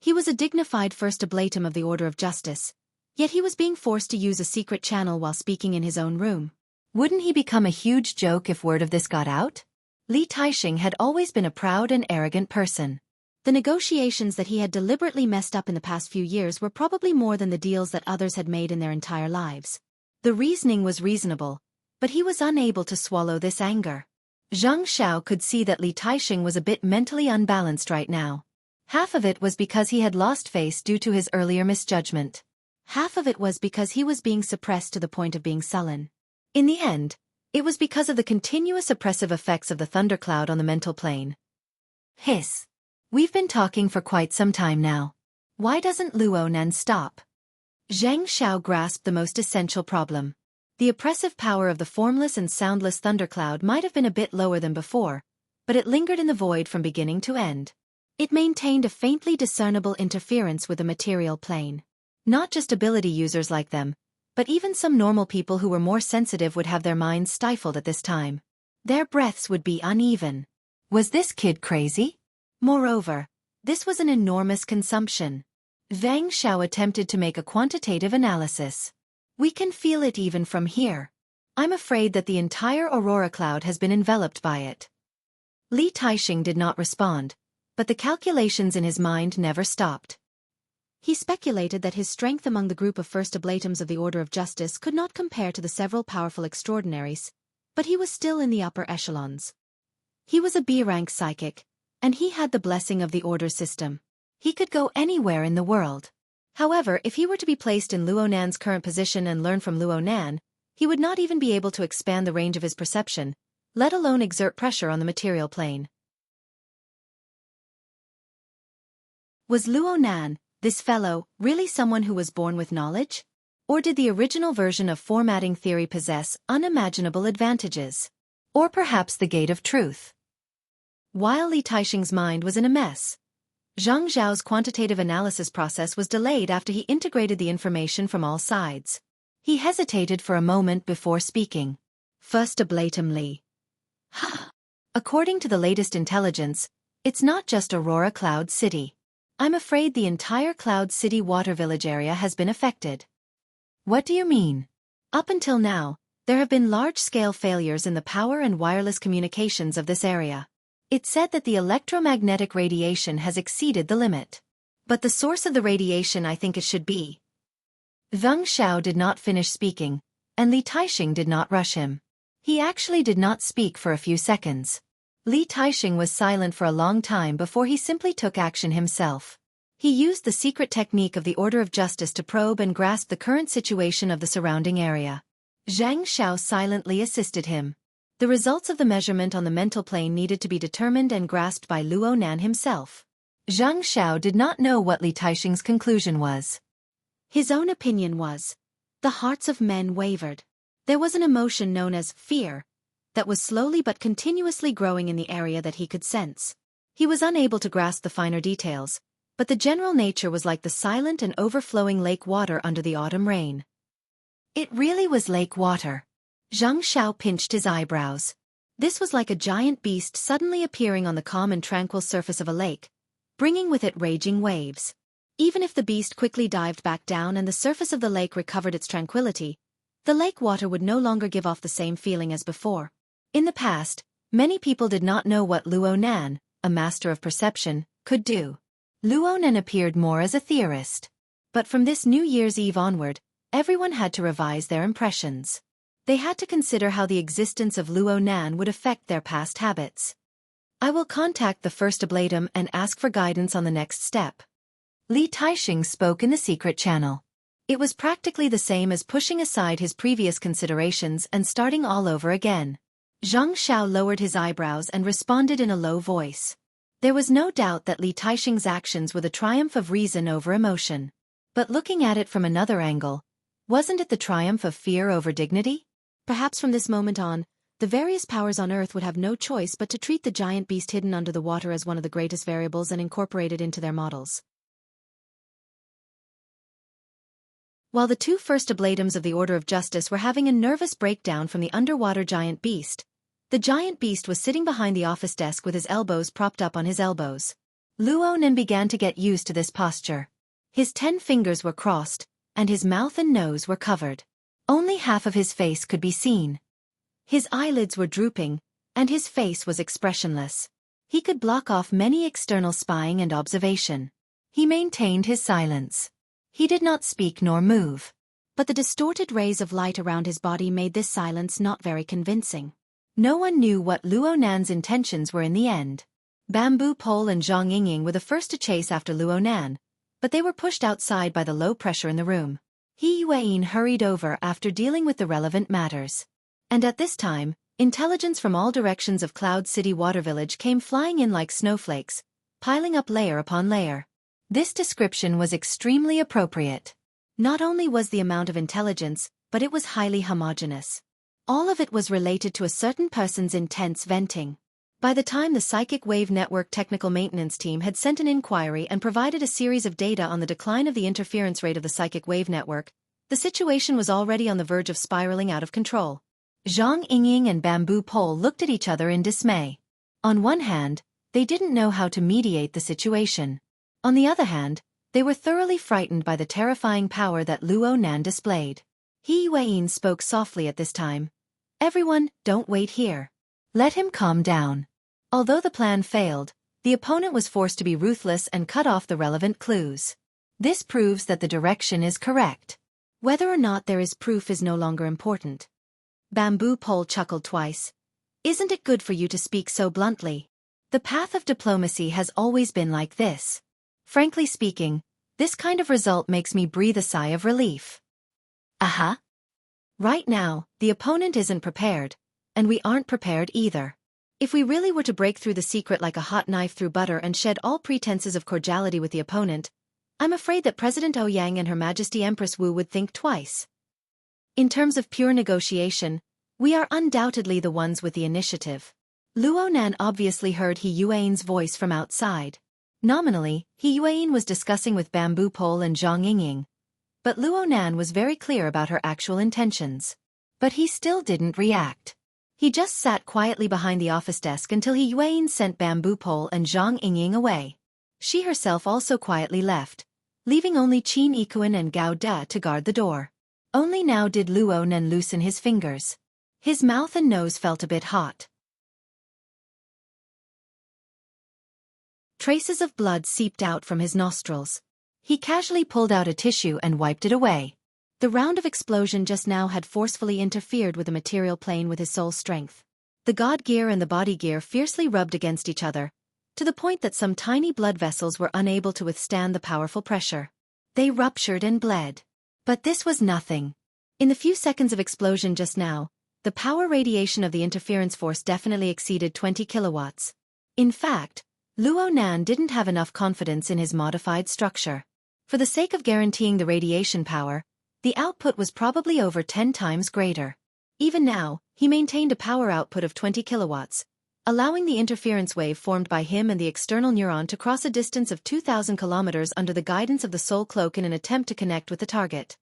He was a dignified first ablatum of the Order of Justice, yet he was being forced to use a secret channel while speaking in his own room. Wouldn't he become a huge joke if word of this got out? Li Taixing had always been a proud and arrogant person. The negotiations that he had deliberately messed up in the past few years were probably more than the deals that others had made in their entire lives. The reasoning was reasonable, but he was unable to swallow this anger. Zhang Xiao could see that Li Taixing was a bit mentally unbalanced right now. Half of it was because he had lost face due to his earlier misjudgment. Half of it was because he was being suppressed to the point of being sullen. In the end, it was because of the continuous oppressive effects of the thundercloud on the mental plane. Hiss. We've been talking for quite some time now. Why doesn't Luo Nan stop? Zhang Xiao grasped the most essential problem. The oppressive power of the formless and soundless thundercloud might have been a bit lower than before, but it lingered in the void from beginning to end. It maintained a faintly discernible interference with the material plane. Not just ability users like them, but even some normal people who were more sensitive would have their minds stifled at this time. Their breaths would be uneven. Was this kid crazy? Moreover, this was an enormous consumption. Zhang Xiao attempted to make a quantitative analysis. We can feel it even from here. I'm afraid that the entire aurora cloud has been enveloped by it. Li Taixing did not respond, But the calculations in his mind never stopped. He speculated that his strength among the group of first oblatums of the Order of Justice could not compare to the several powerful extraordinaries, but he was still in the upper echelons. He was a B-rank psychic, and he had the blessing of the Order system. He could go anywhere in the world. However, if he were to be placed in Luo Nan's current position and learn from Luo Nan, he would not even be able to expand the range of his perception, let alone exert pressure on the material plane. Was Luo Nan, this fellow, really someone who was born with knowledge? Or did the original version of formatting theory possess unimaginable advantages? Or perhaps the gate of truth? While Li Taixing's mind was in a mess, Zhang Zhao's quantitative analysis process was delayed after he integrated the information from all sides. He hesitated for a moment before speaking. First oblatum Li. According to the latest intelligence, it's not just Aurora Cloud City. I'm afraid the entire Cloud City Water Village area has been affected. What do you mean? Up until now, there have been large-scale failures in the power and wireless communications of this area. It's said that the electromagnetic radiation has exceeded the limit. But the source of the radiation I think it should be. Wang Xiao did not finish speaking, and Li Taixing did not rush him. He actually did not speak for a few seconds. Li Taixing was silent for a long time before he simply took action himself. He used the secret technique of the Order of Justice to probe and grasp the current situation of the surrounding area. Zhang Xiao silently assisted him. The results of the measurement on the mental plane needed to be determined and grasped by Luo Nan himself. Zhang Xiao did not know what Li Taixing's conclusion was. His own opinion was, the hearts of men wavered. There was an emotion known as fear that was slowly but continuously growing in the area that he could sense. He was unable to grasp the finer details, but the general nature was like the silent and overflowing lake water under the autumn rain. It really was lake water. Zhang Xiao pinched his eyebrows. This was like a giant beast suddenly appearing on the calm and tranquil surface of a lake, bringing with it raging waves. Even if the beast quickly dived back down and the surface of the lake recovered its tranquility, the lake water would no longer give off the same feeling as before. In the past, many people did not know what Luo Nan, a master of perception, could do. Luo Nan appeared more as a theorist. But from this New Year's Eve onward, everyone had to revise their impressions. They had to consider how the existence of Luo Nan would affect their past habits. I will contact the first oblatum and ask for guidance on the next step. Li Taixing spoke in the secret channel. It was practically the same as pushing aside his previous considerations and starting all over again. Zhang Xiao lowered his eyebrows and responded in a low voice. There was no doubt that Li Taixing's actions were the triumph of reason over emotion. But looking at it from another angle, wasn't it the triumph of fear over dignity? Perhaps from this moment on, the various powers on Earth would have no choice but to treat the giant beast hidden under the water as one of the greatest variables and incorporate it into their models. While the two first oblatums of the Order of Justice were having a nervous breakdown from the underwater giant beast, the giant beast was sitting behind the office desk with his elbows propped up on his elbows. Luo Nan began to get used to this posture. His 10 fingers were crossed, and his mouth and nose were covered. Only half of his face could be seen. His eyelids were drooping, and his face was expressionless. He could block off many external spying and observation. He maintained his silence. He did not speak nor move. But the distorted rays of light around his body made this silence not very convincing. No one knew what Luo Nan's intentions were in the end. Bamboo Pole and Zhang Yingying were the first to chase after Luo Nan, but they were pushed outside by the low pressure in the room. He Yueyin hurried over after dealing with the relevant matters. And at this time, intelligence from all directions of Cloud City Water Village came flying in like snowflakes, piling up layer upon layer. This description was extremely appropriate. Not only was the amount of intelligence, but it was highly homogeneous. All of it was related to a certain person's intense venting. By the time the Psychic Wave Network Technical Maintenance Team had sent an inquiry and provided a series of data on the decline of the interference rate of the Psychic Wave Network, the situation was already on the verge of spiraling out of control. Zhang Yingying and Bamboo Pole looked at each other in dismay. On one hand, they didn't know how to mediate the situation. On the other hand, they were thoroughly frightened by the terrifying power that Luo Nan displayed. He Yueyin spoke softly at this time. Everyone, don't wait here. Let him calm down. Although the plan failed, the opponent was forced to be ruthless and cut off the relevant clues. This proves that the direction is correct. Whether or not there is proof is no longer important. Bamboo Pole chuckled twice. Isn't it good for you to speak so bluntly? The path of diplomacy has always been like this. Frankly speaking, this kind of result makes me breathe a sigh of relief. Aha. Right now, the opponent isn't prepared, and we aren't prepared either. If we really were to break through the secret like a hot knife through butter and shed all pretenses of cordiality with the opponent, I'm afraid that President Ouyang and Her Majesty Empress Wu would think twice. In terms of pure negotiation, we are undoubtedly the ones with the initiative. Luo Nan obviously heard He Yuan's voice from outside. Nominally, He Yuan was discussing with Bamboo Pole and Zhang Yingying, but Luo Nan was very clear about her actual intentions. But he still didn't react. He just sat quietly behind the office desk until He Yuan sent Bamboo Pole and Zhang Yingying away. She herself also quietly left, leaving only Qin Yikuan and Gao Da to guard the door. Only now did Luo Nan loosen his fingers. His mouth and nose felt a bit hot. Traces of blood seeped out from his nostrils. He casually pulled out a tissue and wiped it away. The round of explosion just now had forcefully interfered with the material plane with his soul strength. The god gear and the body gear fiercely rubbed against each other, to the point that some tiny blood vessels were unable to withstand the powerful pressure. They ruptured and bled. But this was nothing. In the few seconds of explosion just now, the power radiation of the interference force definitely exceeded 20 kilowatts. In fact, Luo Nan didn't have enough confidence in his modified structure. For the sake of guaranteeing the radiation power, the output was probably over 10 times greater. Even now, he maintained a power output of 20 kilowatts, allowing the interference wave formed by him and the external neuron to cross a distance of 2,000 kilometers under the guidance of the soul cloak in an attempt to connect with the target.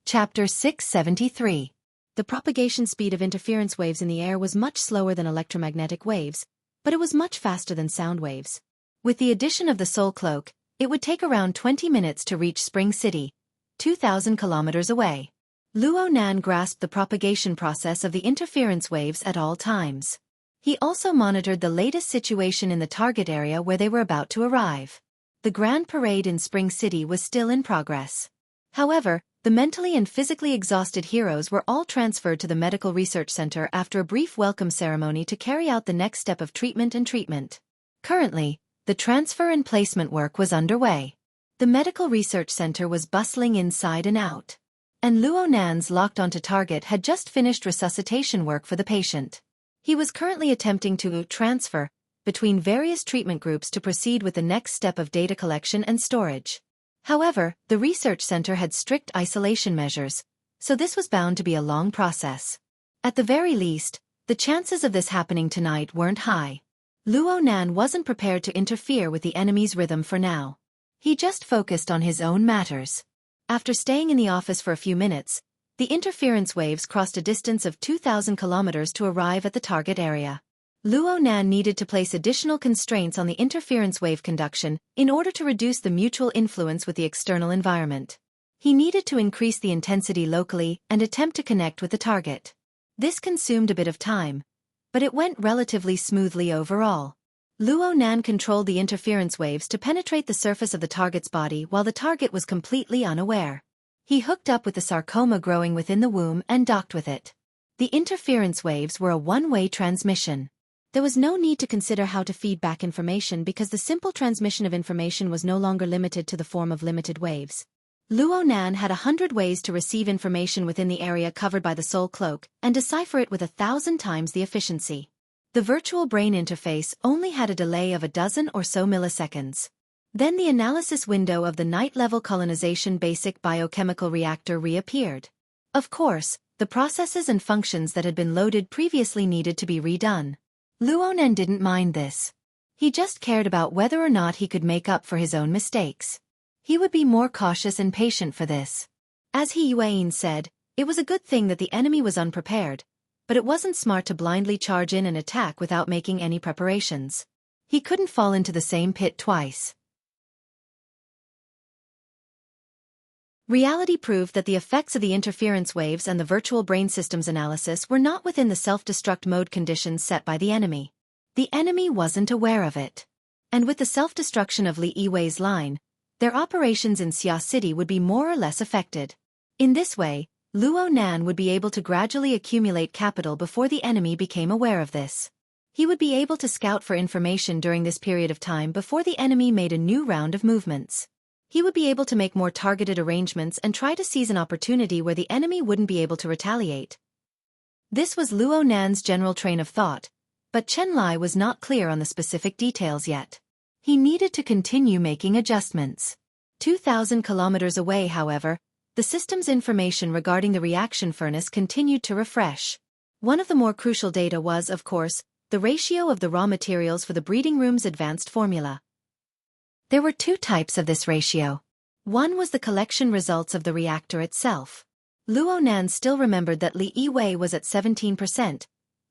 Chapter 673. The propagation speed of interference waves in the air was much slower than electromagnetic waves, but it was much faster than sound waves. With the addition of the soul cloak, it would take around 20 minutes to reach Spring City, 2,000 kilometers away. Luo Nan grasped the propagation process of the interference waves at all times. He also monitored the latest situation in the target area where they were about to arrive. The grand parade in Spring City was still in progress. However, the mentally and physically exhausted heroes were all transferred to the Medical Research Center after a brief welcome ceremony to carry out the next step of treatment. Currently, the transfer and placement work was underway. The Medical Research Center was bustling inside and out. And Luo Nan's locked onto target had just finished resuscitation work for the patient. He was currently attempting to transfer between various treatment groups to proceed with the next step of data collection and storage. However, the research center had strict isolation measures, so this was bound to be a long process. At the very least, the chances of this happening tonight weren't high. Luo Nan wasn't prepared to interfere with the enemy's rhythm for now. He just focused on his own matters. After staying in the office for a few minutes, the interference waves crossed a distance of 2,000 kilometers to arrive at the target area. Luo Nan needed to place additional constraints on the interference wave conduction in order to reduce the mutual influence with the external environment. He needed to increase the intensity locally and attempt to connect with the target. This consumed a bit of time, but it went relatively smoothly overall. Luo Nan controlled the interference waves to penetrate the surface of the target's body while the target was completely unaware. He hooked up with the sarcoma growing within the womb and docked with it. The interference waves were a one-way transmission. There was no need to consider how to feed back information because the simple transmission of information was no longer limited to the form of limited waves. Luo Nan had 100 ways to receive information within the area covered by the soul cloak and decipher it with 1,000 times the efficiency. The virtual brain interface only had a delay of a dozen or so milliseconds. Then the analysis window of the night-level colonization basic biochemical reactor reappeared. Of course, the processes and functions that had been loaded previously needed to be redone. Luo Nan didn't mind this. He just cared about whether or not he could make up for his own mistakes. He would be more cautious and patient for this. As He Yuan said, it was a good thing that the enemy was unprepared, but it wasn't smart to blindly charge in and attack without making any preparations. He couldn't fall into the same pit twice. Reality proved that the effects of the interference waves and the virtual brain systems analysis were not within the self-destruct mode conditions set by the enemy. The enemy wasn't aware of it. And with the self-destruction of Li Yiwei's line, their operations in Xia City would be more or less affected. In this way, Luo Nan would be able to gradually accumulate capital before the enemy became aware of this. He would be able to scout for information during this period of time before the enemy made a new round of movements. He would be able to make more targeted arrangements and try to seize an opportunity where the enemy wouldn't be able to retaliate. This was Luo Nan's general train of thought, but Chen Lai was not clear on the specific details yet. He needed to continue making adjustments. 2,000 kilometers away, however, the system's information regarding the reaction furnace continued to refresh. One of the more crucial data was, of course, the ratio of the raw materials for the breeding room's advanced formula. There were two types of this ratio. One was the collection results of the reactor itself. Luo Nan still remembered that Li Yiwei was at 17%,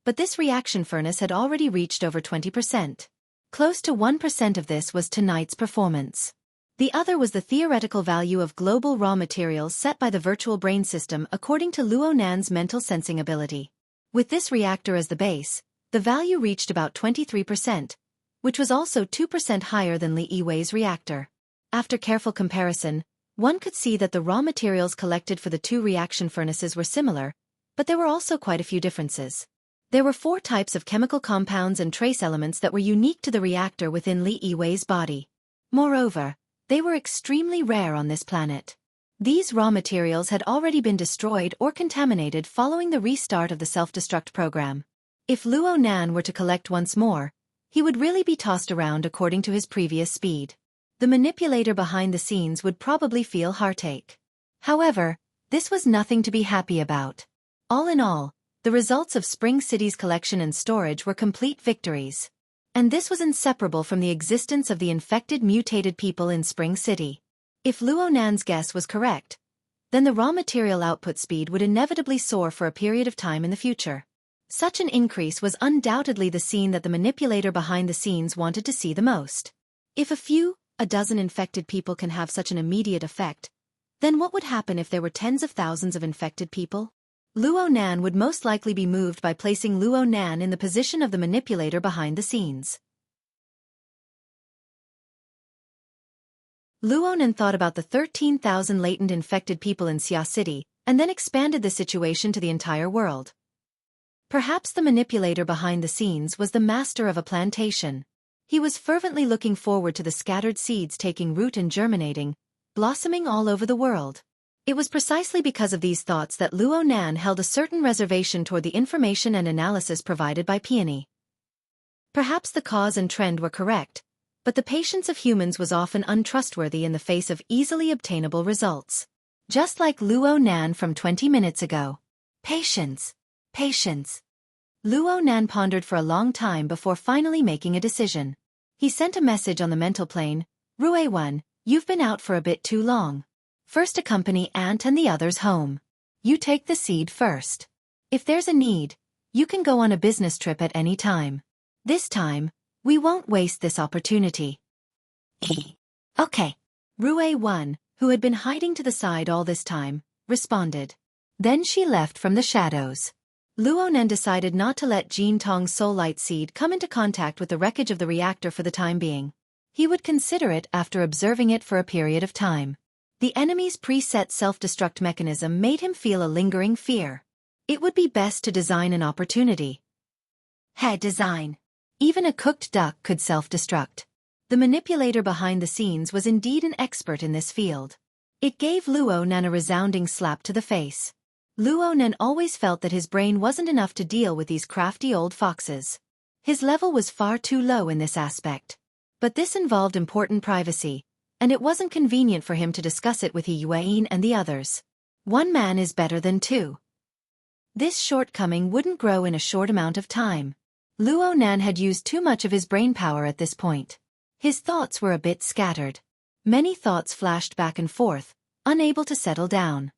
but this reaction furnace had already reached over 20%. Close to 1% of this was tonight's performance. The other was the theoretical value of global raw materials set by the virtual brain system according to Luo Nan's mental sensing ability. With this reactor as the base, the value reached about 23%, which was also 2% higher than Li Yiwei's reactor. After careful comparison, one could see that the raw materials collected for the two reaction furnaces were similar, but there were also quite a few differences. There were 4 types of chemical compounds and trace elements that were unique to the reactor within Li Yiwei's body. Moreover, they were extremely rare on this planet. These raw materials had already been destroyed or contaminated following the restart of the self-destruct program. If Luo Nan were to collect once more, he would really be tossed around according to his previous speed. The manipulator behind the scenes would probably feel heartache. However, this was nothing to be happy about. All in all, the results of Spring City's collection and storage were complete victories. And this was inseparable from the existence of the infected mutated people in Spring City. If Luo Nan's guess was correct, then the raw material output speed would inevitably soar for a period of time in the future. Such an increase was undoubtedly the scene that the manipulator behind the scenes wanted to see the most. If a dozen infected people can have such an immediate effect, then what would happen if there were tens of thousands of infected people? Luo Nan would most likely be moved by placing Luo Nan in the position of the manipulator behind the scenes. Luo Nan thought about the 13,000 latent infected people in Xia City, and then expanded the situation to the entire world. Perhaps the manipulator behind the scenes was the master of a plantation. He was fervently looking forward to the scattered seeds taking root and germinating, blossoming all over the world. It was precisely because of these thoughts that Luo Nan held a certain reservation toward the information and analysis provided by Peony. Perhaps the cause and trend were correct, but the patience of humans was often untrustworthy in the face of easily obtainable results. Just like Luo Nan from 20 minutes ago. Patience. Patience. Luo Nan pondered for a long time before finally making a decision. He sent a message on the mental plane, Rui-1, you've been out for a bit too long. First accompany Aunt and the others home. You take the seed first. If there's a need, you can go on a business trip at any time. This time, we won't waste this opportunity. Okay. Rui-1, who had been hiding to the side all this time, responded. Then she left from the shadows. Luo Nan decided not to let Jin Tong's soul light seed come into contact with the wreckage of the reactor for the time being. He would consider it after observing it for a period of time. The enemy's preset self-destruct mechanism made him feel a lingering fear. It would be best to design an opportunity. Design. Even a cooked duck could self-destruct. The manipulator behind the scenes was indeed an expert in this field. It gave Luo Nan a resounding slap to the face. Luo Nan always felt that his brain wasn't enough to deal with these crafty old foxes. His level was far too low in this aspect. But this involved important privacy, and it wasn't convenient for him to discuss it with Yiwei and the others. One man is better than two. This shortcoming wouldn't grow in a short amount of time. Luo Nan had used too much of his brain power at this point. His thoughts were a bit scattered. Many thoughts flashed back and forth, unable to settle down.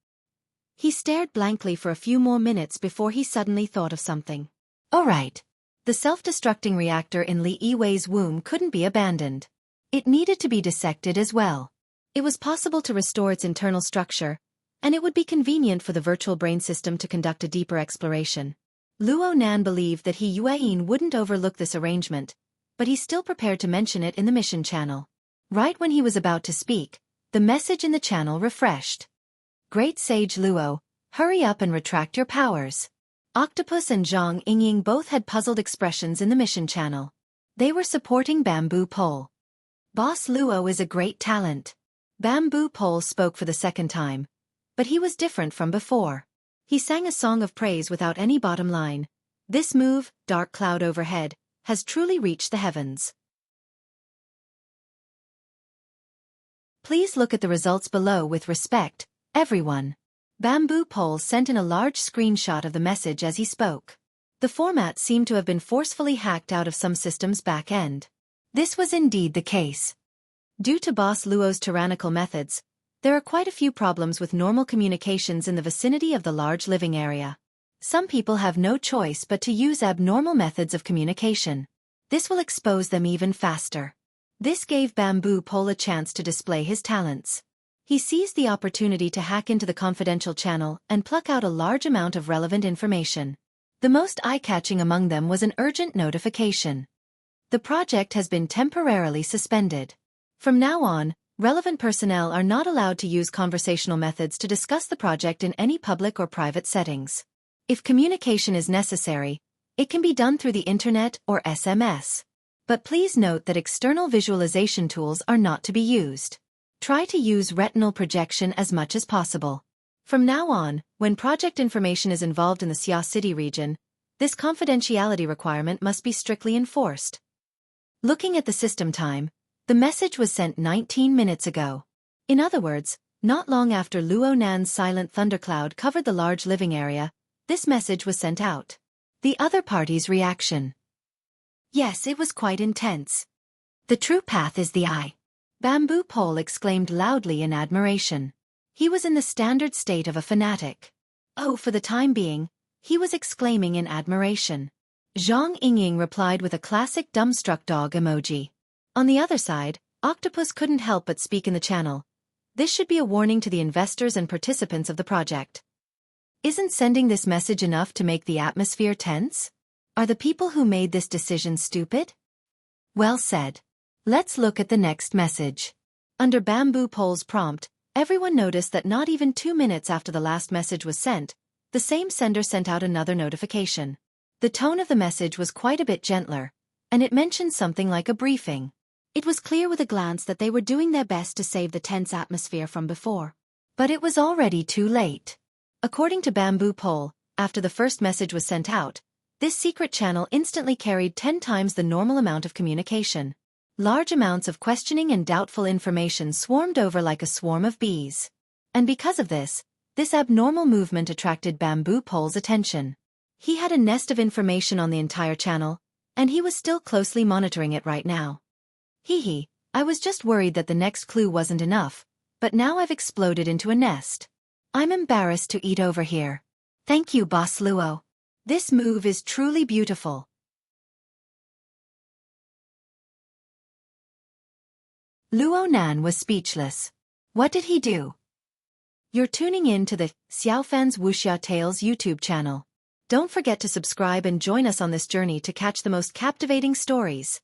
He stared blankly for a few more minutes before he suddenly thought of something. All right. The self-destructing reactor in Li Yiwei's womb couldn't be abandoned. It needed to be dissected as well. It was possible to restore its internal structure, and it would be convenient for the virtual brain system to conduct a deeper exploration. Luo Nan believed that Yueyin wouldn't overlook this arrangement, but he still prepared to mention it in the mission channel. Right when he was about to speak, the message in the channel refreshed. Great Sage Luo, hurry up and retract your powers. Octopus and Zhang Yingying both had puzzled expressions in the mission channel. They were supporting Bamboo Pole. Boss Luo is a great talent. Bamboo Pole spoke for the second time, but he was different from before. He sang a song of praise without any bottom line. This move, dark cloud overhead, has truly reached the heavens. Please look at the results below with respect, everyone. Bamboo Pole sent in a large screenshot of the message as he spoke. The format seemed to have been forcefully hacked out of some system's back end. This was indeed the case. Due to Boss Luo's tyrannical methods, there are quite a few problems with normal communications in the vicinity of the large living area. Some people have no choice but to use abnormal methods of communication. This will expose them even faster. This gave Bamboo Pole a chance to display his talents. He seized the opportunity to hack into the confidential channel and pluck out a large amount of relevant information. The most eye-catching among them was an urgent notification. The project has been temporarily suspended. From now on, relevant personnel are not allowed to use conversational methods to discuss the project in any public or private settings. If communication is necessary, it can be done through the internet or SMS. But please note that external visualization tools are not to be used. Try to use retinal projection as much as possible. From now on, when project information is involved in the Xia City region, this confidentiality requirement must be strictly enforced. Looking at the system time, the message was sent 19 minutes ago. In other words, not long after Luo Nan's silent thundercloud covered the large living area, this message was sent out. The other party's reaction. Yes, it was quite intense. The true path is the eye. Bamboo Pole exclaimed loudly in admiration. He was in the standard state of a fanatic. Oh, for the time being, he was exclaiming in admiration. Zhang Yingying replied with a classic dumbstruck dog emoji. On the other side, Octopus couldn't help but speak in the channel. This should be a warning to the investors and participants of the project. Isn't sending this message enough to make the atmosphere tense? Are the people who made this decision stupid? Well said. Let's look at the next message. Under Bamboo Pole's prompt, everyone noticed that not even 2 minutes after the last message was sent, the same sender sent out another notification. The tone of the message was quite a bit gentler, and it mentioned something like a briefing. It was clear with a glance that they were doing their best to save the tense atmosphere from before. But it was already too late. According to Bamboo Pole, after the first message was sent out, this secret channel instantly carried 10 times the normal amount of communication. Large amounts of questioning and doubtful information swarmed over like a swarm of bees. And because of this abnormal movement attracted Bamboo Pole's attention. He had a nest of information on the entire channel, and he was still closely monitoring it right now. I was just worried that the next clue wasn't enough, but now I've exploded into a nest. I'm embarrassed to eat over here. Thank you, Boss Luo. This move is truly beautiful. Luo Nan was speechless. What did he do? You're tuning in to the Xiaofan's Wuxia Tales YouTube channel. Don't forget to subscribe and join us on this journey to catch the most captivating stories.